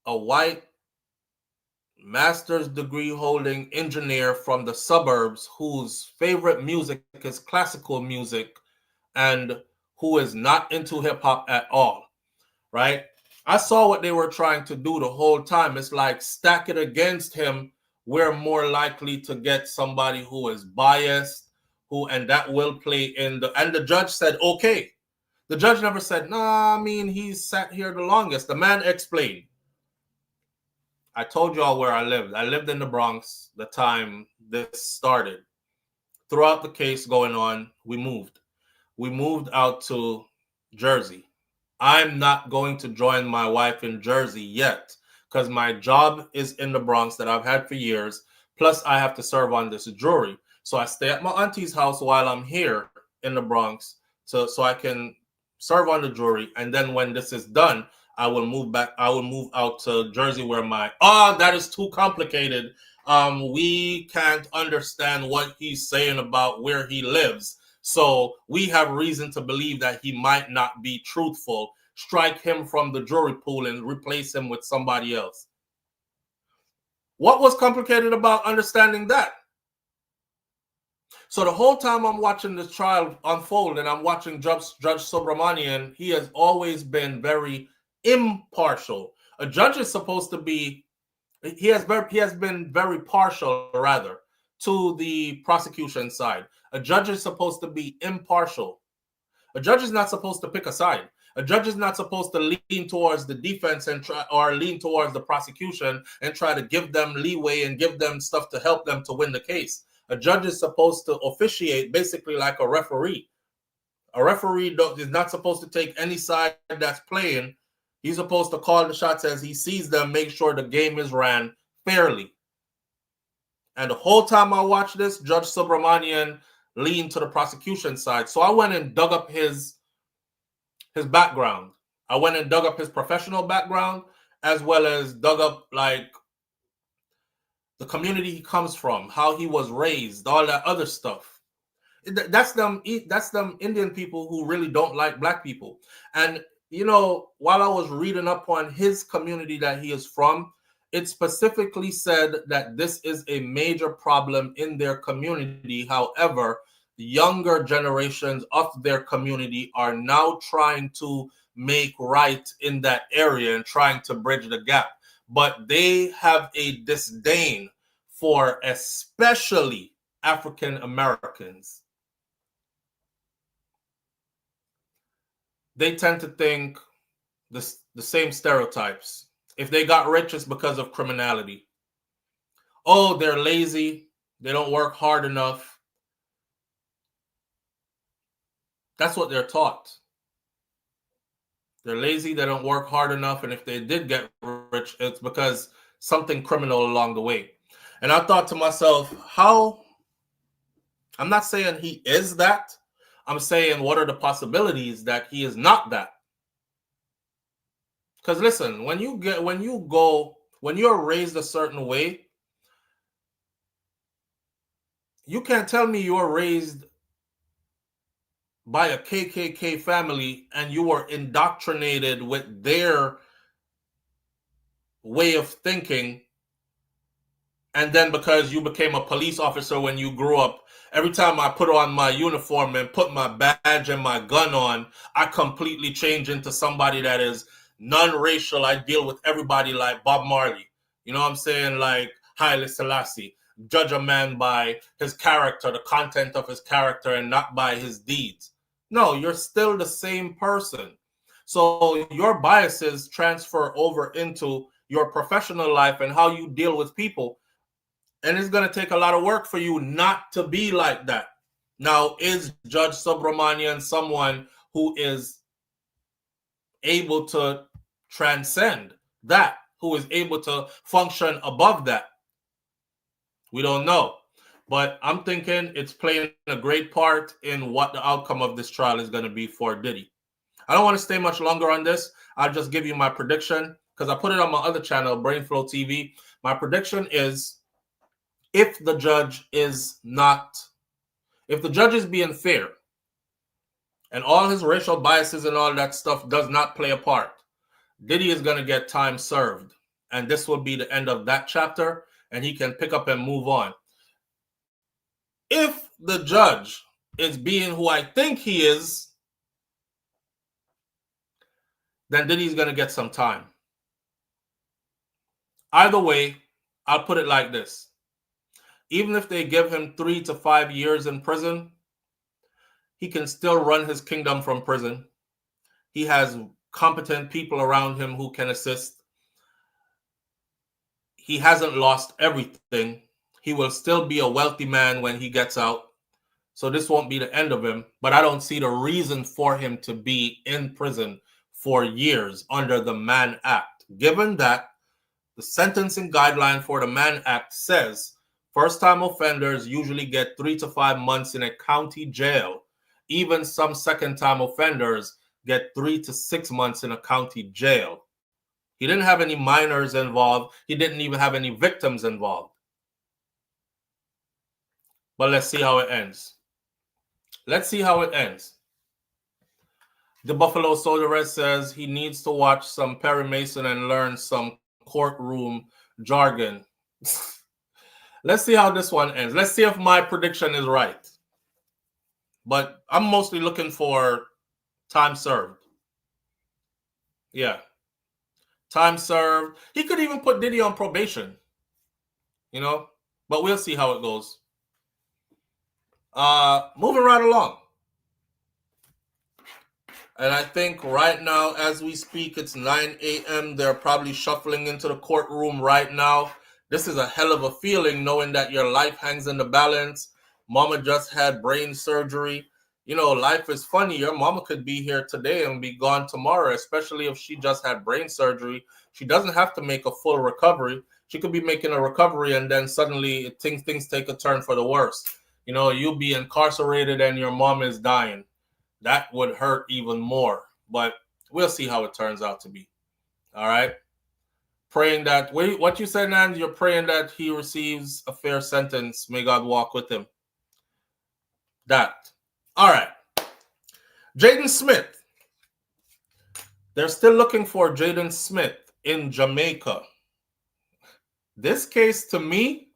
[SPEAKER 1] a white master's degree holding engineer from the suburbs whose favorite music is classical music and who is not into hip hop at all, right? I saw what they were trying to do the whole time. It's like, stack it against him. We're more likely to get somebody who is biased, and that will play in and the judge said, okay. The judge never said, nah, I mean, he's sat here the longest. The man explained. I told y'all where I lived. I lived in the Bronx the time this started. Throughout the case going on, we moved. We moved out to Jersey. I'm not going to join my wife in Jersey yet because my job is in the Bronx that I've had for years. Plus, I have to serve on this jury. So I stay at my auntie's house while I'm here in the Bronx so I can serve on the jury. And then when this is done, I will move back. I will move out to Jersey where that is too complicated. We can't understand what he's saying about where he lives. So we have reason to believe that he might not be truthful. Strike him from the jury pool and replace him with somebody else. What was complicated about understanding that? So the whole time I'm watching this trial unfold and I'm watching Judge Subramanian, he has always been very impartial. A judge is supposed to be, he has been very partial, rather, to the prosecution side. A judge is supposed to be impartial. A judge is not supposed to pick a side. A judge is not supposed to lean towards the defense and try, or lean towards the prosecution and try to give them leeway and give them stuff to help them to win the case. A judge is supposed to officiate basically like a referee. A referee is not supposed to take any side that's playing. He's supposed to call the shots as he sees them, make sure the game is ran fairly. And the whole time I watched this, Judge Subramanian leaned to the prosecution side. So I went and dug up his background. I went and dug up his professional background, as well as dug up like the community he comes from, how he was raised, all that other stuff. That's them Indian people who really don't like black people. And, you know, while I was reading up on his community that he is from, it specifically said that this is a major problem in their community. However, the younger generations of their community are now trying to make right in that area and trying to bridge the gap. But they have a disdain for especially African Americans. They tend to think the same stereotypes. If they got rich, it's because of criminality. Oh, they're lazy. They don't work hard enough. That's what they're taught. They're lazy. They don't work hard enough. And if they did get rich, it's because something criminal along the way. And I thought to myself, I'm not saying he is that. I'm saying, what are the possibilities that he is not that? Because listen, when you're raised a certain way, you can't tell me you're raised by a KKK family and you were indoctrinated with their way of thinking, and then because you became a police officer when you grew up, every time I put on my uniform and put my badge and my gun on, I completely change into somebody that is non-racial. I deal with everybody like Bob Marley. You know what I'm saying? Like Haile Selassie. Judge a man by his character, the content of his character, and not by his deeds. No, you're still the same person. So your biases transfer over into your professional life and how you deal with people. And it's going to take a lot of work for you not to be like that. Now, is Judge Subramanian someone who is able to transcend that, who is able to function above that? We don't know. But I'm thinking it's playing a great part in what the outcome of this trial is going to be for Diddy. I don't want to stay much longer on this. I'll just give you my prediction because I put it on my other channel, SouFLoTV. My prediction is if the judge is being fair and all his racial biases and all that stuff does not play a part, Diddy is going to get time served. And this will be the end of that chapter, and he can pick up and move on. If the judge is being who I think he is, then Diddy's going to get some time. Either way, I'll put it like this. Even if they give him 3 to 5 years in prison, he can still run his kingdom from prison. He has competent people around him who can assist. He hasn't lost everything. He will still be a wealthy man when he gets out. So this won't be the end of him. But I don't see the reason for him to be in prison for years under the Mann Act, given that the sentencing guideline for the Mann Act says first-time offenders usually get 3 to 5 months in a county jail. Even some second-time offenders get 3 to 6 months in a county jail. He didn't have any minors involved. He didn't even have any victims involved. But let's see how it ends. Let's see how it ends. The Buffalo Soldier says he needs to watch some Perry Mason and learn some courtroom jargon. Let's see how this one ends. Let's see if my prediction is right. But I'm mostly looking for time served. Yeah. Time served. He could even put Diddy on probation. You know? But we'll see how it goes. Moving right along. And I think right now, as we speak, it's 9 a.m. They're probably shuffling into the courtroom right now. This is a hell of a feeling, knowing that your life hangs in the balance. Mama just had brain surgery. You know, life is funny. Your mama could be here today and be gone tomorrow, especially if she just had brain surgery. She doesn't have to make a full recovery. She could be making a recovery and then suddenly things take a turn for the worse. You know, you'll be incarcerated and your mom is dying. That would hurt even more. But we'll see how it turns out to be. All right. Praying that, what you said, Nan, you're praying that he receives a fair sentence. May God walk with him. That. All right. Jayden Smith. They're still looking for Jayden Smith in Jamaica. This case to me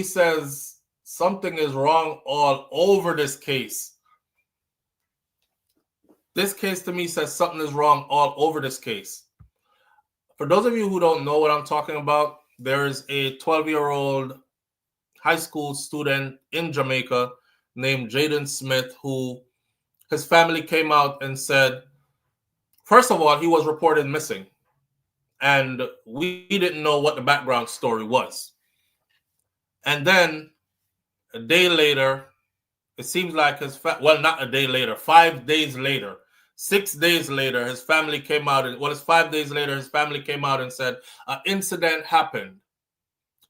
[SPEAKER 1] says something is wrong all over this case. This case to me says something is wrong all over this case. For those of you who don't know what I'm talking about, there is a 12-year-old high school student in Jamaica named Jayden Smith who his family came out and said, first of all, he was reported missing. And we didn't know what the background story was. And then a day later, it seems like not a day later, 5 days later, 6 days later, his family came out and it's 5 days later, his family came out and said an incident happened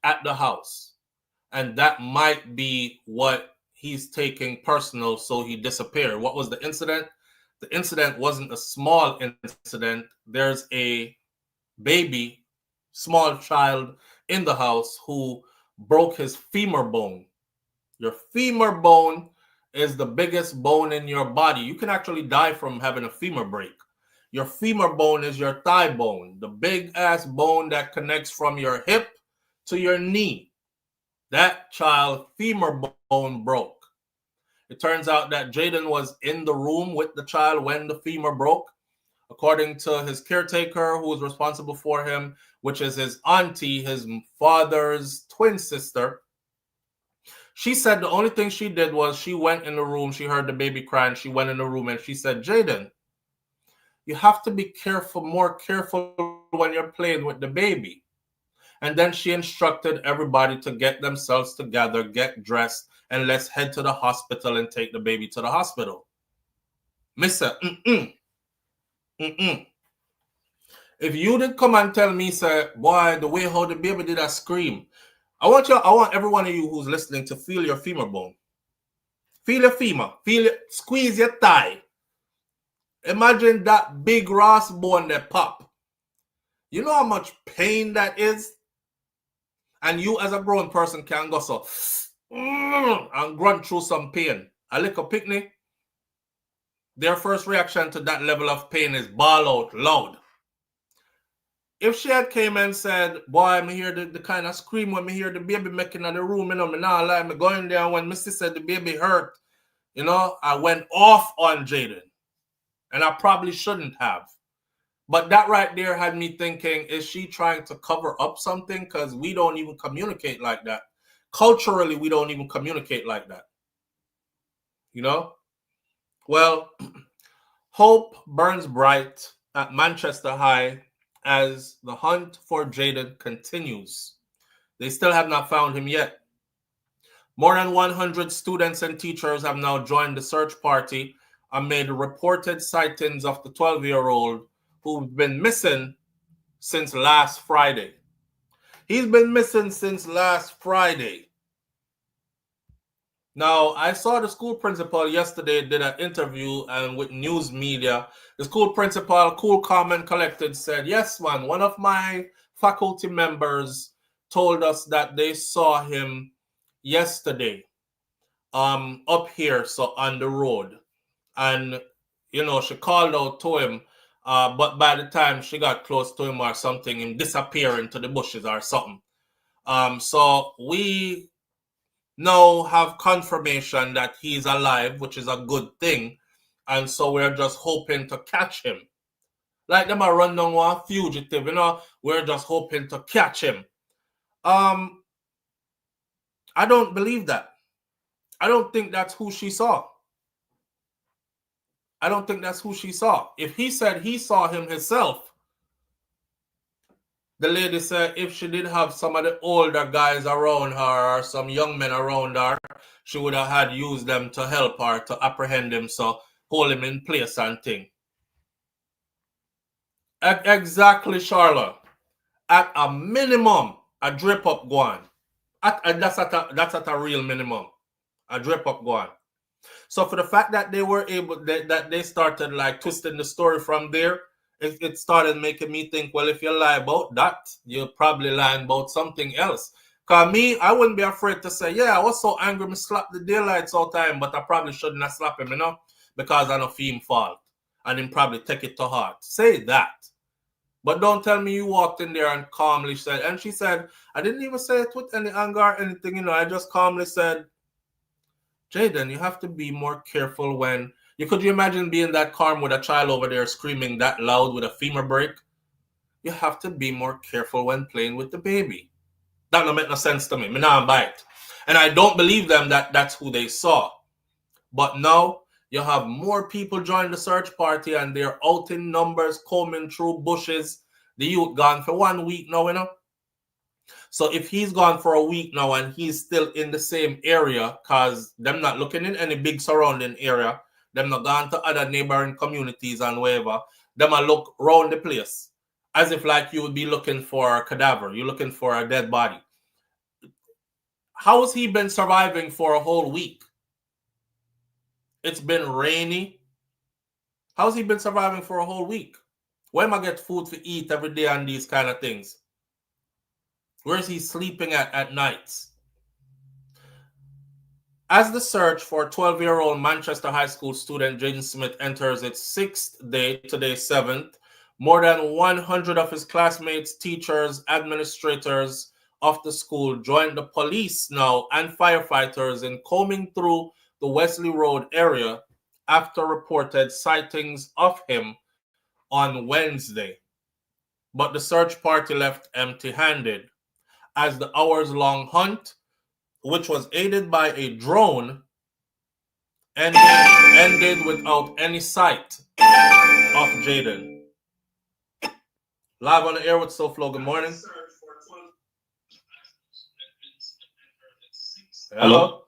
[SPEAKER 1] at the house. And that might be what he's taking personal, so he disappeared. What was the incident? The incident wasn't a small incident. There's a baby, small child in the house who broke his femur bone. Your femur bone is the biggest bone in your body. You can actually die from having a femur break. Your femur bone is your thigh bone, the big ass bone that connects from your hip to your knee. That child femur bone broke. It turns out that Jayden was in the room with the child when the femur broke. According to his caretaker, who was responsible for him, which is his auntie, his father's twin sister, she said the only thing she did was she went in the room, she heard the baby crying, she went in the room and she said, Jayden, you have to be more careful when you're playing with the baby. And then she instructed everybody to get themselves together, get dressed, and let's head to the hospital and take the baby to the hospital. Mister, If you did come and tell me, say, boy, the way how the baby did that scream, I want every one of you who's listening to feel your femur bone. Feel your femur. Feel it. Squeeze your thigh. Imagine that big Ross bone that pop. You know how much pain that is? And you as a grown person can go so and run through some pain. A little picnic, their first reaction to that level of pain is bawl out loud. If she had came and said, boy, me hear the kind of scream when me hear the baby making in the room, you know, me not lie, me going there when Missy said the baby hurt, you know, I went off on Jayden. And I probably shouldn't have. But that right there had me thinking, is she trying to cover up something? Because we don't even communicate like that. Culturally, we don't even communicate like that. You know? Well, hope burns bright at Manchester High as the hunt for Jayden continues. They still have not found him yet. More than 100 students and teachers have now joined the search party amid reported sightings of the 12-year-old who's been missing since last Friday. He's been missing since last Friday. Now, I saw the school principal yesterday did an interview and with news media. The school principal, cool, calm, and collected, said, yes, man, one of my faculty members told us that they saw him yesterday up here, so on the road. And, you know, she called out to him, but by the time she got close to him or something, him disappear into the bushes or something. So we now have confirmation that he's alive, which is a good thing. And so we're just hoping to catch him. Like them a run down one fugitive, you know, we're just hoping to catch him. I don't believe that. I don't think that's who she saw. I don't think that's who she saw. If he said he saw him himself, the lady said if she did have some of the older guys around her or some young men around her, she would have had used them to help her to apprehend him, so hold him in place and thing. Exactly, Charlotte. At a minimum, a drip up go on. That's at a real minimum. A drip up go on. So for the fact that they were able, that they started like twisting the story from there, it started making me think, well, if you lie about that, you're probably lying about something else. Because me, I wouldn't be afraid to say, yeah, I was so angry, me slapped the daylights all time, but I probably shouldn't have slapped him, you know, because I know him fault. And him probably take it to heart. Say that. But don't tell me you walked in there and calmly said, and she said, I didn't even say it with any anger or anything, you know, I just calmly said, Jayden, you have to be more careful when, could you imagine being that calm with a child over there screaming that loud with a femur break? You have to be more careful when playing with the baby. That don't make no sense to me. Me not bite. And I don't believe them that that's who they saw. But now you have more people join the search party and they're out in numbers, combing through bushes. The youth gone for 1 week now, you know. So if he's gone for a week now and he's still in the same area, because them not looking in any big surrounding area, them not gone to other neighboring communities and wherever, them a look around the place as if like you would be looking for a cadaver, you're looking for a dead body. How has he been surviving for a whole week? It's been rainy. How's he been surviving for a whole week? Where am I get food to eat every day and these kind of things? Where is he sleeping at nights? As the search for 12-year-old Manchester High School student Jayden Smith enters its 6th day, today 7th, more than 100 of his classmates, teachers, administrators of the school joined the police now and firefighters in combing through the Wesley Road area after reported sightings of him on Wednesday. But the search party left empty-handed as the hours-long hunt, which was aided by a drone, ended without any sight of Jayden. Live on the air with SouFLo. Good morning. Hello?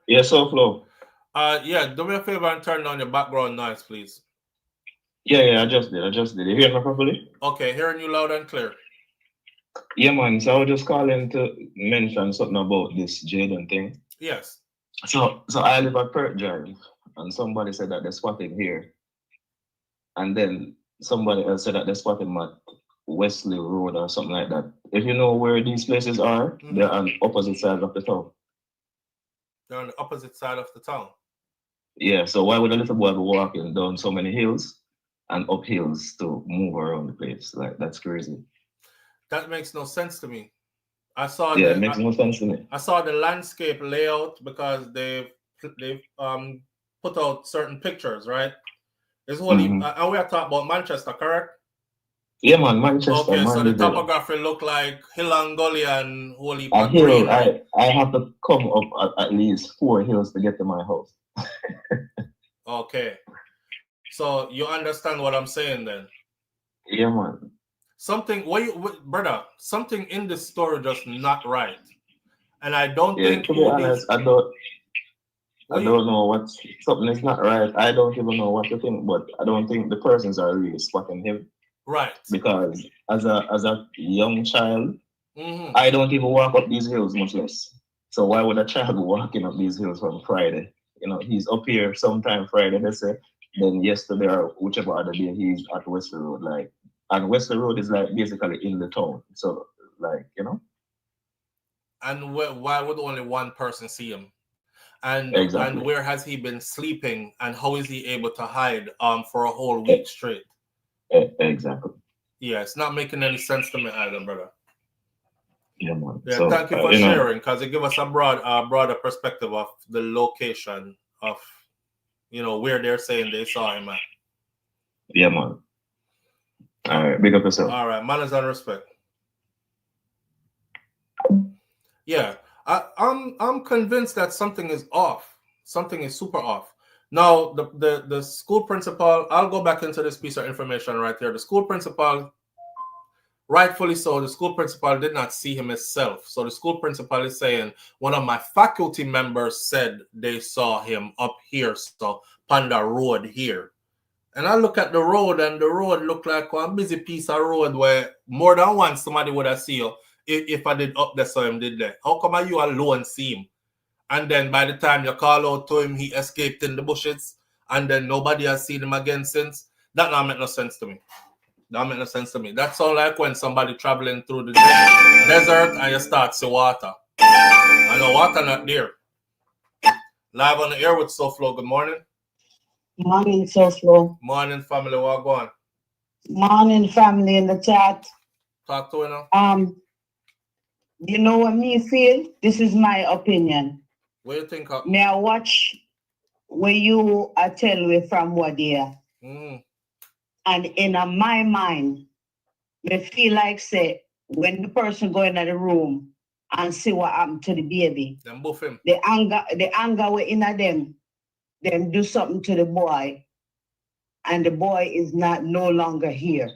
[SPEAKER 10] Yes, SouFLo.
[SPEAKER 1] Yeah, do me a favor and turn down your background noise, please.
[SPEAKER 10] Yeah, I just did. You hear me properly?
[SPEAKER 1] Okay, hearing you loud and clear.
[SPEAKER 10] Yeah, man. So I was just calling to mention something about this Jayden thing.
[SPEAKER 1] Yes.
[SPEAKER 10] So I live at Perth Drive, and somebody said that they spotted here. And then somebody else said that they spotted him at Wesley Road or something like that. If you know where these places are, they're on opposite sides of the town.
[SPEAKER 1] They're on the opposite side of the town.
[SPEAKER 10] Yeah, so why would a little boy be walking down so many hills and up hills to move around the place? Like, that's crazy.
[SPEAKER 1] That makes no sense to me.
[SPEAKER 10] It makes no sense to me.
[SPEAKER 1] I saw the landscape layout because they've put out certain pictures, right? It's only and we are talking about Manchester, correct?
[SPEAKER 10] Yeah, man, Manchester.
[SPEAKER 1] Okay, so the topography look like hill and gully and holy
[SPEAKER 10] green. Right? I have to come up at least 4 hills to get to my house.
[SPEAKER 1] Okay, so you understand what I'm saying then?
[SPEAKER 10] Yeah, man.
[SPEAKER 1] Something, brother, something in this story just not right, and I don't think.
[SPEAKER 10] To be honest, I don't know what something is not right. I don't even know what to think, but I don't think the persons are really spotting him.
[SPEAKER 1] Right.
[SPEAKER 10] Because as a young child, I don't even walk up these hills, much less. So why would a child be walking up these hills on Friday? You know, he's up here sometime Friday, they say. Then yesterday or whichever other day he's at Wesley Road, like, and Wesley Road is like basically in the town. So like, you know.
[SPEAKER 1] And why would only one person see him? And
[SPEAKER 10] exactly.
[SPEAKER 1] And where has he been sleeping? And how is he able to hide for a whole week straight?
[SPEAKER 10] Exactly.
[SPEAKER 1] Yeah, it's not making any sense to me either, brother.
[SPEAKER 3] Yeah, man.
[SPEAKER 1] Yeah,
[SPEAKER 3] So,
[SPEAKER 1] thank you for sharing, because it gives us a broader perspective of the location of, where they're saying they saw him at.
[SPEAKER 3] Yeah, man. All right, big up yourself.
[SPEAKER 1] All right, manners and respect. Yeah, I'm convinced that something is off. Something is super off. Now, the school principal, I'll go back into this piece of information right here. The school principal, rightfully so, the school principal did not see him himself. So the school principal is saying, one of my faculty members said they saw him up here, so Panda Road here. And I look at the road, and the road looked like one busy piece of road where more than once somebody would have seen you if I did up there, so him did there. How come you alone see him? And then by the time you call out to him, he escaped in the bushes, and then nobody has seen him again since? That don't make no sense to me. That make no sense to me. That's all like when somebody traveling through the desert and you start to see water. I know water not there. Live on the air with SouFLo. Good morning.
[SPEAKER 11] Morning, SouFLo.
[SPEAKER 1] Morning, family. What going?
[SPEAKER 11] Morning, family in the chat.
[SPEAKER 1] Talk to you now.
[SPEAKER 11] You know what me feel? This is my opinion.
[SPEAKER 1] What do you think?
[SPEAKER 11] May I watch where you are tell me from what year? And in my mind, me feel like say when the person go into the room and see what happened to the baby,
[SPEAKER 1] them buff him.
[SPEAKER 11] the anger we in them do something to the boy, and the boy is no longer here.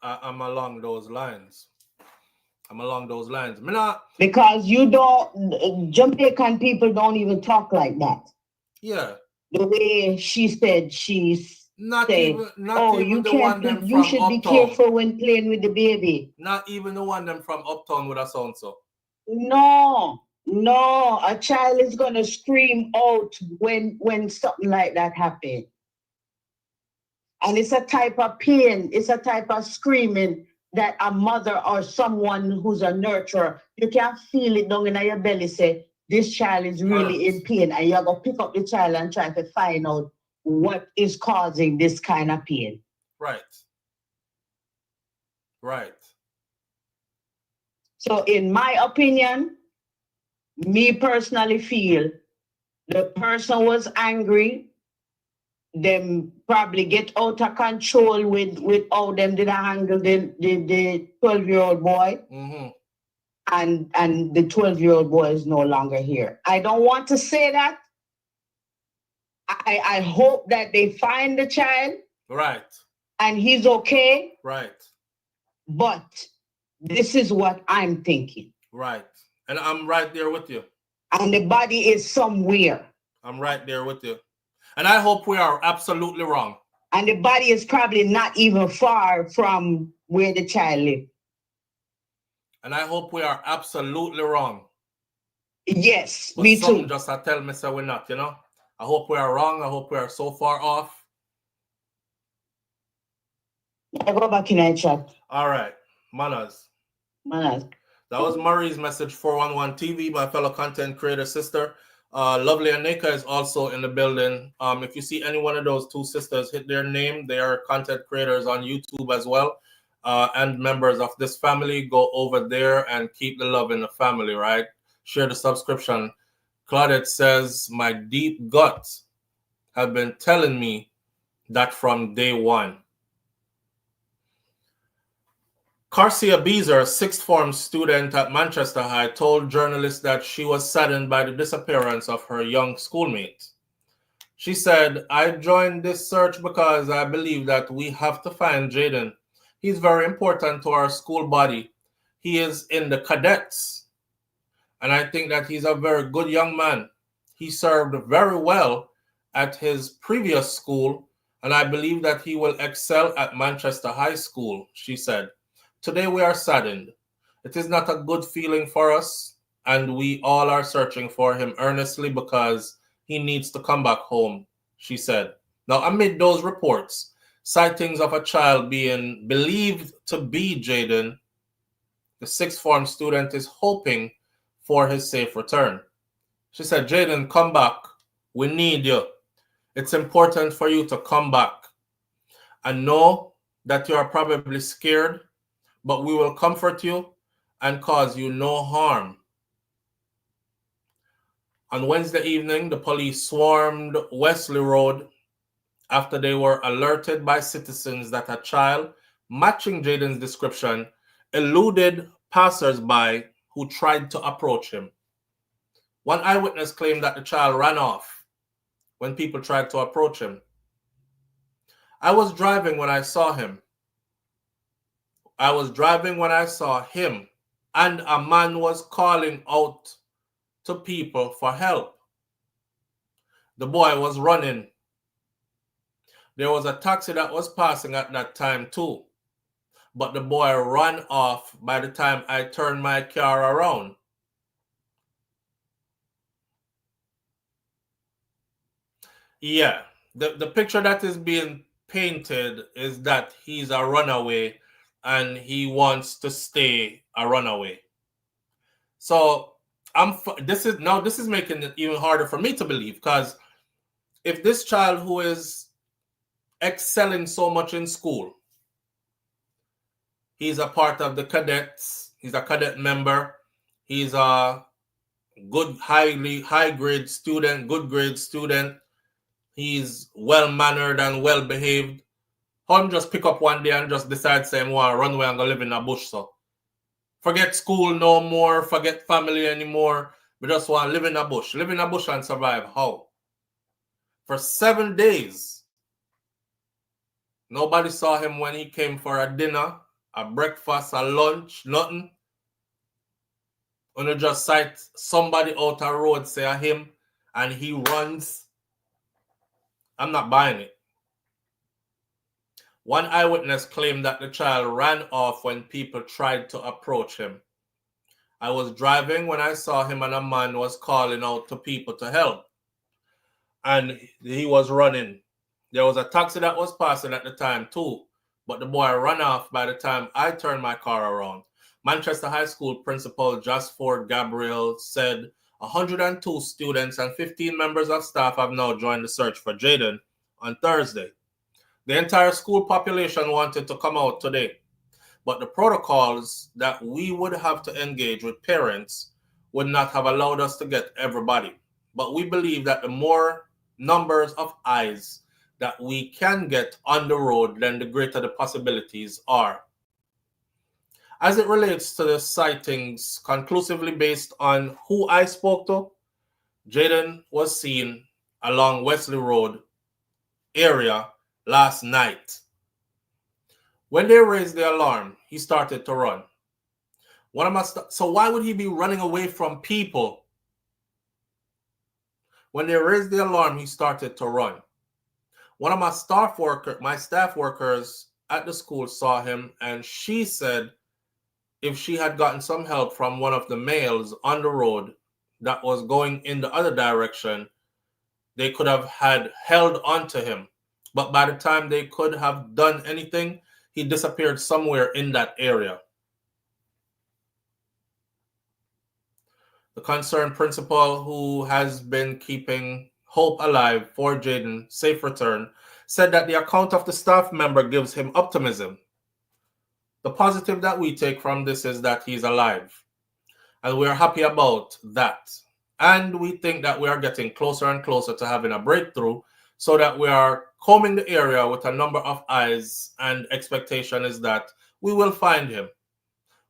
[SPEAKER 1] I'm along those lines.
[SPEAKER 11] Because you don't, Jamaican people don't even talk like that.
[SPEAKER 1] Yeah.
[SPEAKER 11] The way she said, she's
[SPEAKER 1] not even
[SPEAKER 11] you
[SPEAKER 1] the
[SPEAKER 11] can't,
[SPEAKER 1] one them
[SPEAKER 11] you
[SPEAKER 1] from
[SPEAKER 11] should
[SPEAKER 1] uptown.
[SPEAKER 11] be careful when playing with the baby.
[SPEAKER 1] Not even the one them from uptown with a sound so.
[SPEAKER 11] No, a child is gonna scream out when something like that happens. And it's a type of pain, it's a type of screaming that a mother or someone who's a nurturer, you can feel it down in your belly, say, this child is really in pain, and you're going to pick up the child and try to find out what is causing this kind of pain.
[SPEAKER 1] Right.
[SPEAKER 11] So in my opinion, me personally feel the person was angry, them probably get out of control with how them did handle the 12-year-old boy. And the 12-year-old boy is no longer here. I don't want to say that. I hope that they find the child.
[SPEAKER 1] Right.
[SPEAKER 11] And he's okay.
[SPEAKER 1] Right.
[SPEAKER 11] But this is what I'm thinking.
[SPEAKER 1] Right. And I'm right there with you.
[SPEAKER 11] And the body is somewhere.
[SPEAKER 1] I'm right there with you. And I hope we are absolutely wrong.
[SPEAKER 11] And the body is probably not even far from where the child lives.
[SPEAKER 1] And I hope we are absolutely wrong.
[SPEAKER 11] Yes,
[SPEAKER 1] but
[SPEAKER 11] me too.
[SPEAKER 1] Just I tell me so we're not, I hope we are wrong. I hope we are so far off.
[SPEAKER 11] I go back in the chat.
[SPEAKER 1] All right. Manners. That was Murray's message, 411 TV, my fellow content creator sister. Lovely Anika is also in the building. If you see any one of those two sisters, hit their name. They are content creators on YouTube as well. And members of this family, go over there and keep the love in the family, right? Share the subscription. Claudette says, my deep guts have been telling me that from day one. Carcia Beezer, sixth form student at Manchester High, told journalists that she was saddened by the disappearance of her young schoolmate. She said, I joined this search because I believe that we have to find Jayden. He's very important to our school body. He is in the cadets. And I think that he's a very good young man. He served very well at his previous school, and I believe that he will excel at Manchester High School, she said. Today we are saddened. It is not a good feeling for us, and we all are searching for him earnestly because he needs to come back home, she said. Now, amid those reports, sightings of a child being believed to be Jayden, the sixth form student is hoping for his safe return. She said, Jayden, come back. We need you. It's important for you to come back. I know that you are probably scared, but we will comfort you and cause you no harm. On Wednesday evening, the police swarmed Wesley Road after they were alerted by citizens that a child matching Jayden's description eluded passers-by who tried to approach him. One eyewitness claimed that the child ran off when people tried to approach him. I was driving when I saw him. And a man was calling out to people for help. The boy was running. There was a taxi that was passing at that time too, but the boy ran off by the time I turned my car around. Yeah, the picture that is being painted is that he's a runaway and he wants to stay a runaway. So this is making it even harder for me to believe, because if this child who is excelling so much in school, he's a part of the cadets, he's a cadet member, he's a good high grade student, good grade student, he's well mannered and well behaved, how him just pick up one day and just decide say him want to run away and go live in a bush? So forget school no more, forget family anymore, we just want to live in a bush and survive. How? For 7 days, nobody saw him when he came for a dinner, a breakfast, a lunch, nothing. When you just sight somebody out a road, say a him, and he runs. I'm not buying it. One eyewitness claimed that the child ran off when people tried to approach him. I was driving when I saw him and a man was calling out to people to help. And he was running. There was a taxi that was passing at the time too, but the boy ran off by the time I turned my car around. Manchester High School Principal Jasford Gabriel said 102 students and 15 members of staff have now joined the search for Jayden on Thursday. The entire school population wanted to come out today, but the protocols that we would have to engage with parents would not have allowed us to get everybody. But we believe that the more numbers of eyes that we can get on the road, then the greater the possibilities are. As it relates to the sightings, conclusively based on who I spoke to, Jayden was seen along Wesley Road area last night. When they raised the alarm, he started to run. So why would he be running away from people? When they raised the alarm, he started to run. One of my staff workers at the school saw him, and she said if she had gotten some help from one of the males on the road that was going in the other direction, they could have had held onto him. But by the time they could have done anything, he disappeared somewhere in that area. The concerned principal, who has been keeping hope alive for Jayden's safe return, said that the account of the staff member gives him optimism. The positive that we take from this is that he's alive, and we're happy about that. And we think that we are getting closer and closer to having a breakthrough, so that we are combing the area with a number of eyes, and expectation is that we will find him.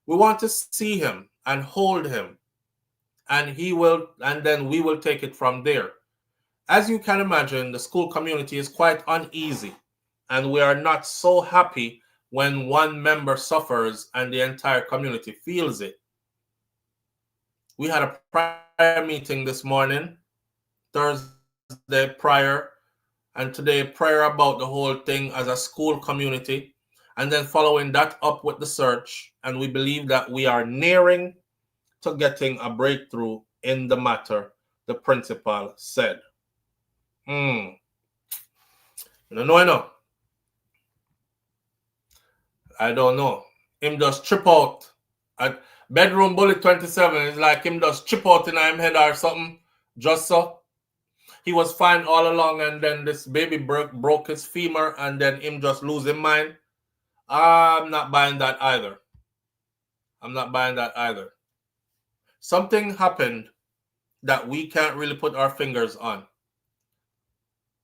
[SPEAKER 1] We want to see him and hold him, and then we will take it from there. As you can imagine, the school community is quite uneasy, and we are not so happy when one member suffers and the entire community feels it. We had a prayer meeting this morning, Thursday prior, and today prayer about the whole thing as a school community, and then following that up with the search, and we believe that we are nearing to getting a breakthrough in the matter, the principal said. I don't know. Him just trip out. At bedroom bullet 27 is like him just chip out in him head or something. Just so. he was fine all along, and then this baby broke his femur, and then him just losing mind. I'm not buying that either. I'm not buying that either. Something happened that we can't really put our fingers on.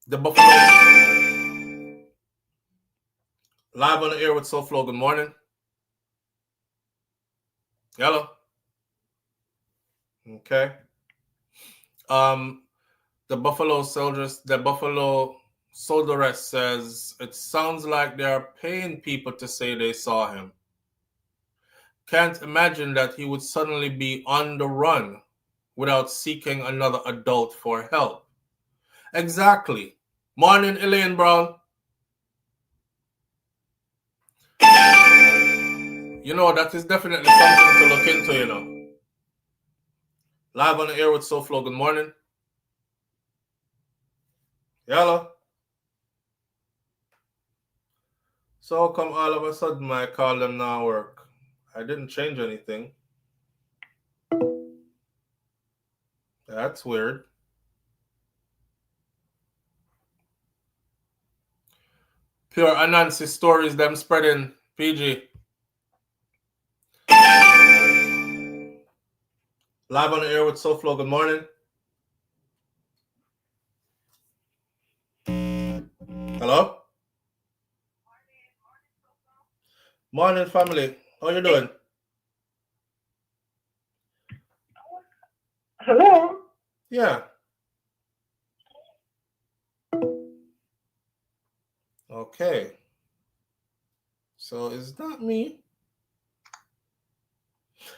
[SPEAKER 1] The Buffalo live on the air with SouFLo. Good morning. Hello. Okay. The Buffalo Soldieress says it sounds like they are paying people to say they saw him. Can't imagine that he would suddenly be on the run without seeking another adult for help. Exactly. Morning, Elaine Brown. You know, that is definitely something to look into, you know. Live on the air with SouFLo. Good morning. Hello. So come all of a sudden my call them now work. I didn't change anything. That's weird. Pure Anansi stories them spreading. PG. Live on the air with SouFLo. Good morning. Hello? Morning, family. How you doing?
[SPEAKER 7] Hello?
[SPEAKER 1] Yeah. Okay. So is that me?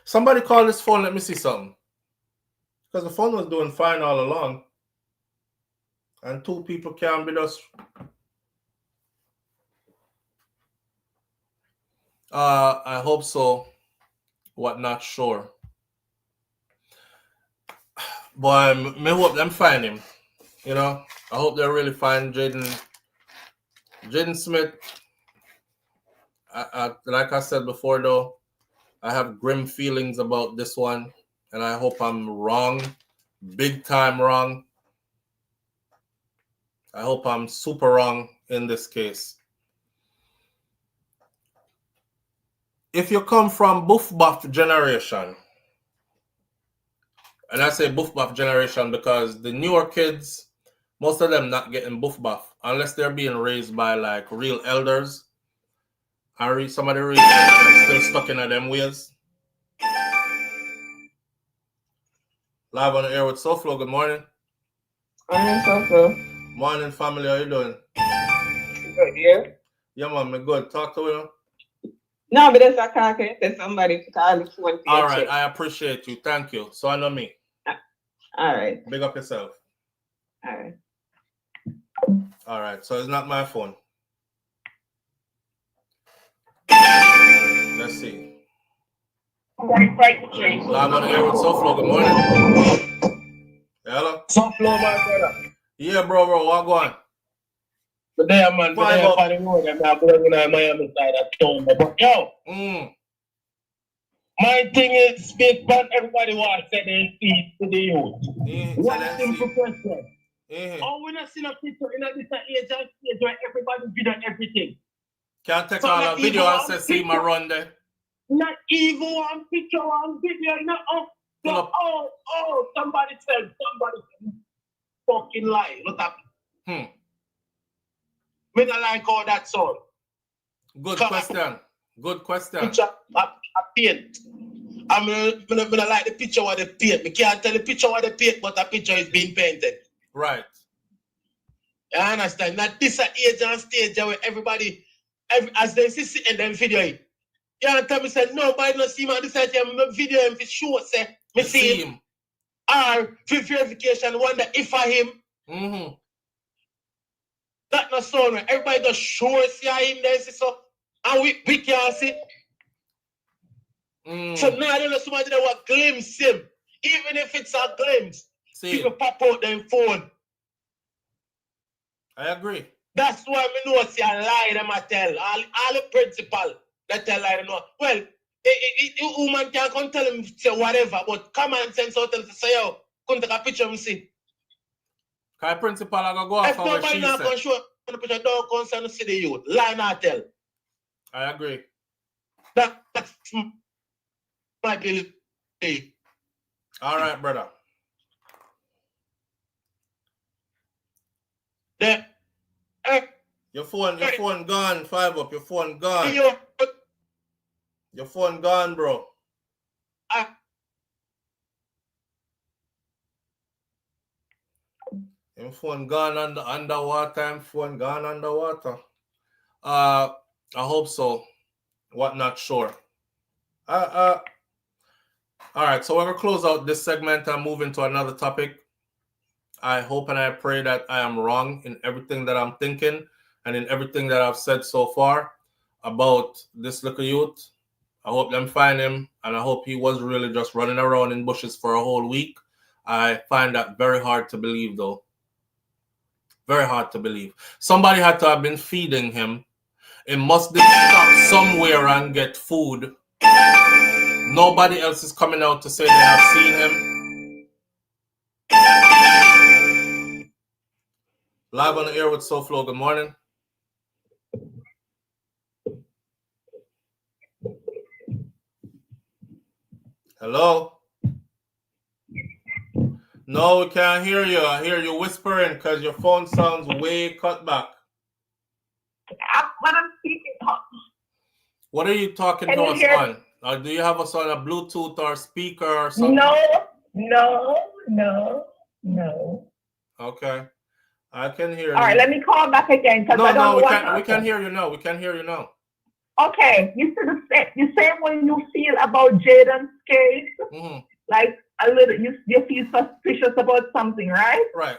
[SPEAKER 1] Somebody call this phone. Let me see something. Because the phone was doing fine all along. And two people can be just... I hope so. What, not sure. But I hope them find him. You know, I hope they really find Jayden Smith. Like I said before, though, I have grim feelings about this one, and I hope I'm wrong, big time wrong. I hope I'm super wrong in this case. If you come from Buff Buff generation, and I say Buff Buff generation because the newer kids, most of them not getting Buff Buff unless they're being raised by like real elders. I read somebody read still stuck in them ways. Live on the air with SouFLo. Good morning.
[SPEAKER 7] Morning, SouFLo.
[SPEAKER 1] Morning, family. How you doing?
[SPEAKER 7] Good, yeah?
[SPEAKER 1] Yeah, man. Me good. Talk to you.
[SPEAKER 7] No, but that's I can't get somebody to call the phone.
[SPEAKER 1] All right. I appreciate you. Thank you. So I know me.
[SPEAKER 7] All right.
[SPEAKER 1] Big up yourself.
[SPEAKER 7] All right.
[SPEAKER 1] All right. So it's not my phone. Let's see. Live on the air with SouFLo. Good morning. Hello?
[SPEAKER 10] SouFLo, my brother.
[SPEAKER 1] Yeah, bro. What going?
[SPEAKER 10] Today, man. Today, I'm on the road. I'm going to Miami side of town. But yo, my thing is, speak back. Everybody wants to say they see to the youth. One simple question. Oh, we not seen a picture in a different age and stage where everybody video everything.
[SPEAKER 1] Can't take all a video and say, see my run there.
[SPEAKER 10] Not even one picture, one video, no. Somebody said, fucking lie. What happened? Me not like all that song.
[SPEAKER 1] Good question. Good question.
[SPEAKER 10] Picture, a paint. I mean, I like the picture what they paint. Me can't tell the picture what they paint, but the picture is being painted.
[SPEAKER 1] Right.
[SPEAKER 10] You understand? Not this age and stage where everybody, as they see in them video, you tell me say nobody not see me this video him for sure say me see him. Or for verification wonder if I him. That not so right. Everybody just sure see him there so and we can't see. So now I don't know somebody that will glimpse him. Even if it's a glimpse, people pop out their phone.
[SPEAKER 1] I agree.
[SPEAKER 10] That's why me know see a lie them I tell. All the principal that tell lie them know. Well, woman can come tell him say whatever, but common sense out tell say yo, come take a picture and see.
[SPEAKER 1] Kai principal I go off
[SPEAKER 10] If
[SPEAKER 1] for what
[SPEAKER 10] nobody
[SPEAKER 1] she
[SPEAKER 10] not
[SPEAKER 1] said.
[SPEAKER 10] going to show up the picture, don't concern the city youth. Lie not tell.
[SPEAKER 1] I agree.
[SPEAKER 10] That's my belief.
[SPEAKER 1] All right, brother.
[SPEAKER 10] Then,
[SPEAKER 1] your phone gone. 5 up. Your phone gone. Your phone gone, bro. Your phone gone underwater. And phone gone underwater. I hope so. What? Not sure. All right. So we're gonna close out this segment and move into another topic. I hope and I pray that I am wrong in everything that I'm thinking and in everything that I've said so far about this little youth. I hope them find him, and I hope he was really just running around in bushes for a whole week. I find that very hard to believe, though. Very hard to believe. Somebody had to have been feeding him. It must have stopped somewhere and get food. Nobody else is coming out to say they have seen him. Live on the air with SouFLo. Good morning. Hello? No, we can't hear you. I hear you whispering because your phone sounds way cut back.
[SPEAKER 12] What I'm speaking of.
[SPEAKER 1] What are you talking to us on? Do you have us on a Bluetooth or speaker or something?
[SPEAKER 12] No.
[SPEAKER 1] Okay. I can hear you.
[SPEAKER 12] All right, let me call back again.
[SPEAKER 1] No, we can hear you now. We can hear you now.
[SPEAKER 12] Okay, you said the same way you feel about Jayden's case, like a little, you feel suspicious about something, right?
[SPEAKER 1] Right.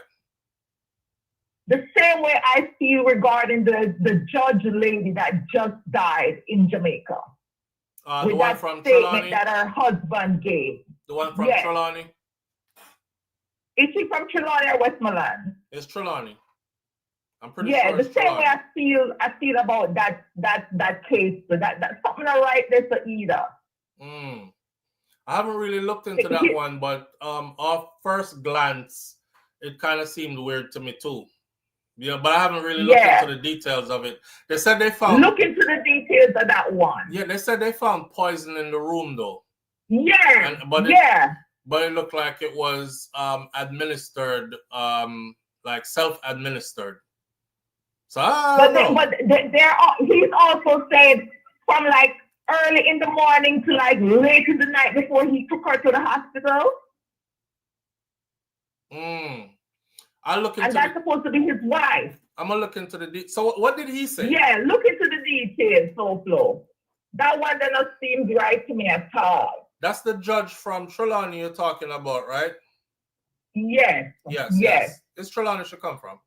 [SPEAKER 12] The same way I feel regarding the judge lady that just died in Jamaica.
[SPEAKER 1] The one
[SPEAKER 12] that
[SPEAKER 1] from
[SPEAKER 12] statement
[SPEAKER 1] Trelawney?
[SPEAKER 12] that her husband gave.
[SPEAKER 1] The one from Trelawney?
[SPEAKER 12] Is she from Trelawney or Westmoreland?
[SPEAKER 1] It's Trelawney. I'm pretty sure.
[SPEAKER 12] Yeah, the same way I feel about that case. That something right there for either.
[SPEAKER 1] I haven't really looked into that one, but off first glance, it kind of seemed weird to me too. Yeah, but I haven't really looked into the details of it. They said they found.
[SPEAKER 12] Look into the details of that one.
[SPEAKER 1] Yeah, they said they found poison in the room though.
[SPEAKER 12] Yeah.
[SPEAKER 1] But it looked like it was administered, like self-administered. So
[SPEAKER 12] he's also said from like early in the morning to like late in the night before he took her to the hospital. That's supposed to be his wife.
[SPEAKER 1] I'm gonna look into the details. So what did he say?
[SPEAKER 12] Yeah, look into the details, SouFLo. That one does not seem right to me at all.
[SPEAKER 1] That's the judge from Trelawney you're talking about, right?
[SPEAKER 12] Yes.
[SPEAKER 1] It's Trelawney should come from.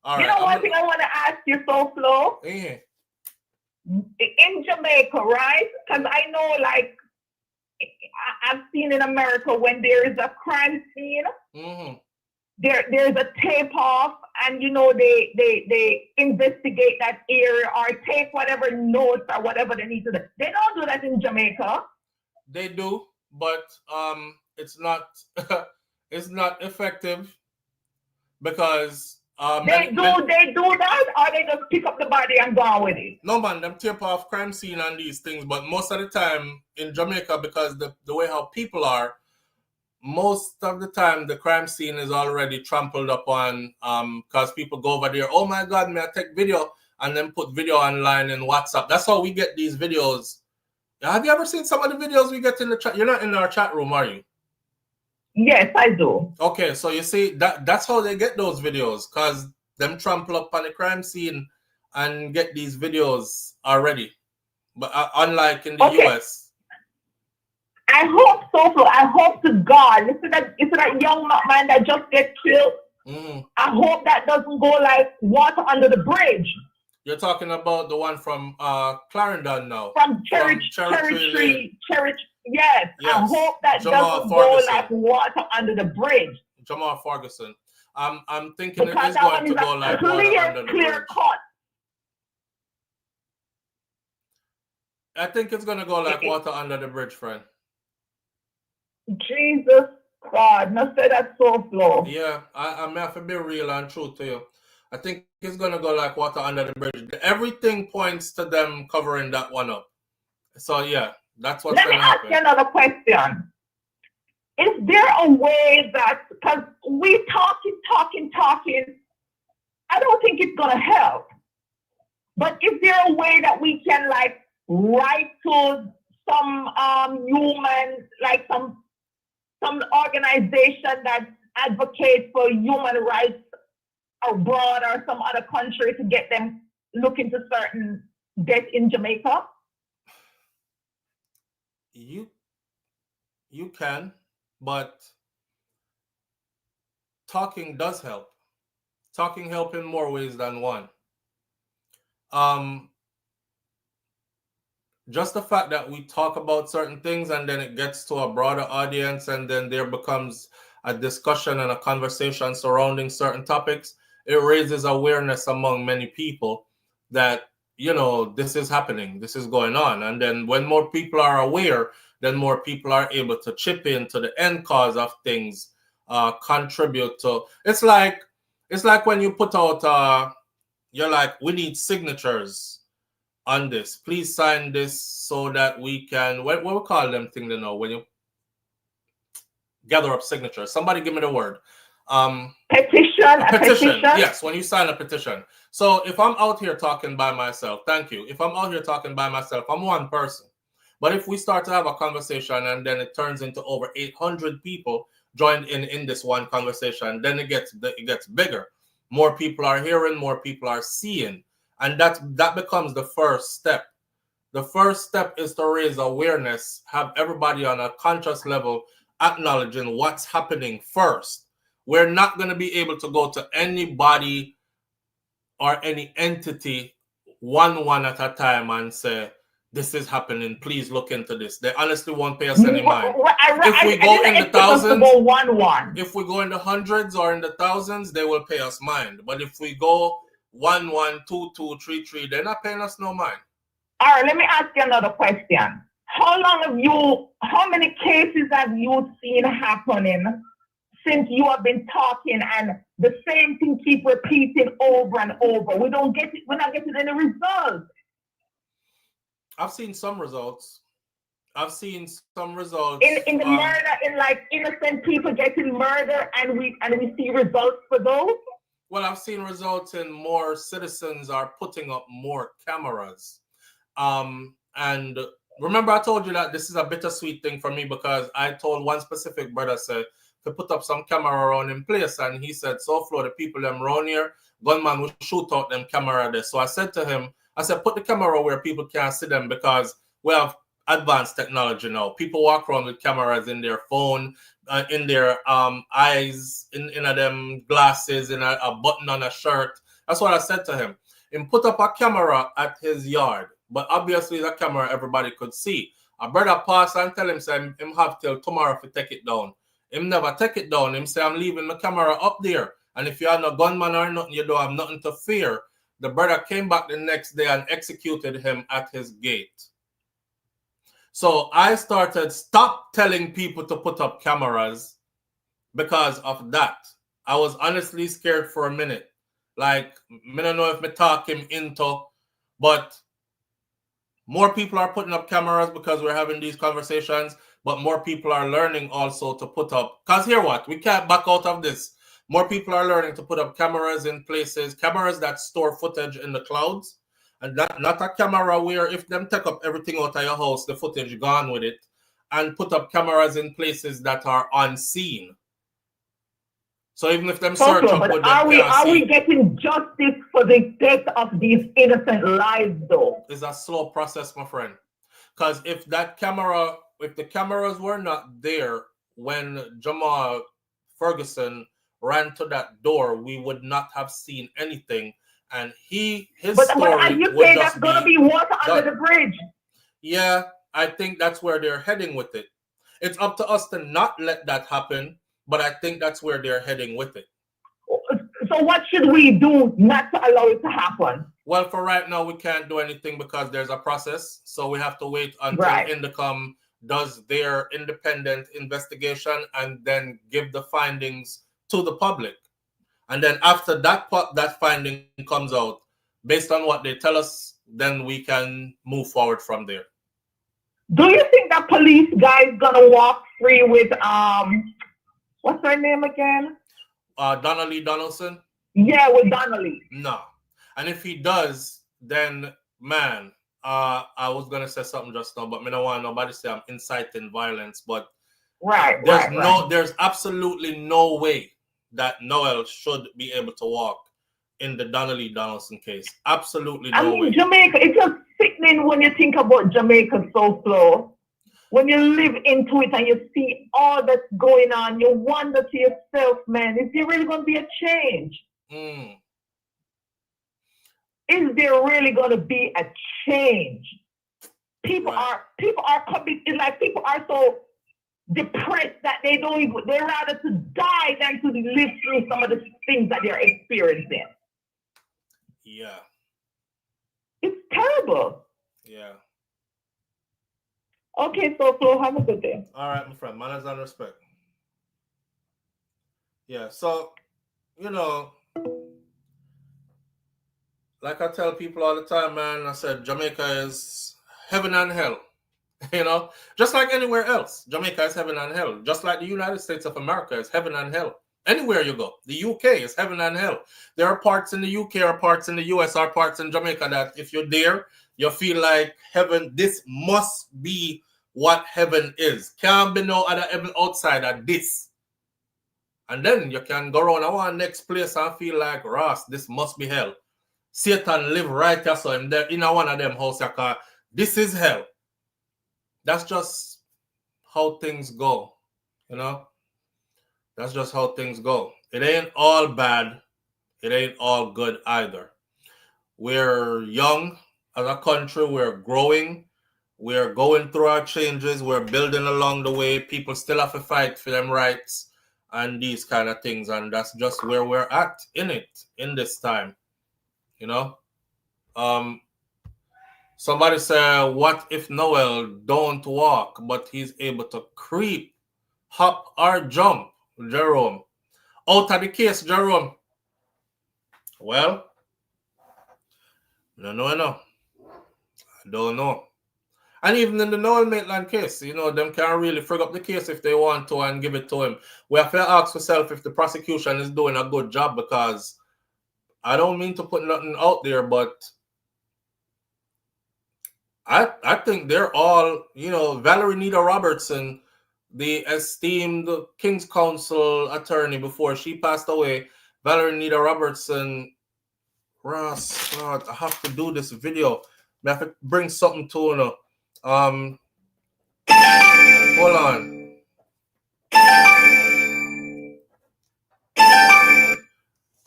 [SPEAKER 1] All
[SPEAKER 12] right. One thing I want to ask you, SouFLo?
[SPEAKER 1] Yeah.
[SPEAKER 12] In Jamaica, right? Because I know, like, I've seen in America when there is a crime scene, there's a tape off, and they investigate that area or take whatever notes or whatever they need to do. They don't do that in Jamaica.
[SPEAKER 1] They do, but it's not it's not effective because
[SPEAKER 12] they do that, or they just pick up the body and go on with it.
[SPEAKER 1] No man, them tape off crime scene and these things, but most of the time in Jamaica, because the way how people are, most of the time the crime scene is already trampled upon because people go over there, oh my god, may I take video, and then put video online in WhatsApp. That's how we get these videos. Have you ever seen some of the videos we get in the chat? You're not in our chat room, are you?
[SPEAKER 12] Yes, I do.
[SPEAKER 1] Okay, so you see that's how they get those videos, because them trample up on the crime scene and get these videos already. But unlike in the US.
[SPEAKER 12] I hope so. I hope to God. It's that young man that just gets killed. I hope that doesn't go like water under the bridge.
[SPEAKER 1] You're talking about the one from Clarendon now.
[SPEAKER 12] From Cherry Tree. Yes. I hope that doesn't go like water under the bridge.
[SPEAKER 1] Jamal Ferguson. I'm thinking it is going to go like water under the bridge.
[SPEAKER 12] Cut.
[SPEAKER 1] I think it's going to go like water under the bridge, friend.
[SPEAKER 12] Jesus God, no say that so flow.
[SPEAKER 1] Yeah, I may have to be real and true to you. I think it's gonna go like water under the bridge. Everything points to them covering that one up. So yeah, that's what's
[SPEAKER 12] Let me
[SPEAKER 1] gonna
[SPEAKER 12] ask
[SPEAKER 1] happen.
[SPEAKER 12] you another question. Is there a way that, because we talking, I don't think it's gonna help. But is there a way that we can like write to some human, like some organization that advocates for human rights abroad or some other country to get them look into certain death in Jamaica?
[SPEAKER 1] You can, but talking does help. Talking help in more ways than one. Just the fact that we talk about certain things and then it gets to a broader audience and then there becomes a discussion and a conversation surrounding certain topics, it raises awareness among many people that, you know, this is happening, this is going on. And then when more people are aware, then more people are able to chip into the end cause of things, contribute to. It's like when you put out, you're like, we need signatures on this. Please sign this so that we can, what we call them thing to know when you gather up signatures. Somebody give me the word.
[SPEAKER 12] Petition. A petition.
[SPEAKER 1] Yes, when you sign a petition. So if I'm out here talking by myself, thank you. If I'm out here talking by myself, I'm one person. But if we start to have a conversation and then it turns into over 800 people joined in this one conversation, then it gets bigger. More people are hearing, more people are seeing. And that becomes the first step. The first step is to raise awareness, have everybody on a conscious level acknowledging what's happening first. We're not going to be able to go to anybody or any entity one at a time and say, this is happening, please look into this. They honestly won't pay us any mind. If we go in the thousands, if we go in the hundreds or in the thousands, they will pay us mind. But if we go 1, 1, 2, 2, 3, 3, they're not paying us no mind.
[SPEAKER 12] All right, let me ask you another question. How many cases have you seen happening since you have been talking and the same thing keep repeating over and over? We're not getting any results.
[SPEAKER 1] I've seen some results. In
[SPEAKER 12] the murder, in like innocent people getting murdered, and we see results for those.
[SPEAKER 1] Well, I've seen results in more citizens are putting up more cameras. And remember, I told you that this is a bittersweet thing for me because I told one specific brother said to put up some camera around in place, and he said, SouFlo, the people them around here, gunman will shoot out them camera there. So I said to him, put the camera where people can't see them because we have advanced technology now. People walk around with cameras in their phone, in their eyes, in them glasses, in a button on a shirt. That's what I said to him. And put up a camera at his yard. But obviously the camera everybody could see. A brother pass and tell him, say, him have till tomorrow to take it down. Him never take it down. Him say, I'm leaving my camera up there. And if you are no gunman or nothing, you don't have nothing to fear. The brother came back the next day and executed him at his gate. So I stop telling people to put up cameras because of that. I was honestly scared for a minute. Like, I don't know if me talk him into, but more people are putting up cameras because we're having these conversations, but more people are learning also to put up, because here what? We can't back out of this. More people are learning to put up cameras in places, cameras that store footage in the clouds, and not a camera where if them take up everything out of your house, the footage gone with it, and put up cameras in places that are unseen. So even if them search up with them,
[SPEAKER 12] are we getting justice for the death of these innocent lives though?
[SPEAKER 1] It's a slow process, my friend. Because if the cameras were not there when Jamal Ferguson ran to that door, we would not have seen anything. And his story
[SPEAKER 12] but you
[SPEAKER 1] would
[SPEAKER 12] say
[SPEAKER 1] just
[SPEAKER 12] that's going to be water under the bridge.
[SPEAKER 1] Yeah, I think that's where they're heading with it. It's up to us to not let that happen, but I think that's where they're heading with it.
[SPEAKER 12] So what should we do not to allow it to happen?
[SPEAKER 1] Well, for right now, we can't do anything because there's a process. So we have to wait until Indicom does their independent investigation and then give the findings to the public. And then after that finding comes out, based on what they tell us, then we can move forward from there.
[SPEAKER 12] Do you think that police guy is gonna walk free with what's her name again?
[SPEAKER 1] Donnelly Donaldson?
[SPEAKER 12] Yeah, with Donnelly.
[SPEAKER 1] No. And if he does, then man, I was gonna say something just now, but I don't want nobody to say I'm inciting violence. But there's absolutely no way that Noel should be able to walk in the Donnelly Donaldson case. Absolutely no way.
[SPEAKER 12] Jamaica, it's just sickening when you think about Jamaica so slow. When you live into it and you see all that's going on, you wonder to yourself, man, is there really going to be a change? Is there really going to be a change? People are so depressed that they rather to die than to live through some of the things that they're experiencing.
[SPEAKER 1] Yeah.
[SPEAKER 12] It's terrible.
[SPEAKER 1] Yeah.
[SPEAKER 12] Okay, so Flo, have a good day.
[SPEAKER 1] All right, my friend. Manners and respect. Yeah, so, you know, like I tell people all the time, man, I said Jamaica is heaven and hell. You know, just like anywhere else, Jamaica is heaven and hell. Just like the United States of America is heaven and hell. Anywhere you go, the UK is heaven and hell. There are parts in the UK, or parts in the US, or parts in Jamaica that if you're there, you feel like heaven. This must be what heaven is. Can't be no other heaven outside of this. And then you can go around one next place and feel like, Ross, this must be hell. Satan live right there, so him there in one of them houses. This is hell. That's just how things go, you know? That's just how things go. It ain't all bad. It ain't all good either. We're young as a country. We're growing. We're going through our changes. We're building along the way. People still have to fight for them rights and these kind of things. And that's just where we're at in this time, you know? Somebody said, what if Noel don't walk, but he's able to creep, hop, or jump? Jerome. Out of the case, Jerome. Well, I don't know. I don't know. And even in the Noel Maitland case, you know, them can really frig up the case if they want to and give it to him. We have to ask ourselves if the prosecution is doing a good job, because I don't mean to put nothing out there, but I think they're all, you know, Valerie Nita Robertson, the esteemed King's Counsel attorney before she passed away, Valerie Nita Robertson, Ross, God, I have to do this video. I have to bring something to you. Hold on.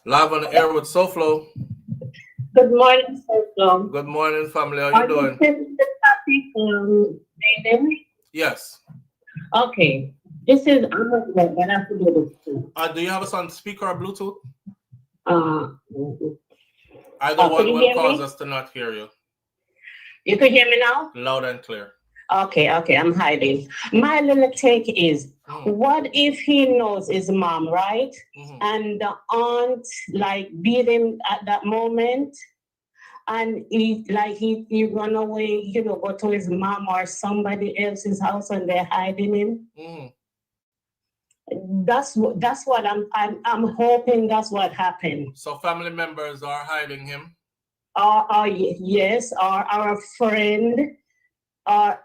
[SPEAKER 1] Live on the air with SouFLo.
[SPEAKER 13] Good morning, SouFLo.
[SPEAKER 1] Good morning, family. How you doing?
[SPEAKER 13] The topic, Jayden?
[SPEAKER 1] Yes.
[SPEAKER 13] Okay. This is I'm gonna have to do this too.
[SPEAKER 1] Do you have us on speaker or Bluetooth? Either
[SPEAKER 13] can
[SPEAKER 1] one will cause us to not hear you.
[SPEAKER 13] You can hear me now?
[SPEAKER 1] Loud and clear.
[SPEAKER 13] Okay, I'm hiding. My little take is, what if he knows his mom, right? And the aunt like beat him at that moment, and he run away, you know, go to his mom or somebody else's house and they're hiding him. That's what I'm hoping that's what happened.
[SPEAKER 1] So family members are hiding him?
[SPEAKER 13] Yes, or a friend, or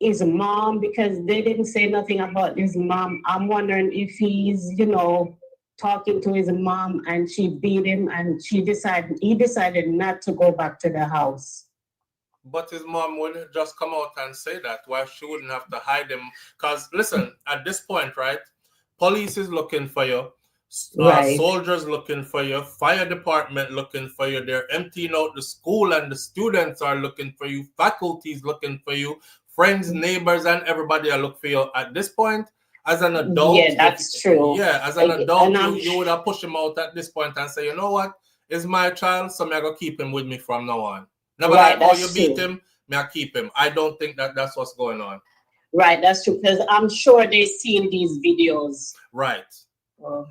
[SPEAKER 13] his mom, because they didn't say nothing about his mom. I'm wondering if he's, you know, talking to his mom and she beat him and he decided not to go back to the house.
[SPEAKER 1] But his mom wouldn't just come out and say that. Why she wouldn't have to hide him? Because listen, at this point, right, police is looking for you. Soldiers looking for you, fire department looking for you, they're emptying out the school and the students are looking for you, faculties looking for you, friends, neighbors, and everybody are looking for you. At this point, as an adult,
[SPEAKER 13] yeah, that's true.
[SPEAKER 1] Yeah, as an adult, you would have pushed him out at this point and say, you know what, it's my child, so I'm going to keep him with me from now on. Never like how you beat him, may I keep him. I don't think that's what's going on.
[SPEAKER 13] Right, that's true. Because I'm sure they've seen these videos.
[SPEAKER 1] Right.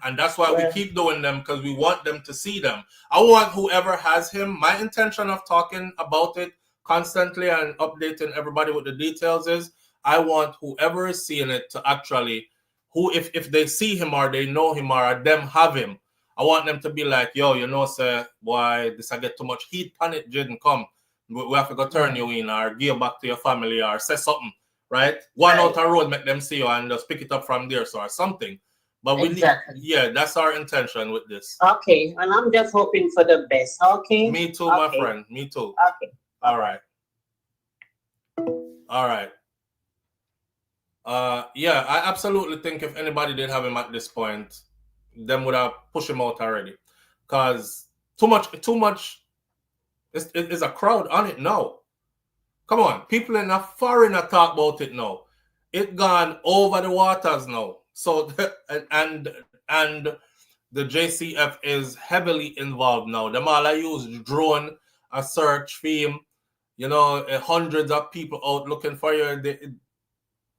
[SPEAKER 1] And that's why we keep doing them, because we want them to see them. I want whoever has him, my intention of talking about it constantly and updating everybody with the details is, I want whoever is seeing it to actually, if they see him or they know him or them have him, I want them to be like, yo, you know, sir, why this I get too much heat on it, Jayden, come. We have to go turn you in or give back to your family or say something, right? One out the road, make them see you and just pick it up from there, so or something. But we need, that's our intention with this.
[SPEAKER 13] Okay, and I'm just hoping for the best. Okay.
[SPEAKER 1] Me too, my friend. Me too.
[SPEAKER 13] Okay.
[SPEAKER 1] All right. All right. Yeah, I absolutely think if anybody did have him at this point, them would have pushed him out already. Cause too much. It's a crowd on it now. Come on, people in the foreigner talk about it now. It gone over the waters now. So and the JCF is heavily involved now. Them all I use drone, a search film, you know, hundreds of people out looking for you. They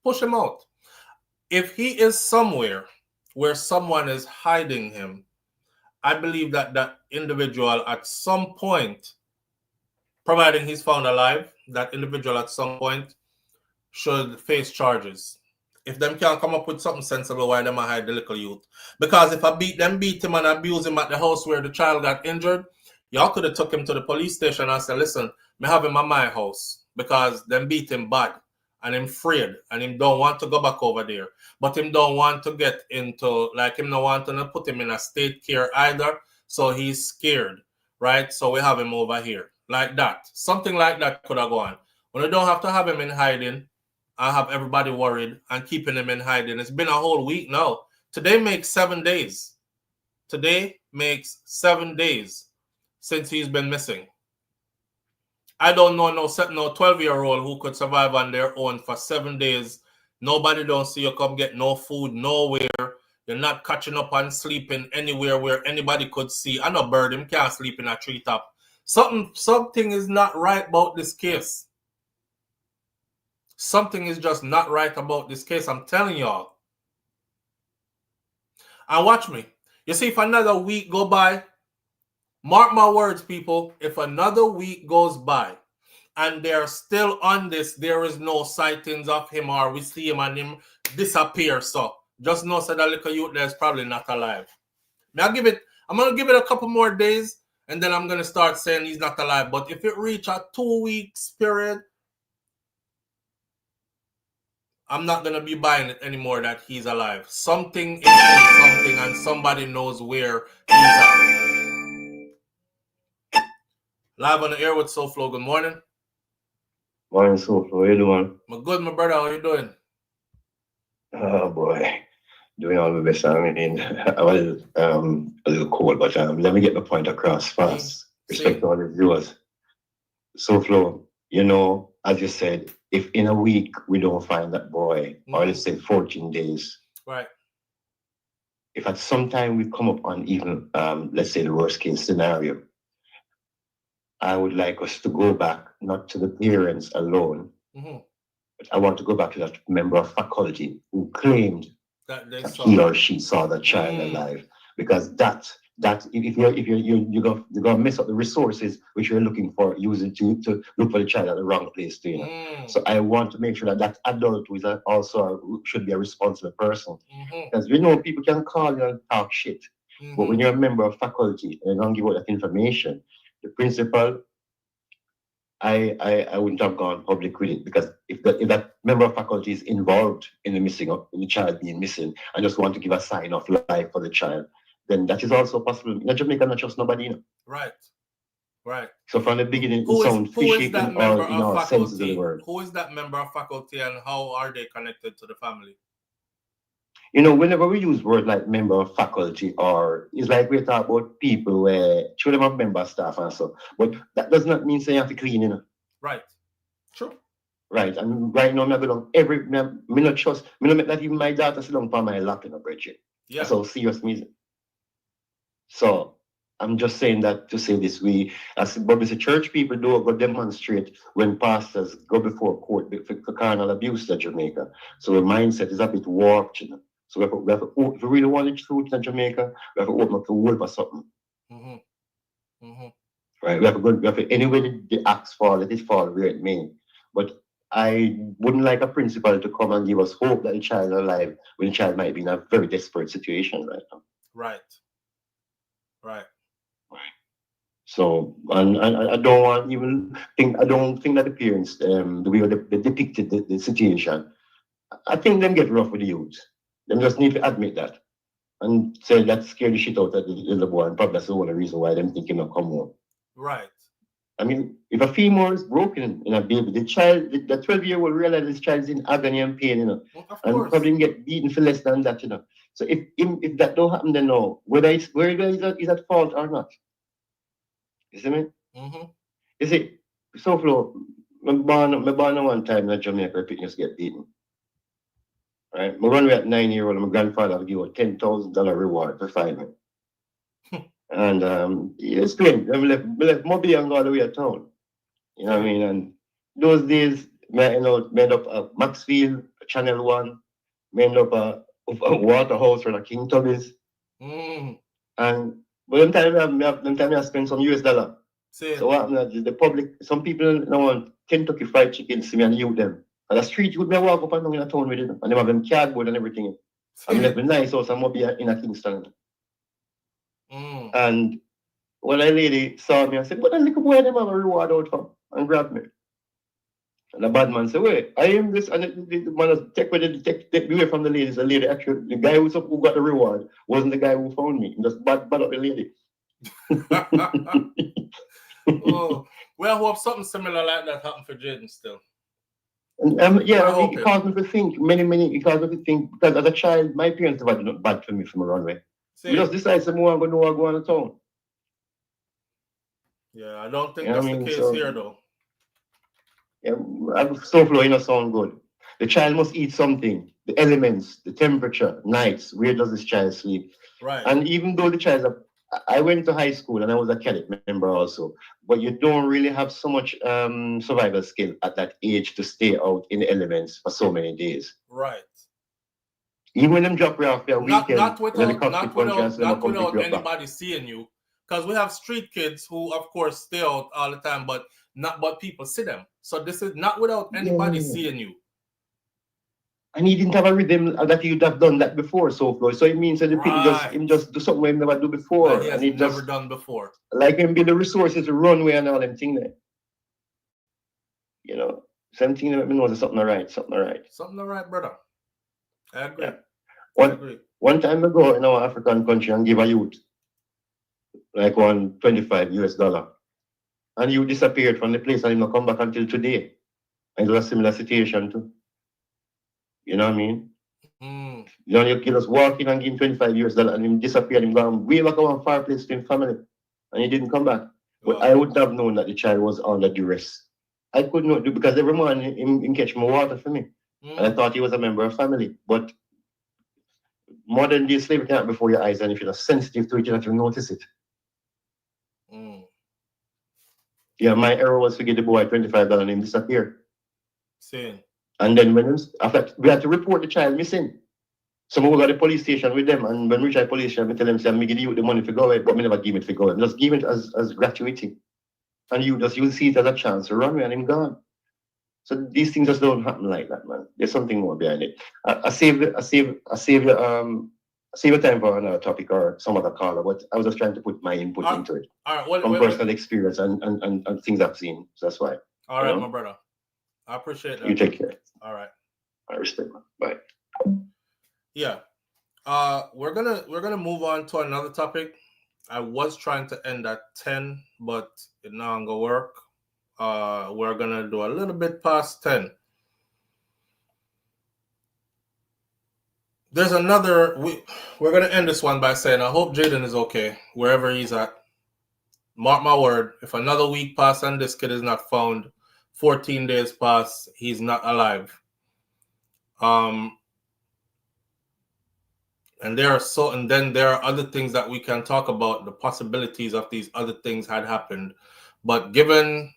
[SPEAKER 1] push him out. If he is somewhere where someone is hiding him, I believe that that individual at some point, providing he's found alive, that individual at some point should face charges. If them can't come up with something sensible, why them hide the little youth? Because if I beat him and abuse him at the house where the child got injured, y'all could have took him to the police station and said, listen, me have him at my house because them beat him bad and him afraid and him don't want to go back over there. But him don't want to get into, like him don't want to put him in a state care either. So he's scared, right? So we have him over here. Like that. Something like that could have gone. When we don't have to have him in hiding, I have everybody worried and keeping him in hiding. It's been a whole week now. Today makes 7 days. Today makes 7 days since he's been missing. I don't know no 12-year-old who could survive on their own for 7 days. Nobody don't see you come get no food nowhere. You're not catching up and sleeping anywhere where anybody could see. I know bird him can't sleep in a treetop. Something is not right about this case. Something is just not right about this case. I'm telling y'all. And watch me. You see, if another week go by, mark my words, people, if another week goes by and they're still on this, there is no sightings of him or we see him and him disappear. So just know that little youth there is probably not alive. I'm going to give it a couple more days and then I'm going to start saying he's not alive. But if it reach a 2 weeks period, I'm not going to be buying it anymore that he's alive. Something is something and somebody knows where he's at. Live on the air with SouFLo. Good morning.
[SPEAKER 10] Morning, SouFLo. How you doing?
[SPEAKER 1] I'm good, my brother. How you doing?
[SPEAKER 10] Oh, boy. Doing all my best. I mean, I was a little cold, but let me get the point across fast. Respect to all the viewers. SouFLo, you know, as you said, if in a week we don't find that boy, or let's say 14 days,
[SPEAKER 1] right?
[SPEAKER 10] If at some time we come up on even, let's say the worst case scenario, I would like us to go back, not to the parents alone, but I want to go back to that member of faculty who claimed that he or she saw the child alive, because that if you're gonna mess up the resources which you're looking for, using to look for the child at the wrong place, you know. So I want to make sure that adult who is also should be a responsible person, because you know people can call you and talk shit, but when you're a member of faculty and you don't give out that information, the principal, I wouldn't have gone public with it, because if that member of faculty is involved in the missing of the child being missing and just want to give a sign of life for the child, then that is also possible. In Jamaica, not trust nobody, you know.
[SPEAKER 1] Right. Right.
[SPEAKER 10] So from the beginning, it sounds fishy in all senses of the word.
[SPEAKER 1] Who is that member of faculty and how are they connected to the family?
[SPEAKER 10] You know, whenever we use words like member of faculty, or it's like we talk about people where children have member staff and so, but that does not mean say you have to clean, you know.
[SPEAKER 1] Right. True.
[SPEAKER 10] Right. And right now, me not trust, me not make that even my daughter sit down for my lap in a bridge.
[SPEAKER 1] Yeah.
[SPEAKER 10] So serious music. So
[SPEAKER 14] I'm just saying that to say this. But Mr. Church people don't go demonstrate when pastors go before court for carnal abuse in Jamaica. So the mindset is a bit warped, you know. So if we really want the truth in Jamaica, we have to open up the world for something. Right? We have to anyway the axe fall, let it fall where it may. But I wouldn't like a principal to come and give us hope that the child is alive when the child might be in a very desperate situation right now.
[SPEAKER 1] Right.
[SPEAKER 14] So, and I don't want even think, I don't think that the parents, the way they depicted the situation, I think them get rough with the youth. Them just need to admit that and say that scare the shit out of the little boy, and probably that's the only reason why them think him not come home.
[SPEAKER 1] Right.
[SPEAKER 14] I mean, if a female is broken in a baby, the 12-year-old realize this child is in agony and pain, you know, and probably get beaten for less than that, you know. So if that don't happen, then no, whether is at fault or not. You see me? You see, SouFLo, me born one time in Jamaica, people get beaten. Right? I run away at 9-year-old, and my grandfather would give a $10,000 reward to find me. And he explained, I left Moby and go all the way to town. You know what I mean? And those days, I end up at Maxfield, Channel 1, I end up at a Waterhouse or a King Tubby's. And but them time I spend some US dollar. So what happened, the public, some people now want Kentucky Fried Chicken, see me and you them. And the street youth, me walk up and down in a town with them. And they have them cardboard and everything. And left a nice house and Moby in a Kingston. And when a lady saw me, I said, but a little boy them have a reward out for and grabbed me. And the bad man said, wait, I am this, and the man take away from the lady. The lady actually, the guy who got the reward wasn't the guy who found me. He just bad up the lady.
[SPEAKER 1] Oh, well, I hope something similar like that happened for Jayden still.
[SPEAKER 14] And, it caused me to think, it caused me to think, because as a child, my parents never done bad for me from a runway. We just decided to move and go on the town.
[SPEAKER 1] Yeah, I don't think that's the case here, though.
[SPEAKER 14] Yeah, SouFLo, you know, sound good. The child must eat something, the elements, the temperature, nights, where does this child sleep?
[SPEAKER 1] Right.
[SPEAKER 14] And even though the child, I went to high school and I was a cadet member also, but you don't really have so much survival skill at that age to stay out in the elements for so many days.
[SPEAKER 1] Right.
[SPEAKER 14] Even when them drop you off your weekend,
[SPEAKER 1] not without anybody seeing you. Because we have street kids who, of course, stay out all the time, but people see them. So this is not without anybody seeing you.
[SPEAKER 14] And he didn't have a rhythm that he'd have done that before, SouFLo. So it means that the people just do something he never do before.
[SPEAKER 1] That he has never done before.
[SPEAKER 14] Like him be the resources to runway and all them things there. You know, same thing that me know is something alright.
[SPEAKER 1] Something alright, brother. I agree. Yeah.
[SPEAKER 14] One time ago in our African country and give a youth like $125. And you disappeared from the place and you not come back until today. And it was a similar situation too. You know what I mean? You know, you just walk in and give him $25 and him disappeared and gone way back on far place to his family. And he didn't come back. But I wouldn't have known that the child was under duress. I could not do because every morning he catch more water for me. And I thought he was a member of family. But modern day slavery can't before your eyes, and if you're not sensitive to it, you have to notice it. Yeah, my error was to give the boy $25 and him disappear.
[SPEAKER 1] Same.
[SPEAKER 14] And then after we had to report the child missing. So we go to the police station with them, and when we reach the police station, I tell them, say, I'm give you the money for go away, but I never give it for go away. Just give it as gratuity. And you see it as a chance to run away and him gone. So these things just don't happen like that, man. There's something more behind it. I save your time for another topic or some other caller, but I was just trying to put my input into it.
[SPEAKER 1] All right,
[SPEAKER 14] from personal experience and things I've seen. So that's why.
[SPEAKER 1] All right, my brother. I appreciate that.
[SPEAKER 14] You take care.
[SPEAKER 1] All right.
[SPEAKER 14] I respect, man. Bye.
[SPEAKER 1] Yeah. We're gonna move on to another topic. I was trying to end at 10, but it not gonna work. We're gonna do a little bit past 10. There's another. We're gonna end this one by saying I hope Jayden is okay wherever he's at. Mark my word. If another week passes and this kid is not found, 14 days pass, he's not alive. And then there are other things that we can talk about, the possibilities of these other things had happened. But given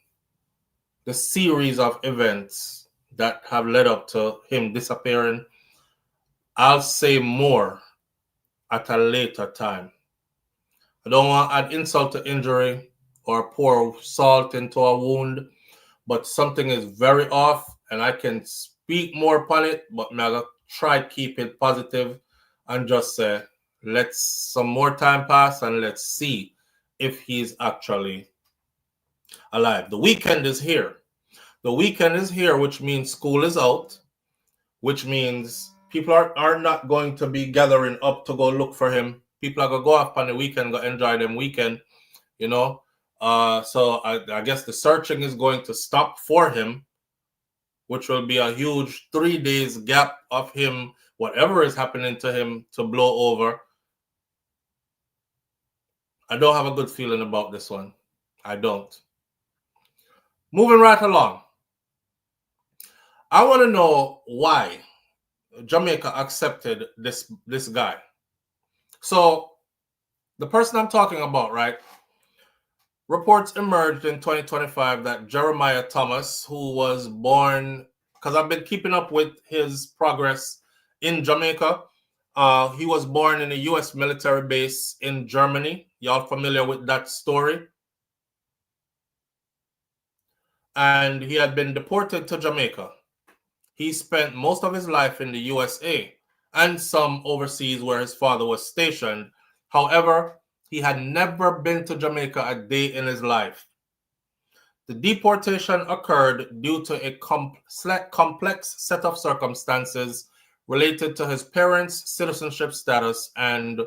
[SPEAKER 1] the series of events that have led up to him disappearing, I'll say more at a later time. I don't want to add insult to injury or pour salt into a wound, but something is very off, and I can speak more upon it, but I'm going to try to keep it positive and just say, let's some more time pass and let's see if he's actually alive. The weekend is here. The weekend is here, which means school is out, which means people are not going to be gathering up to go look for him. People are going to go off on the weekend, go enjoy them weekend, you know. So I guess the searching is going to stop for him, which will be a huge 3 days gap of him, whatever is happening to him, to blow over. I don't have a good feeling about this one. I don't. Moving right along. I want to know why Jamaica accepted this guy. So the person I'm talking about, right? Reports emerged in 2025 that Jeremiah Thomas, who was born, because I've been keeping up with his progress in Jamaica. He was born in a U.S. military base in Germany. Y'all familiar with that story? And he had been deported to Jamaica. He spent most of his life in the USA and some overseas where his father was stationed. However, he had never been to Jamaica a day in his life. The deportation occurred due to a complex set of circumstances related to his parents' citizenship status and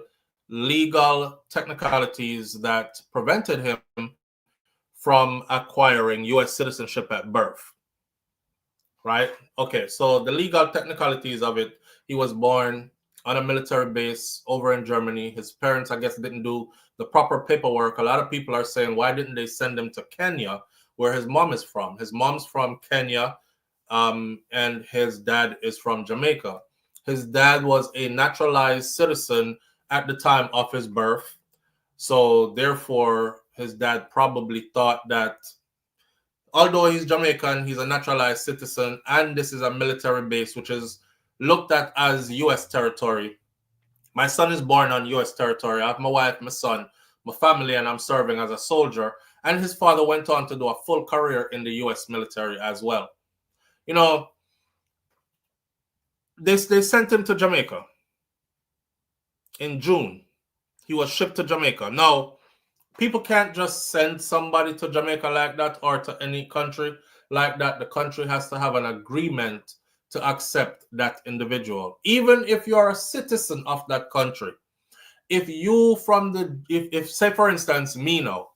[SPEAKER 1] legal technicalities that prevented him from acquiring U.S. citizenship at birth. Right? Okay, so the legal technicalities of it, he was born on a military base over in Germany. His parents, I guess, didn't do the proper paperwork. A lot of people are saying, why didn't they send him to Kenya, where his mom is from? His mom's from Kenya, and his dad is from Jamaica. His dad was a naturalized citizen at the time of his birth. So therefore, his dad probably thought that although he's Jamaican, he's a naturalized citizen, and this is a military base, which is looked at as U.S. territory. My son is born on U.S. territory. I have my wife, my son, my family, and I'm serving as a soldier. And his father went on to do a full career in the U.S. military as well. You know, they sent him to Jamaica in June. He was shipped to Jamaica. Now, people can't just send somebody to Jamaica like that or to any country like that. The country has to have an agreement to accept that individual. Even if you're a citizen of that country. If you if say for instance, me now,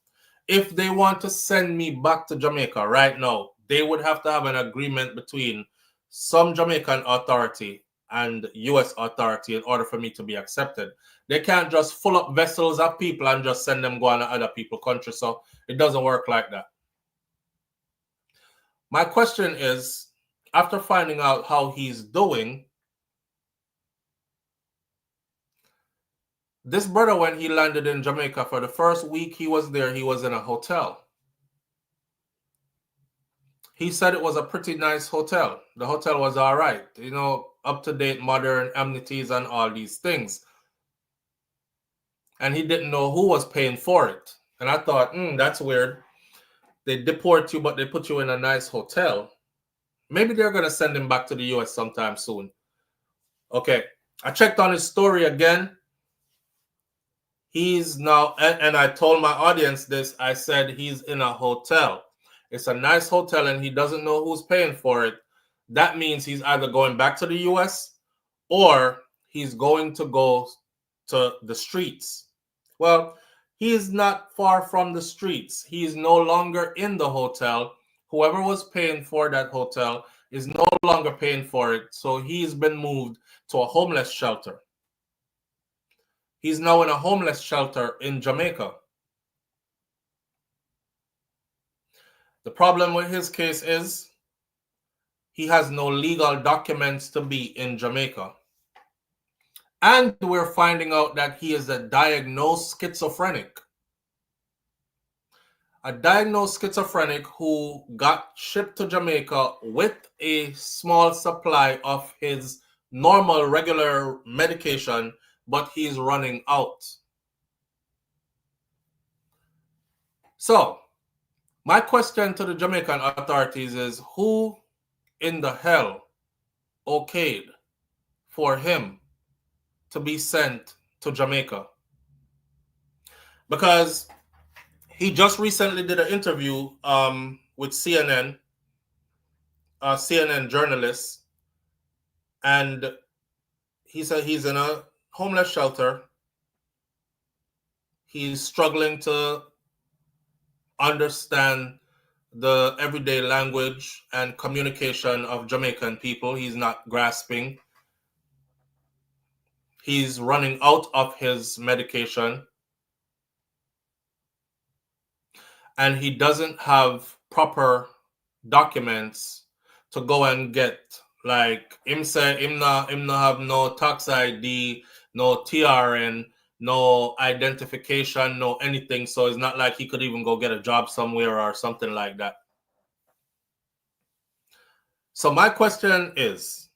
[SPEAKER 1] if they want to send me back to Jamaica right now, they would have to have an agreement between some Jamaican authority and U.S. authority in order for me to be accepted. They can't just full up vessels of people and just send them go on to other people's country. So it doesn't work like that. My question is, after finding out how he's doing, this brother, when he landed in Jamaica, for the first week he was there, he was in a hotel. He said it was a pretty nice hotel. The hotel was all right, you know, up-to-date, modern amenities and all these things. And he didn't know who was paying for it. And I thought, that's weird. They deport you, but they put you in a nice hotel. Maybe they're going to send him back to the U.S. sometime soon. Okay. I checked on his story again. He's now, and I told my audience this, I said he's in a hotel. It's a nice hotel and he doesn't know who's paying for it. That means he's either going back to the U.S. or he's going to go to the streets. Well, he is not far from the streets. He is no longer in the hotel. Whoever was paying for that hotel is no longer paying for it. So he's been moved to a homeless shelter. He's now in a homeless shelter in Jamaica. The problem with his case is he has no legal documents to be in Jamaica. And we're finding out that he is a diagnosed schizophrenic. A diagnosed schizophrenic who got shipped to Jamaica with a small supply of his normal, regular medication, but he's running out. So, my question to the Jamaican authorities is, who in the hell okayed for him to be sent to Jamaica? Because he just recently did an interview with CNN, CNN journalist, and he said he's in a homeless shelter. He's struggling to understand the everyday language and communication of Jamaican people. He's not grasping. He's running out of his medication. And he doesn't have proper documents to go and get. Like, him say him not have no tax ID, no TRN, no identification, no anything. So it's not like he could even go get a job somewhere or something like that. So my question is,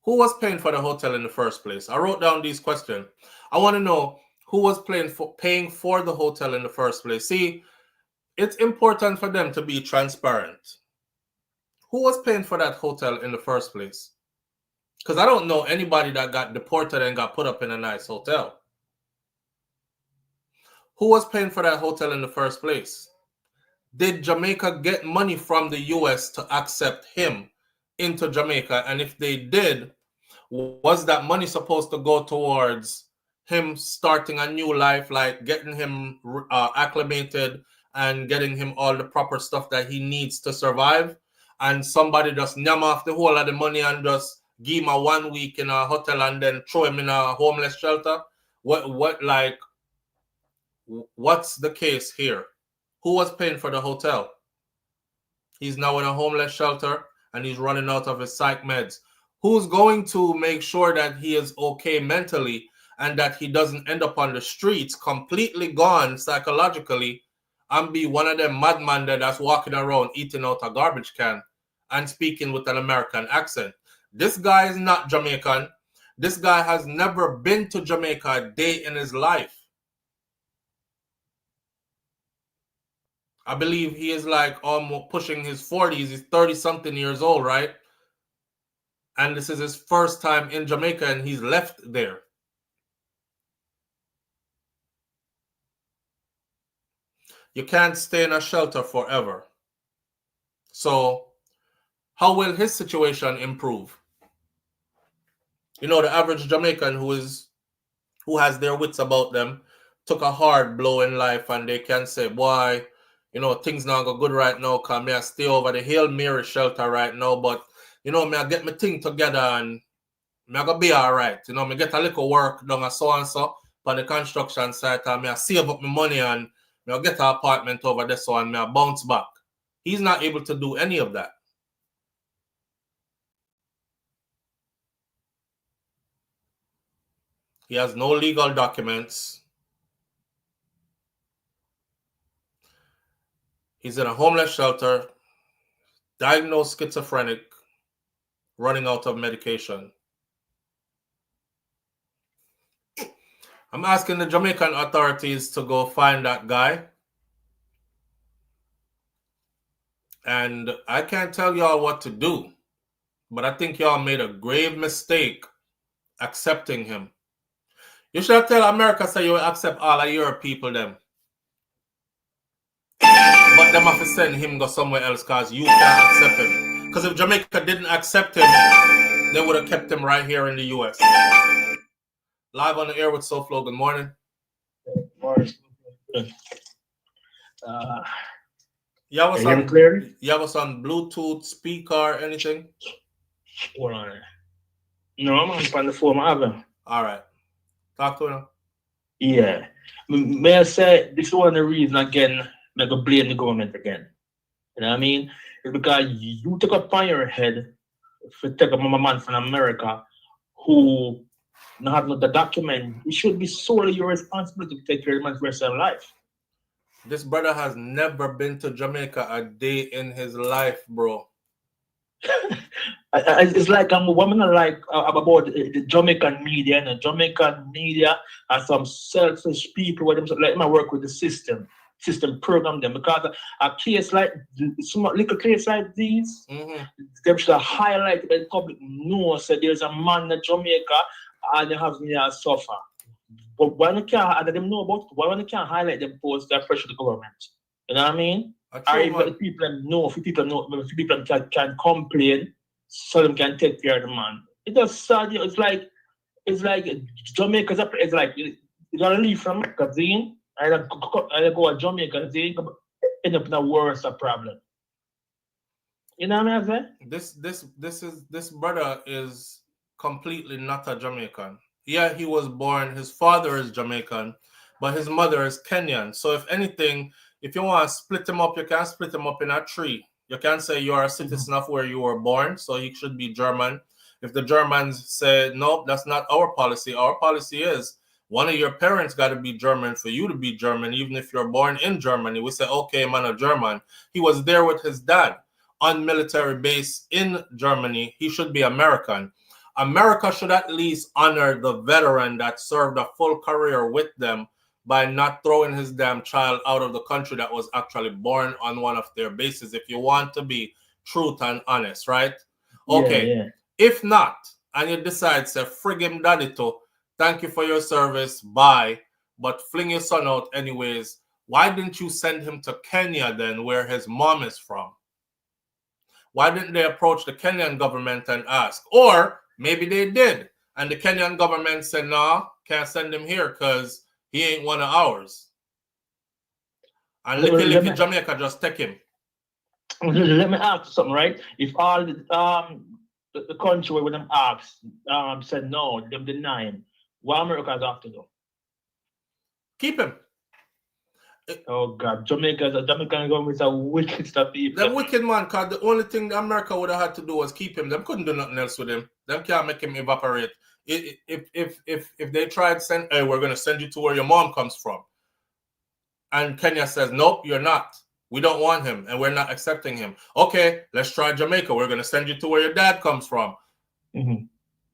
[SPEAKER 1] who was paying for the hotel in the first place? I wrote down these questions. I want to know who was paying for the hotel in the first place. See, it's important for them to be transparent. Who was paying for that hotel in the first place? Because I don't know anybody that got deported and got put up in a nice hotel. Who was paying for that hotel in the first place? Did Jamaica get money from the US to accept him into Jamaica? And if they did, was that money supposed to go towards him starting a new life, like getting him acclimated and getting him all the proper stuff that he needs to survive? And somebody just nyam off the whole of the money and just give him a 1 week in a hotel and then throw him in a homeless shelter? What's the case here? Who was paying for the hotel? He's now in a homeless shelter and he's running out of his psych meds. Who's going to make sure that he is okay mentally and that he doesn't end up on the streets completely gone psychologically and be one of them madmen that's walking around eating out a garbage can and speaking with an American accent? This guy is not Jamaican. This guy has never been to Jamaica a day in his life. I believe he is like almost pushing his 40s. He's 30-something years old, right? And this is his first time in Jamaica and he's left there. You can't stay in a shelter forever. So how will his situation improve? You know, the average Jamaican who has their wits about them took a hard blow in life and they can say, boy, you know, things not go good right now because me I stay over the Hail Mary shelter right now, but you know, me I get my thing together and me I go be all right. You know, me get a little work done a so and so on the construction site and me I save up my money and me I get an apartment over there so and me I bounce back. He's not able to do any of that. He has no legal documents. He's in a homeless shelter, diagnosed schizophrenic, running out of medication. I'm asking the Jamaican authorities to go find that guy. And I can't tell y'all what to do, but I think y'all made a grave mistake accepting him. You should tell America say you will accept all of your people them. But them have to send him go somewhere else because you can't accept him. Because if Jamaica didn't accept him, they would have kept him right here in the US. Live on the air with SouFLo. Good morning.
[SPEAKER 10] Morning.
[SPEAKER 1] You have us
[SPEAKER 10] Can you hear me clearly?
[SPEAKER 1] You have us on Bluetooth, speaker, anything?
[SPEAKER 9] Hold on. No, I'm on the phone. I haven't.
[SPEAKER 1] All right. Talk to him.
[SPEAKER 9] Yeah. May I say, this is one of the reasons, again, I go blame the government again. You know what I mean? It's because you took upon your head
[SPEAKER 15] if you take a man from America who not have the document, it should be solely your responsibility to take care of the man's rest of life.
[SPEAKER 1] This brother has never been to Jamaica a day in his life, bro.
[SPEAKER 15] It's like I'm woman like about the Jamaican media, and the Jamaican media are some selfish people where them like I work with the system program them, because a case like some little case like these, they should highlight the public knows that there's a man in Jamaica and they have me suffer. But why they can't let them know about it? Why they can't highlight them post that pressure the government? You know what I mean? Or if the people know, if people can complain, so them can take care of the man. It does sad. It's like Jamaica. It's like you gotta leave from magazine and go to Jamaica. They end up in a worse problem. You know what I'm saying?
[SPEAKER 1] This brother is completely not a Jamaican. Yeah, he was born. His father is Jamaican, but his mother is Kenyan. So if anything, if you want to split him up, you can split him up in a tree. You can say you are a citizen of where you were born, so he should be German. If the Germans say, nope, that's not our policy is one of your parents got to be German for you to be German, even if you're born in Germany. We say, okay, man, a German. He was there with his dad on military base in Germany. He should be American. America should at least honor the veteran that served a full career with them by not throwing his damn child out of the country that was actually born on one of their bases, if you want to be truth and honest, right? Okay. Yeah. If not, and you decide, say, frig him daddy too, thank you for your service, bye, but fling your son out anyways, why didn't you send him to Kenya then, where his mom is from? Why didn't they approach the Kenyan government and ask? Or maybe they did, and the Kenyan government said, no, can't send him here because he ain't one of ours. And Licky Jamaica just take him.
[SPEAKER 15] Let me ask you something, right? If all the country where them asked said no, them deny him, what America have to do?
[SPEAKER 1] Keep him.
[SPEAKER 15] Oh God, Jamaican government is a wicked stuff people.
[SPEAKER 1] Them wicked man, because the only thing America would have had to do was keep him. Them couldn't do nothing else with him. Them can't make him evaporate. If they tried send, hey, we're gonna send you to where your mom comes from, and Kenya says, nope, you're not. We don't want him, and we're not accepting him. Okay, let's try Jamaica. We're gonna send you to where your dad comes from.
[SPEAKER 15] Mm-hmm.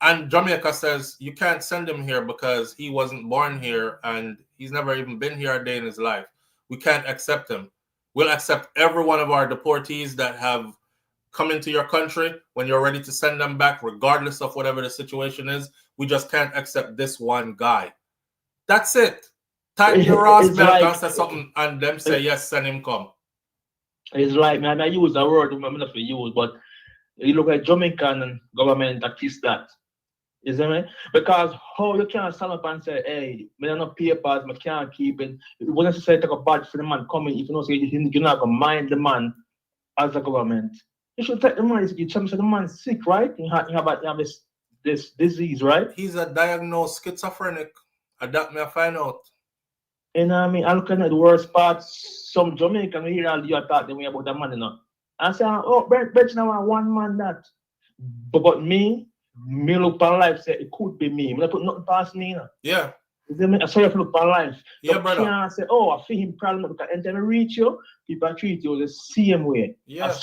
[SPEAKER 1] And Jamaica says you can't send him here because he wasn't born here and he's never even been here a day in his life. We can't accept him. We'll accept every one of our deportees that have come into your country when you're ready to send them back, regardless of whatever the situation is. We just can't accept this one guy. That's it. Tighten your ass belt and say something, and them say, yes, send him come.
[SPEAKER 15] It's like, man, I use a word I'm not to use, but you look at Jamaican government that kiss that. You see me? Because how you can't stand up and say, hey, me have no papers, I can't keep it. It wasn't necessarily take a badge for the man coming if you know say you're not gonna mind the man as a government. You should take the man. You tell me the man's sick, right? You have this disease, right?
[SPEAKER 1] He's a diagnosed schizophrenic. That may I find out.
[SPEAKER 15] You know what I mean? I'm looking at the worst parts. Some Jamaican we hear all you talk to me about the man, you know. I say, oh, bet now one man that. But me look on life say it could be me. I put nothing past me, you know.
[SPEAKER 1] Yeah.
[SPEAKER 15] I saw you look on life.
[SPEAKER 1] Yeah, brother.
[SPEAKER 15] Can't say, oh, I feel him problem because anytime I reach you, people treat you the same way.
[SPEAKER 1] Yeah.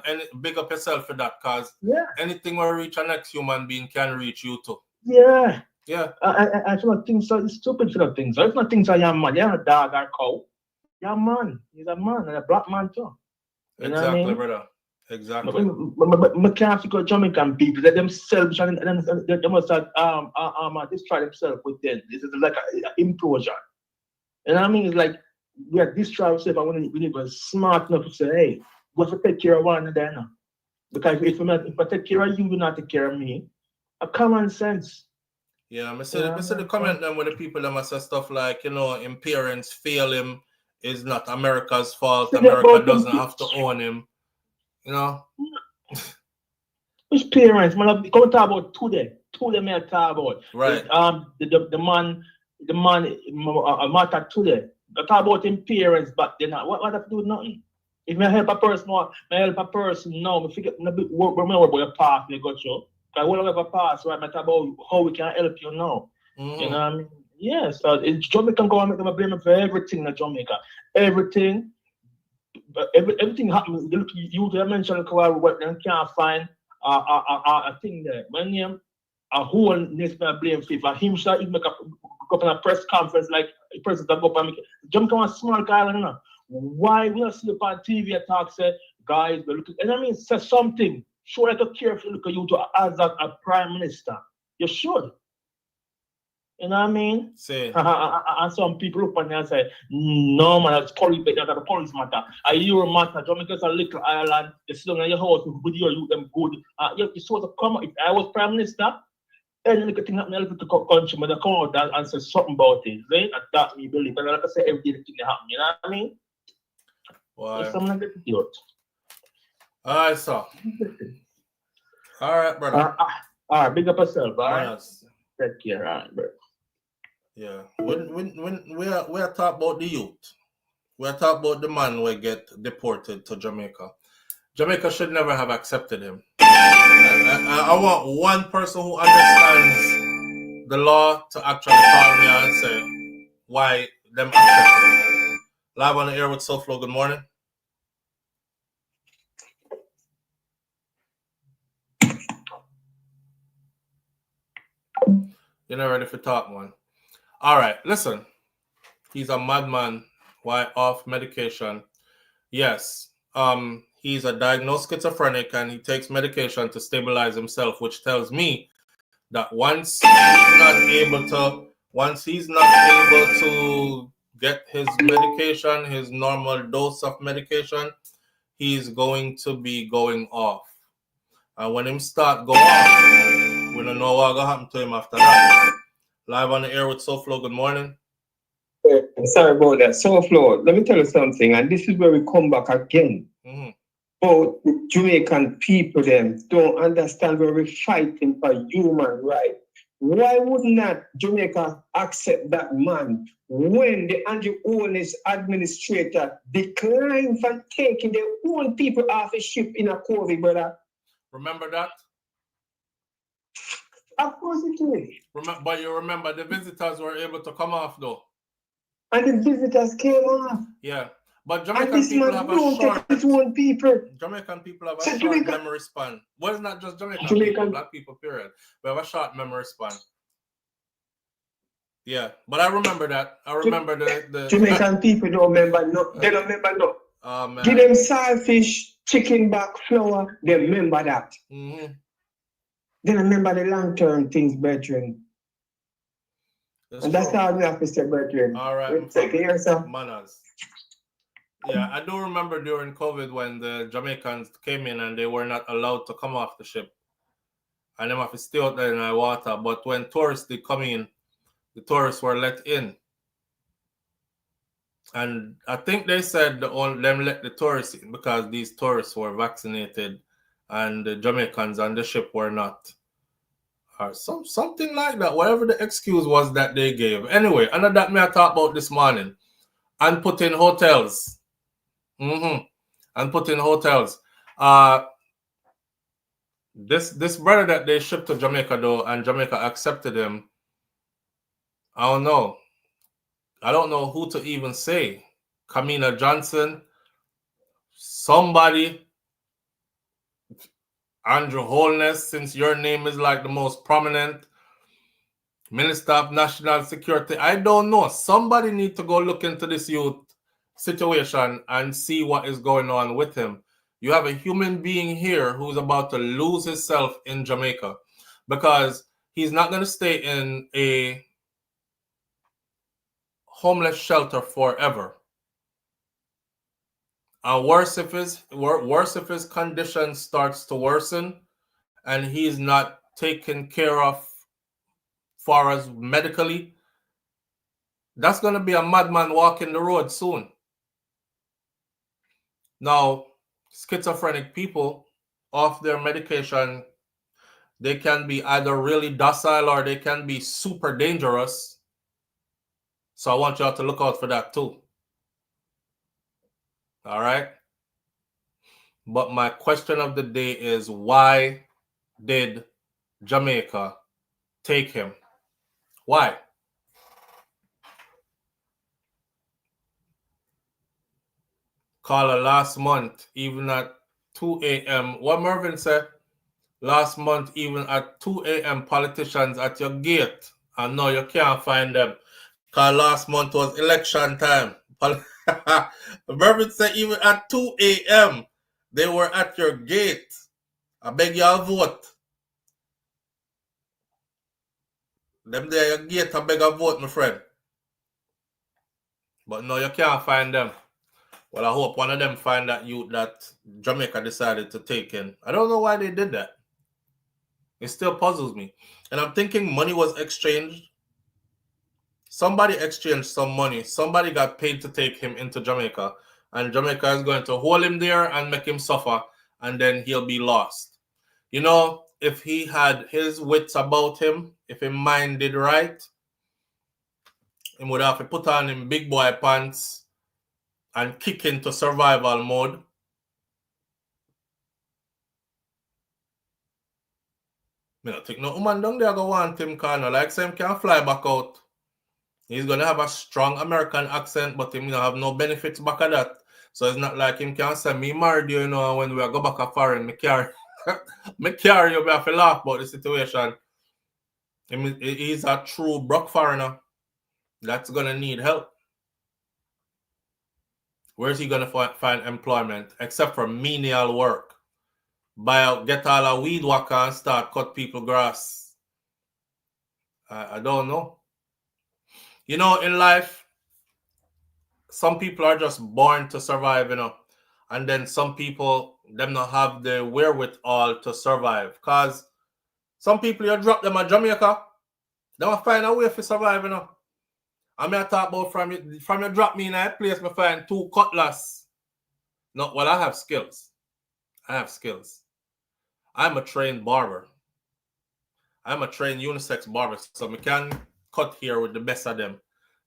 [SPEAKER 1] And big up yourself for that, because anything will reach a next human being can reach you too.
[SPEAKER 15] Yeah.
[SPEAKER 1] Yeah.
[SPEAKER 15] I feel like things are stupid for the things. So it's not things are young man, you're not a dog or cow. You're a man. He's a man and a black man too. You know
[SPEAKER 1] exactly,
[SPEAKER 15] what I mean?
[SPEAKER 1] brother. Exactly.
[SPEAKER 15] But I can't figure out Jamaican people that themselves and they must have destroy themselves with them. This is like an implosion. You know what I mean? It's like we are destroying ourselves, but we were smart enough to say, hey, we have to take care of one another now. Because if I take care of you, you not take care of me. A common sense.
[SPEAKER 1] Yeah, I see the comment then with the people that must say stuff like, you know, him parents fail him is not America's fault. America doesn't have to own him. You know?
[SPEAKER 15] Which parents? Man, come talk about today. Today, me talk about.
[SPEAKER 1] Right.
[SPEAKER 15] The man matter today. I talk about him parents, but they not. What have to do with nothing? If I help a person, I help a person now. I forget remember about your past you got you. Because we have a past, right? Matter about how we can help you now. You know what I mean? Yeah, so Jamaican government them blame for everything in Jamaica. Everything. Everything happens. You mentioned what them can't find a thing there. My name, a whole nation blame for him. Should he make up in a press conference like the president go up and make Jamaica a small island, you know. Why we not see on TV talk say guys we look and I mean say something. Show like a careful look at you to as a prime minister. You should. You know what I mean?
[SPEAKER 1] Say.
[SPEAKER 15] And some people look on there and say, no man, that's police the police matter. A Euro matter, Jamaica's a little island, you sit down in your house with your youth them good. You're supposed to come if I was prime minister, any little thing happen in a little country, but I come out and say something about it. Right? And that me believe. And like I say, everything that happen, you know what I mean?
[SPEAKER 1] Why?
[SPEAKER 15] Something like that.
[SPEAKER 1] Alright, so. Alright, brother.
[SPEAKER 15] Alright, big up yourself, alright?
[SPEAKER 1] Yes.
[SPEAKER 15] Take care, alright, bro.
[SPEAKER 1] Yeah. When we are talking about the youth, we are talking about the man who get deported to Jamaica. Jamaica should never have accepted him. I want one person who understands the law to actually call me and say why them accepted him. Live on the air with SouFLo, good morning. You're not ready for talk, man. All right, listen. He's a madman. Why off medication? Yes. He's a diagnosed schizophrenic and he takes medication to stabilize himself, which tells me that once he's not able to get his medication, his normal dose of medication, he's going to be going off. And when him start go off, we don't know what's going to happen to him after that. Live on the air with SouFLo, good morning.
[SPEAKER 6] Sorry about that. SouFLo, let me tell you something, and this is where we come back again. Both the Jamaican people them don't understand where we're fighting for human rights. Why would not Jamaica accept that man when the anti-owners administrator declined from taking their own people off a ship in a COVID, brother?
[SPEAKER 1] Remember that?
[SPEAKER 6] Of course it is.
[SPEAKER 1] But you remember the visitors were able to come off though.
[SPEAKER 6] And the visitors came off.
[SPEAKER 1] Yeah. But Jamaican people have a short Jamaican people have a short memory span. Well, it's not just Jamaican people, black people, period. We have a short memory span. Yeah. But I remember that. I remember the
[SPEAKER 6] Jamaican people don't remember no. They don't remember no.
[SPEAKER 1] Oh, man.
[SPEAKER 6] Give them saltfish, chicken back, flour, they remember that. They remember the long-term things, brethren. That's how we have to say, brethren.
[SPEAKER 1] All right.
[SPEAKER 6] Take care, sir.
[SPEAKER 1] Manners. Yeah, I do remember during COVID when the Jamaicans came in and they were not allowed to come off the ship. And they have to stay out there in the water. But when tourists did come in, the tourists were let in. And I think they said them let the tourists in because these tourists were vaccinated and the Jamaicans on the ship were not. Or something like that, whatever the excuse was that they gave. Anyway, another that I talked about this morning. And put in hotels. And put in hotels. This brother that they shipped to Jamaica though, and Jamaica accepted him. I don't know. I don't know who to even say. Kamina Johnson, somebody, Andrew Holness, since your name is like the most prominent, Minister of National Security. I don't know. Somebody need to go look into this youth situation and see what is going on with him. You have a human being here who's about to lose himself in Jamaica because he's not going to stay in a homeless shelter forever. And worse if his condition starts to worsen and he's not taken care of far as medically, that's going to be a madman walking the road soon. Now, schizophrenic people off their medication, they can be either really docile or they can be super dangerous. So I want y'all to look out for that too. All right? But my question of the day is, why did Jamaica take him? Why? Caller, last month, even at 2 a.m. What Mervin said? Last month, even at 2 a.m., politicians at your gate. And now you can't find them. Because last month was election time. Mervin said even at 2 a.m., they were at your gate. I beg you vote. Them there your gate, I beg you vote, my friend. But no, you can't find them. Well, I hope one of them find that youth that Jamaica decided to take in. I don't know why they did that. It still puzzles me. And I'm thinking money was exchanged. Somebody exchanged some money. Somebody got paid to take him into Jamaica. And Jamaica is going to hold him there and make him suffer. And then he'll be lost. You know, if he had his wits about him, if his mind did right, he would have to put on him big boy pants and kick into survival mode. I don't think no woman down there go want him, because like say him can fly back out. He's gonna have a strong American accent, but him gonna have no benefits back of that. So it's not like him can say me married you, you know, when we go back a foreign, me carry you, have to laugh about the situation. He's a true broke foreigner that's gonna need help. Where's he gonna find employment except for menial work? Buy out, get all a weed whacker and start cut people grass. I don't know. You know, in life, some people are just born to survive, you know, and then some people them not have the wherewithal to survive. Cause some people you drop them at Jamaica, they will find a way to survive, you know. I mean, I talk about from you drop me in a place, me find 2 cutlass. No, well, I have skills. I'm a trained barber. I'm a trained unisex barber, so I can cut hair with the best of them.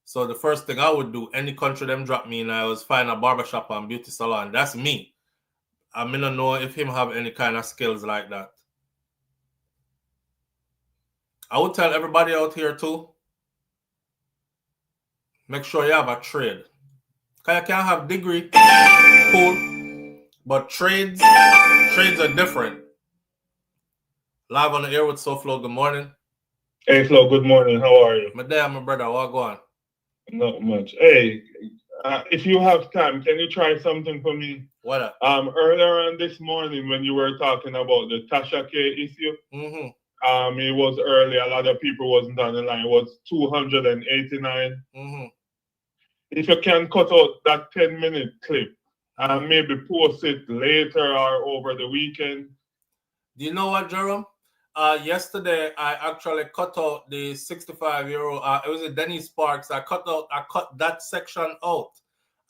[SPEAKER 1] So the first thing I would do, any country them drop me in, I was find a barbershop and beauty salon. That's me. I mean, I don't know if him have any kind of skills like that. I would tell everybody out here too, make sure you have a trade. Because you can have degree, cool, but trades are different. Live on the air with SouFLo, good morning.
[SPEAKER 16] Hey Flo, good morning. How are you?
[SPEAKER 1] My dad, my brother, what going?
[SPEAKER 16] Not much. Hey, if you have time, can you try something for me?
[SPEAKER 1] What up?
[SPEAKER 16] Earlier on this morning when you were talking about the Tasha K issue, it was early. A lot of people wasn't on the line. It was 289. If you can cut out that 10-minute clip and maybe post it later or over the weekend.
[SPEAKER 1] Do you know what, Jerome? Yesterday I actually cut out the 65-year-old. It was a Denny Sparks. I cut that section out,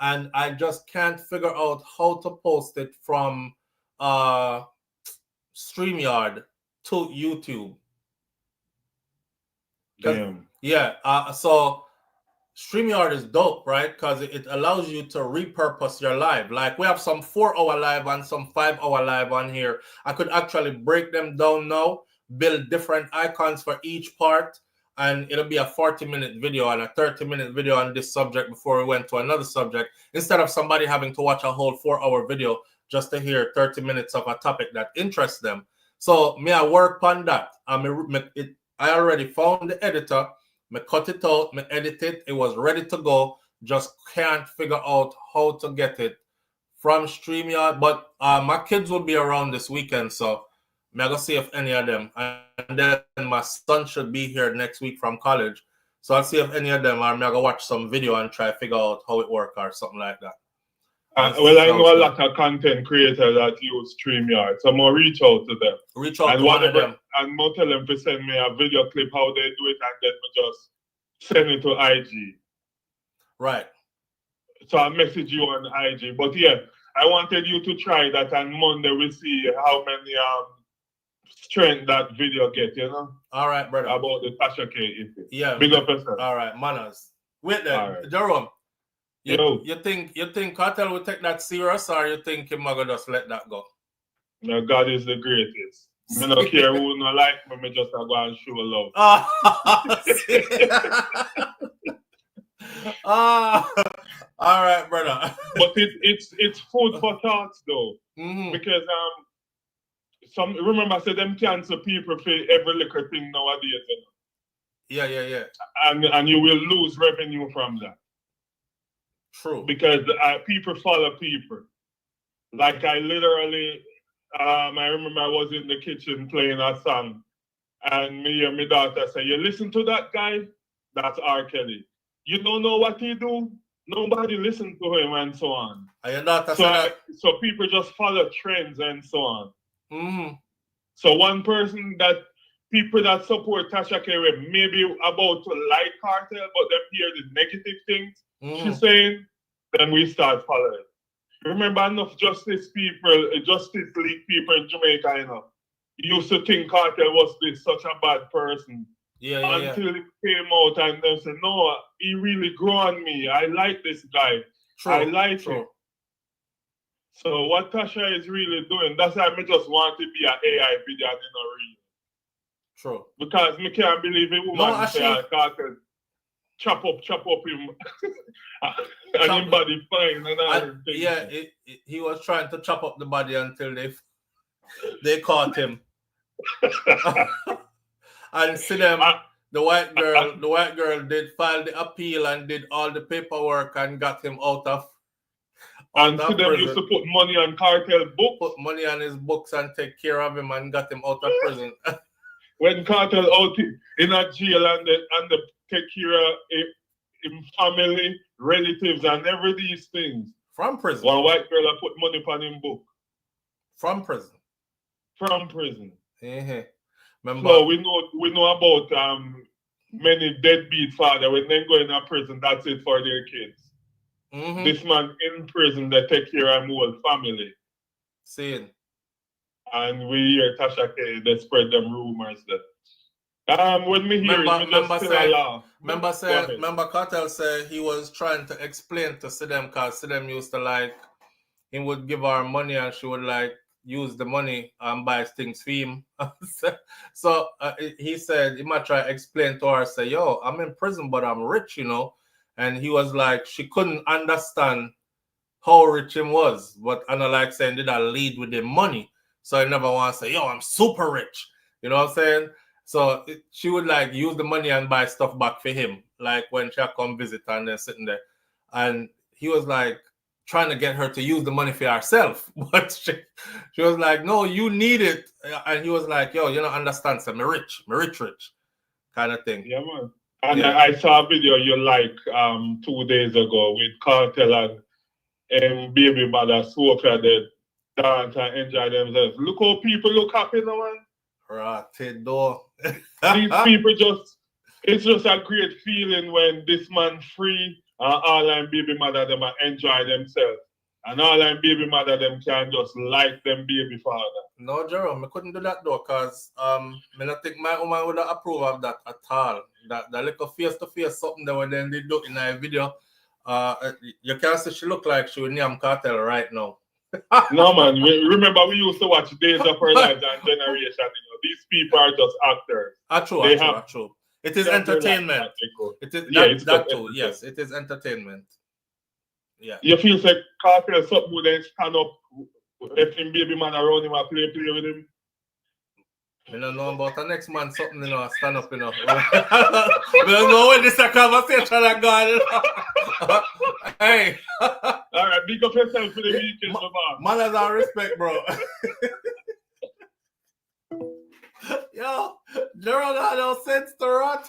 [SPEAKER 1] and I just can't figure out how to post it from StreamYard to YouTube.
[SPEAKER 16] Damn.
[SPEAKER 1] Yeah. So StreamYard is dope, right? Because it allows you to repurpose your live. Like we have some 4-hour live and some 5-hour live on here. I could actually break them down now, build different icons for each part, and it'll be a 40-minute video and a 30-minute video on this subject before we went to another subject, instead of somebody having to watch a whole 4-hour video just to hear 30 minutes of a topic that interests them. So I work on that. I already found the editor. I cut it out, I edit it, it was ready to go. Just can't figure out how to get it from StreamYard. But my kids will be around this weekend, so I'm going to see if any of them. And then my son should be here next week from college. So I'll see if any of them are. I'm going to watch some video and try to figure out how it works or something like that.
[SPEAKER 16] Well, I know a lot of content creators that use StreamYard, so I'm going to reach out to them.
[SPEAKER 1] Reach out to one of them.
[SPEAKER 16] And I'm tell them to send me a video clip how they do it, and then we just send it to IG.
[SPEAKER 1] Right.
[SPEAKER 16] So I'll message you on IG. But yeah, I wanted you to try that, and Monday we'll see how many strength that video get, you know?
[SPEAKER 1] All right, brother.
[SPEAKER 16] About the Tasha K issue.
[SPEAKER 1] Yeah.
[SPEAKER 16] Big up yourself.
[SPEAKER 1] All right, manners. Wait there,
[SPEAKER 16] All right.
[SPEAKER 1] Jerome. You think Cartel will take that serious, or you think him gonna just let that go?
[SPEAKER 16] No, God is the greatest. I don't care who not like me just go and show love.
[SPEAKER 1] All right, brother.
[SPEAKER 16] But it's food for thoughts though. Because remember I said them cancel people for every little thing nowadays.
[SPEAKER 1] Yeah.
[SPEAKER 16] And you will lose revenue from that.
[SPEAKER 1] True.
[SPEAKER 16] Because people follow people. Like I literally, I remember I was in the kitchen playing a song, and me and my daughter say, "You listen to that guy? That's R. Kelly. You don't know what he do? Nobody listen to him," and so on.
[SPEAKER 1] And your daughter
[SPEAKER 16] so people just follow trends and so on. So one person that people that support Tasha K may be about to like Cartel, but them hear the negative things she's saying, then we start following. Remember enough Justice League people in Jamaica, used to think Cartel was such a bad person. Until it came out and they said, no, he really grew on me. I like this guy. I like him. So what Tasha is really doing, that's why I just want to be an AI video and not real.
[SPEAKER 1] True.
[SPEAKER 16] Because me can't believe a woman say Cartel chop up him and his body fine and everything.
[SPEAKER 1] He was trying to chop up the body until they caught him. And see them, the white girl did file the appeal and did all the paperwork and got him out of
[SPEAKER 16] and see them used to put money on Cartel books.
[SPEAKER 1] Put money on his books and take care of him and got him out of prison.
[SPEAKER 16] When Cartel out in a jail and they take care of him family, relatives, and every these things.
[SPEAKER 1] From prison.
[SPEAKER 16] One white girl put money on him book.
[SPEAKER 1] From prison.
[SPEAKER 16] From prison.
[SPEAKER 1] Remember?
[SPEAKER 16] So we know about many deadbeat fathers when they go in a prison, that's it for their kids. This man in prison, they take care of his whole family.
[SPEAKER 1] Seeing.
[SPEAKER 16] And we hear Tasha K, they spread them rumors that. When me hear
[SPEAKER 1] remember Cartel said he was trying to explain to Sidem, because Sidem used to he would give her money and she would use the money and buy things for him. So he said he might try to explain to her, say, yo, I'm in prison, but I'm rich, And he was like, she couldn't understand how rich him was. But Anna saying, did I lead with the money? So I never want to say, yo, I'm super rich. You know what I'm saying? So she would use the money and buy stuff back for him. Like when she come visit and they're sitting there. And he was trying to get her to use the money for herself. But she was like, no, you need it. And he was like, yo, you don't understand. So me rich kind of thing.
[SPEAKER 16] Yeah, man. And I saw a video you 2 days ago with Cartel and baby mother Sophia that dance and enjoy themselves. Look how people look happy now, man.
[SPEAKER 1] Right,
[SPEAKER 16] these people it's just a great feeling when this man free and all and baby mother them enjoy themselves. And all and baby mother them can just like them baby father.
[SPEAKER 1] No, Jerome, I couldn't do that though, because I don't think my woman would approve of that at all. That little face-to-face something that when they do in a video, you can see she look like she would name Cartel right now.
[SPEAKER 16] No, man. Remember, we used to watch Days of Our Lives and Generation. These people are just actors.
[SPEAKER 1] True. It is entertainment. It is that too. Yes, it is entertainment. Yeah.
[SPEAKER 16] You feel like Cartel something would then stand up, let him baby man around him and play with him.
[SPEAKER 1] I don't know about the next man something, stand up, We don't know when this a conversation is going. Hey.
[SPEAKER 16] All right, big up yourself for the weekend, man.
[SPEAKER 1] Manners and respect, bro. Yo, Gerald had no sense to rot.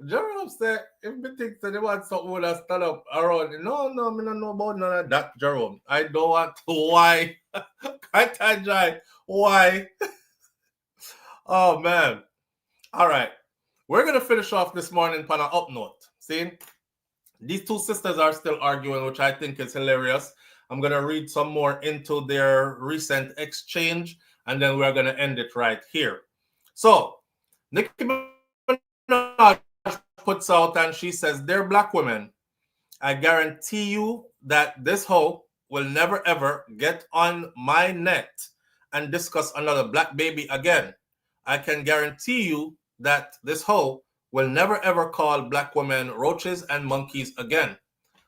[SPEAKER 1] Gerald said, if me think that they want something would have stand up around, no, me don't know about none of that, Jerome. I don't want to. Why? Can't I? Why? Oh, man. All right. We're going to finish off this morning on an up note. See? These two sisters are still arguing, which I think is hilarious. I'm going to read some more into their recent exchange, and then we're going to end it right here. So, Nicki Minaj put puts out and she says, "Dear black women, I guarantee you that this hoe will never ever get on my net and discuss another black baby again. I can guarantee you that this hoe will never ever call black women roaches and monkeys again."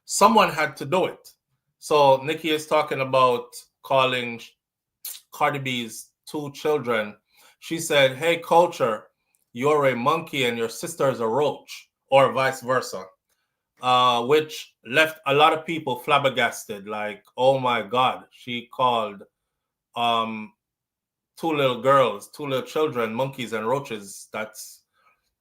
[SPEAKER 1] Someone had to do it. So Nicki is talking about calling Cardi B's 2 children. She said, "Hey, culture, you're a monkey and your sister is a roach," or vice versa, which left a lot of people flabbergasted. Like, oh my God, she called 2 little girls, 2 little children, monkeys and roaches. That's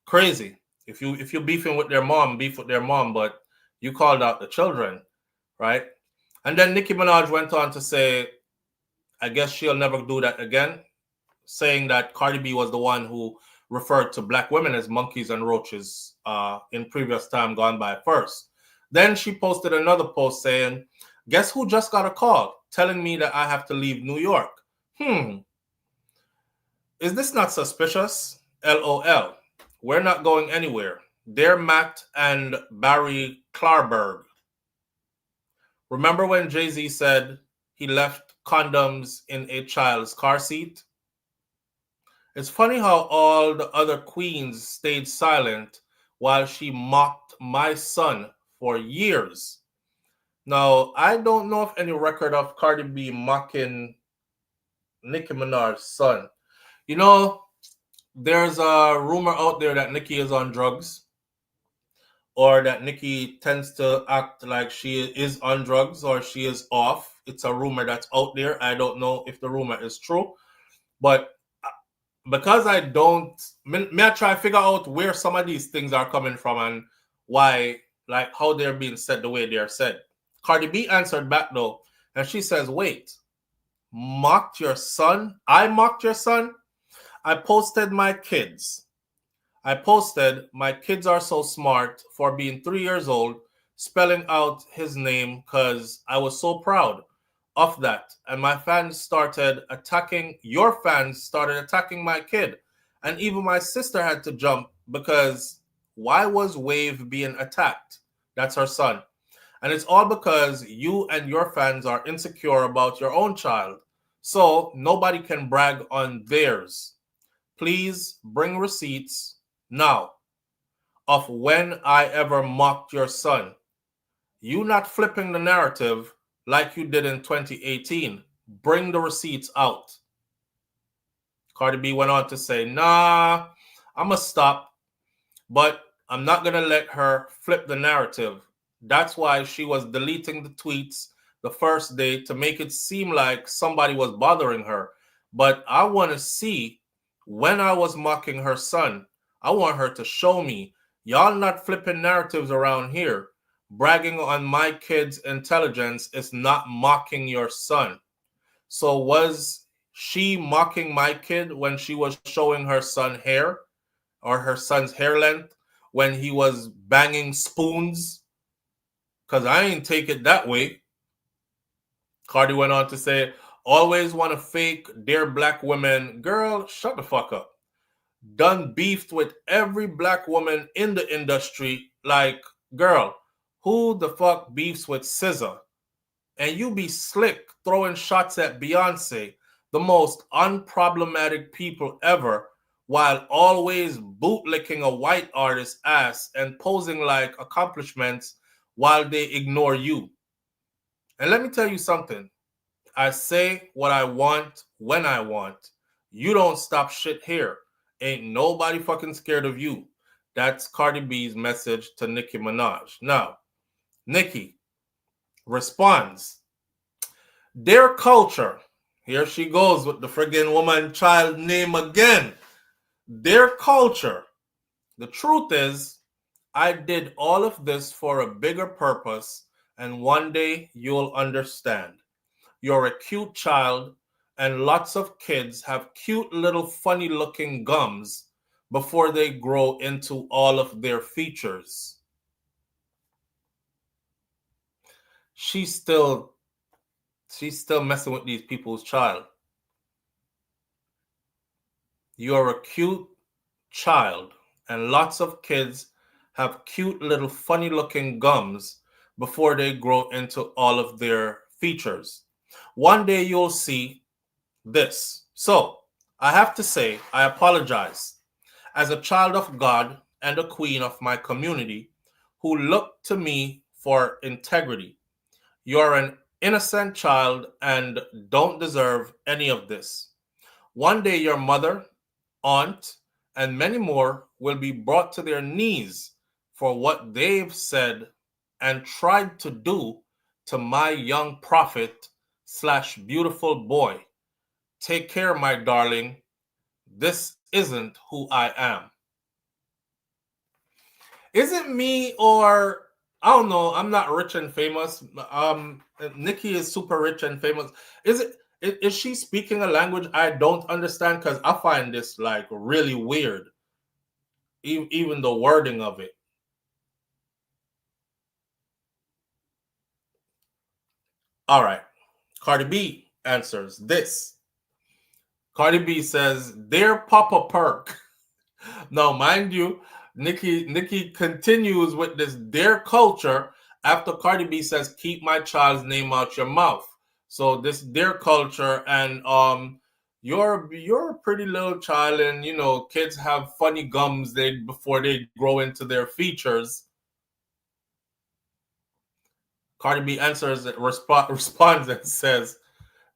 [SPEAKER 1] crazy. If you're beefing with their mom, beef with their mom, but you called out the children, right? And then Nicki Minaj went on to say, I guess she'll never do that again, saying that Cardi B was the one who referred to black women as monkeys and roaches in previous time gone by first. Then she posted another post saying, "Guess who just got a call telling me that I have to leave New York? Is this not suspicious? LOL. We're not going anywhere. Dear Matt and Barry Klarberg. Remember when Jay-Z said he left condoms in a child's car seat? It's funny how all the other queens stayed silent while she mocked my son for years." Now, I don't know of any record of Cardi B mocking Nicki Minaj's son. You know, there's a rumor out there that Nicki is on drugs, or that Nicki tends to act like she is on drugs or she is off. It's a rumor that's out there. I don't know if the rumor is true, but because I don't, may I try to figure out where some of these things are coming from and why, like how they're being said the way they're said. Cardi B answered back though, and she says, "Wait, mocked your son? I mocked your son? I posted my kids are so smart for being 3 years old, spelling out his name because I was so proud of that. And my fans started attacking my kid. And even my sister had to jump because why was Wave being attacked?" That's her son. "And it's all because you and your fans are insecure about your own child. So nobody can brag on theirs. Please bring receipts now of when I ever mocked your son. You not flipping the narrative like you did in 2018. Bring the receipts out." Cardi B went on to say, "Nah, I'ma stop, but I'm not gonna let her flip the narrative. That's why she was deleting the tweets the first day to make it seem like somebody was bothering her. But I want to see when I was mocking her son. I want her to show me. Y'all not flipping narratives around here. Bragging on my kid's intelligence is not mocking your son. So was she mocking my kid when she was showing her son hair or her son's hair length when he was banging spoons? Because I ain't take it that way." Cardi went on to say, "Always want to fake dear black women. Girl, shut the fuck up. Done beefed with every black woman in the industry. Like, girl, who the fuck beefs with SZA? And you be slick throwing shots at Beyonce, the most unproblematic people ever, while always bootlicking a white artist's ass and posing like accomplishments while they ignore you. And let me tell you something. I say what I want when I want. You don't stop shit here. Ain't nobody fucking scared of you." That's Cardi B's message to Nicki Minaj. Now, Nicki responds, "Dear culture," here she goes with the friggin' woman child name again. "Dear culture, the truth is, I did all of this for a bigger purpose, and one day you'll understand. You're a cute child, and lots of kids have cute little funny looking gums before they grow into all of their features." She's still messing with these people's child. You're a cute child, and lots of kids have cute little funny looking gums before they grow into all of their features. One day you'll see this. So I have to say, I apologize. As a child of God and a queen of my community who look to me for integrity, you're an innocent child and don't deserve any of this. One day your mother, aunt, and many more will be brought to their knees for what they've said and tried to do to my young prophet slash beautiful boy. Take care, my darling. This isn't who I am. Is it me, or I don't know, I'm not rich and famous. Nicki is super rich and famous. Is she speaking a language I don't understand? Because I find this like really weird. Even the wording of it. All right. Cardi B answers this. Cardi B says, "Dear Papa Perk." Now, mind you, Nicki continues with this dear culture after Cardi B says, "Keep my child's name out your mouth." So this dear culture, and you're a pretty little child, and you know kids have funny gums before they grow into their features. Cardi B answers, responds and says,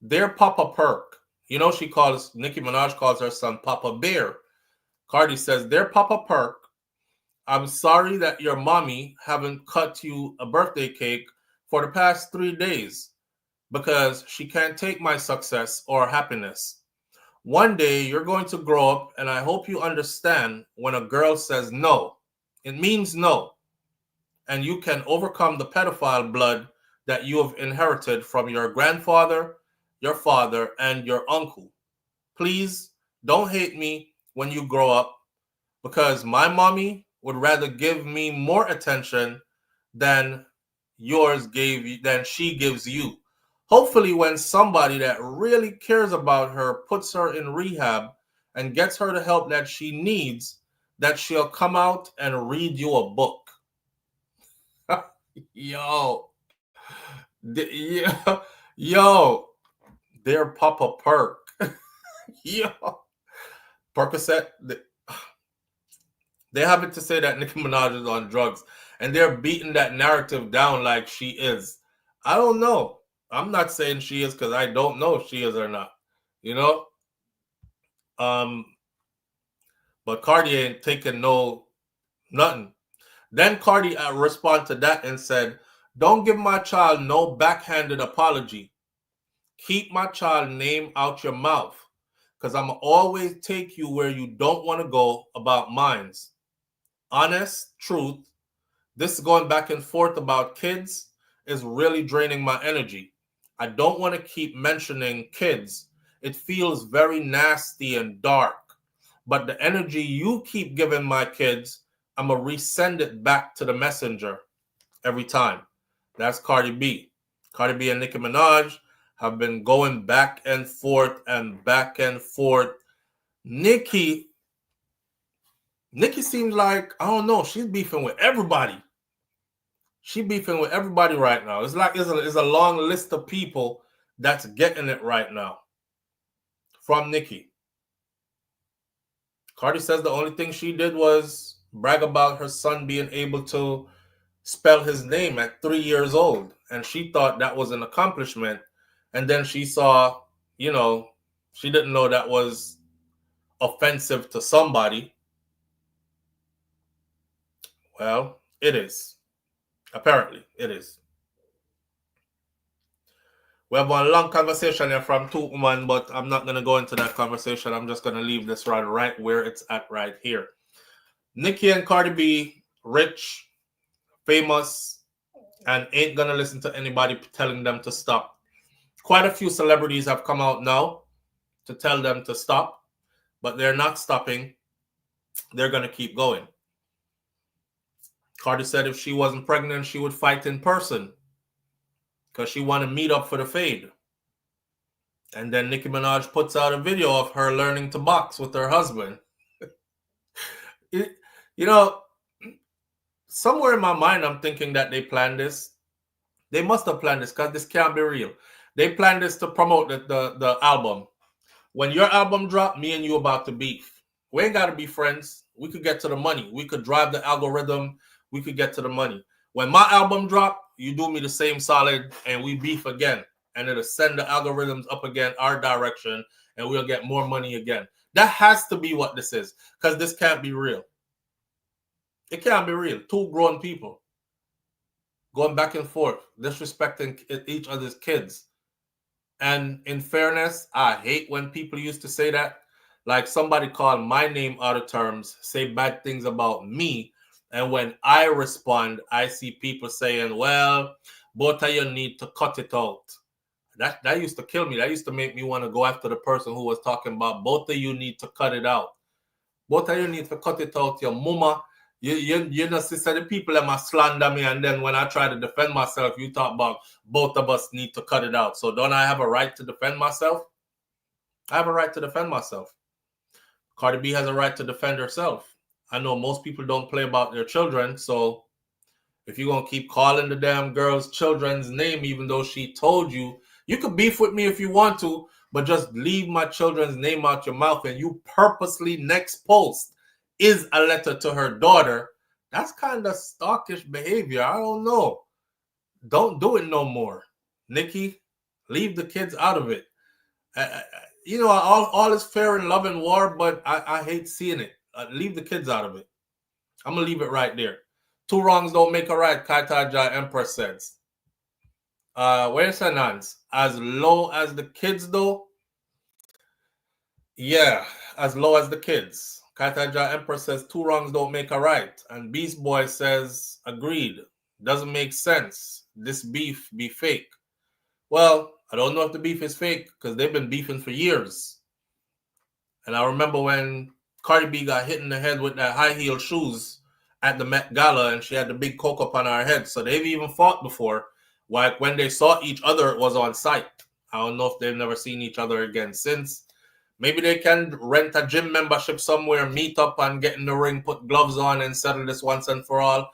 [SPEAKER 1] "Dear Papa Perk." You know Nicki Minaj calls her son Papa Bear. Cardi says, "Dear Papa Perk, I'm sorry that your mommy haven't cut you a birthday cake for the past 3 days because she can't take my success or happiness. One day you're going to grow up, and I hope you understand when a girl says no, it means no, and you can overcome the pedophile blood that you have inherited from your grandfather, your father, and your uncle. Please don't hate me when you grow up, because my mommy would rather give me more attention than she gives you. Hopefully when somebody that really cares about her puts her in rehab and gets her the help that she needs, that she'll come out and read you a book." Yo. Yo. Dear Papa Perk. Yo. Percocet. They happen to say that Nicki Minaj is on drugs, and they're beating that narrative down like she is. I don't know. I'm not saying she is because I don't know if she is or not. You know? But Cardi ain't taking nothing. Then Cardi responded to that and said, "Don't give my child no backhanded apology. Keep my child name out your mouth, because I'm always take you where you don't want to go about Moines. Honest truth, this going back and forth about kids is really draining my energy. I don't want to keep mentioning kids. It feels very nasty and dark. But the energy you keep giving my kids, I'm going to resend it back to the messenger every time." That's Cardi B. Cardi B and Nicki Minaj have been going back and forth and back and forth. Nicki seems like, I don't know, she's beefing with everybody. She's beefing with everybody right now. It's like it's a long list of people that's getting it right now from Nicki. Cardi says the only thing she did was brag about her son being able to spell his name at 3 years old, and she thought that was an accomplishment. And then she saw, she didn't know that was offensive to somebody. Well, it is. Apparently, it is. We have one long conversation here from two women, but I'm not going to go into that conversation. I'm just going to leave this right where it's at right here. Nicki and Cardi B, rich, famous, and ain't going to listen to anybody telling them to stop. Quite a few celebrities have come out now to tell them to stop, but they're not stopping. They're going to keep going. Cardi said if she wasn't pregnant, she would fight in person because she wanted to meet up for the fade. And then Nicki Minaj puts out a video of her learning to box with her husband. somewhere in my mind, I'm thinking that they planned this. They must have planned this because this can't be real. They planned this to promote the album. When your album drop, me and you about to beef. We ain't got to be friends. We could get to the money. We could drive the algorithm. We could get to the money. When my album drop, you do me the same solid and we beef again. And it'll send the algorithms up again, our direction, and we'll get more money again. That has to be what this is, because this can't be real. It can't be real. Two grown people going back and forth, disrespecting each other's kids. And in fairness, I hate when people used to say that. Like somebody called my name out of terms, say bad things about me. And when I respond, I see people saying, well, both of you need to cut it out. That used to kill me. That used to make me want to go after the person who was talking about both of you need to cut it out. Both of you need to cut it out. Your mama, you know, sister, the people that must slander me. And then when I try to defend myself, you talk about both of us need to cut it out. So don't I have a right to defend myself? I have a right to defend myself. Cardi B has a right to defend herself. I know most people don't play about their children. So if you're going to keep calling the damn girl's children's name, even though she told you, you could beef with me if you want to, but just leave my children's name out your mouth and you purposely next post is a letter to her daughter. That's kind of stalkish behavior. I don't know. Don't do it no more. Nicki, leave the kids out of it. You know, all is fair in love and war, but I hate seeing it. Leave the kids out of it. I'm going to leave it right there. Two wrongs don't make a right, Kaitaja Empress says. Where's Sanans? As low as the kids, though? Yeah, as low as the kids. Kaitaja Empress says, two wrongs don't make a right. And Beast Boy says, agreed. Doesn't make sense. This beef be fake. Well, I don't know if the beef is fake because they've been beefing for years. And I remember when Cardi B got hit in the head with that high heel shoes at the Met Gala and she had the big coke up on her head. So they've even fought before. Like when they saw each other, it was on site. I don't know if they've never seen each other again since. Maybe they can rent a gym membership somewhere, meet up and get in the ring, put gloves on and settle this once and for all.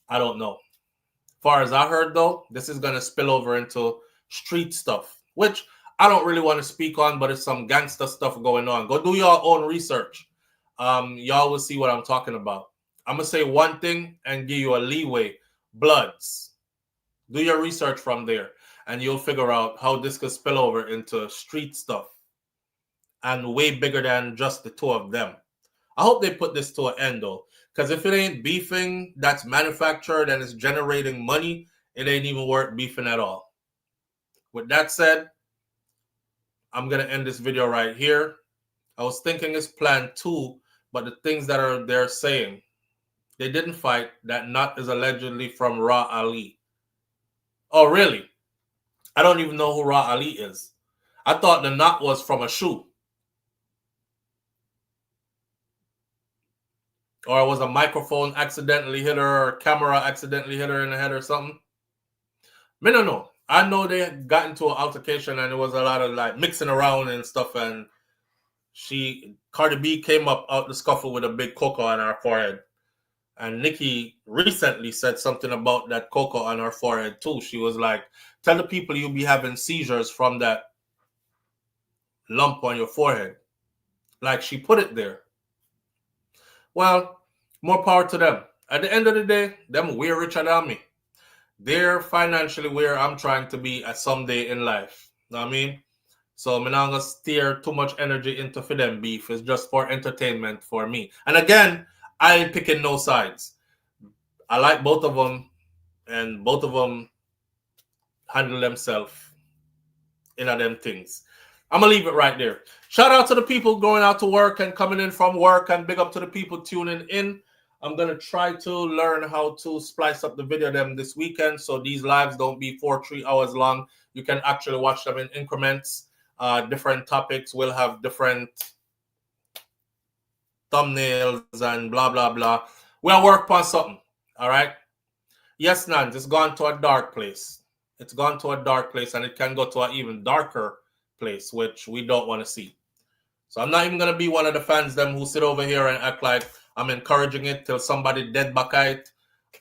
[SPEAKER 1] I don't know. As far as I heard, though, this is going to spill over into street stuff, which I don't really want to speak on, but it's some gangster stuff going on. Go do your own research. Y'all will see what I'm talking about. I'm going to say one thing and give you a leeway. Bloods. Do your research from there, and you'll figure out how this could spill over into street stuff and way bigger than just the two of them. I hope they put this to an end, though, because if it ain't beefing that's manufactured and is generating money, it ain't even worth beefing at all. With that said, I'm going to end this video right here. I was thinking it's plan 2, but the things that they're saying, they didn't fight. That knot is allegedly from Ra Ali. Oh, really? I don't even know who Ra Ali is. I thought the knot was from a shoe. Or it was a microphone accidentally hit her, or camera accidentally hit her in the head or something. I don't know. I know they got into an altercation and there was a lot of like mixing around and stuff, and Cardi B came up out the scuffle with a big cocoa on her forehead. And Nicki recently said something about that cocoa on her forehead too. She was like, tell the people you'll be having seizures from that lump on your forehead. Like she put it there. Well, more power to them. At the end of the day, them way richer than me. They're financially where I'm trying to be at some day in life. You know what I mean? So I'm not going to steer too much energy into for them beef. It's just for entertainment for me. And again, I ain't picking no sides. I like both of them, and both of them handle themselves in them things. I'm going to leave it right there. Shout out to the people going out to work and coming in from work, and big up to the people tuning in. I'm going to try to learn how to splice up the video them this weekend so these lives don't be 4-3 hours long. You can actually watch them in increments. Different topics will have different thumbnails and blah, blah, blah. We'll work on something. All right? Yes, Nance, it's gone to a dark place. It's gone to a dark place, and it can go to an even darker place, which we don't want to see. So I'm not even going to be one of the fans them who sit over here and act like I'm encouraging it till somebody dead back it.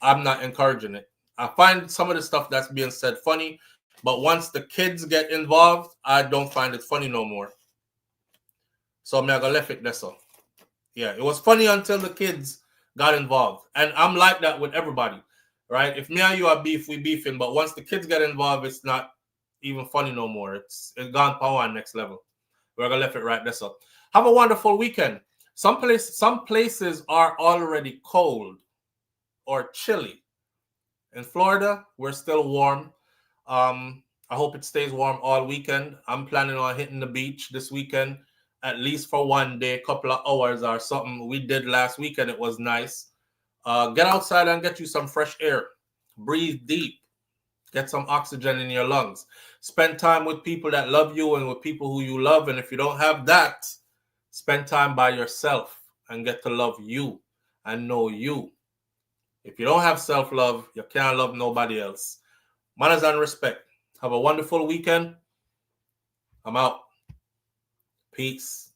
[SPEAKER 1] I'm not encouraging it. I find some of the stuff that's being said funny, but once the kids get involved, I don't find it funny no more. So I'm gonna left it there. So yeah, it was funny until the kids got involved, and I'm like that with everybody, right? If me and you are beef, we beefing, but once the kids get involved, it's not even funny no more. It's gone power on next level. We're gonna left it right there. So have a wonderful weekend. Some places are already cold or chilly. In Florida, we're still warm. I hope it stays warm all weekend. I'm planning on hitting the beach this weekend, at least for one day, a couple of hours or something. We did last weekend. It was nice. Get outside and get you some fresh air. Breathe deep. Get some oxygen in your lungs. Spend time with people that love you and with people who you love. And if you don't have that, spend time by yourself and get to love you and know you. If you don't have self-love, you can't love nobody else. Manners and respect. Have a wonderful weekend. I'm out. Peace.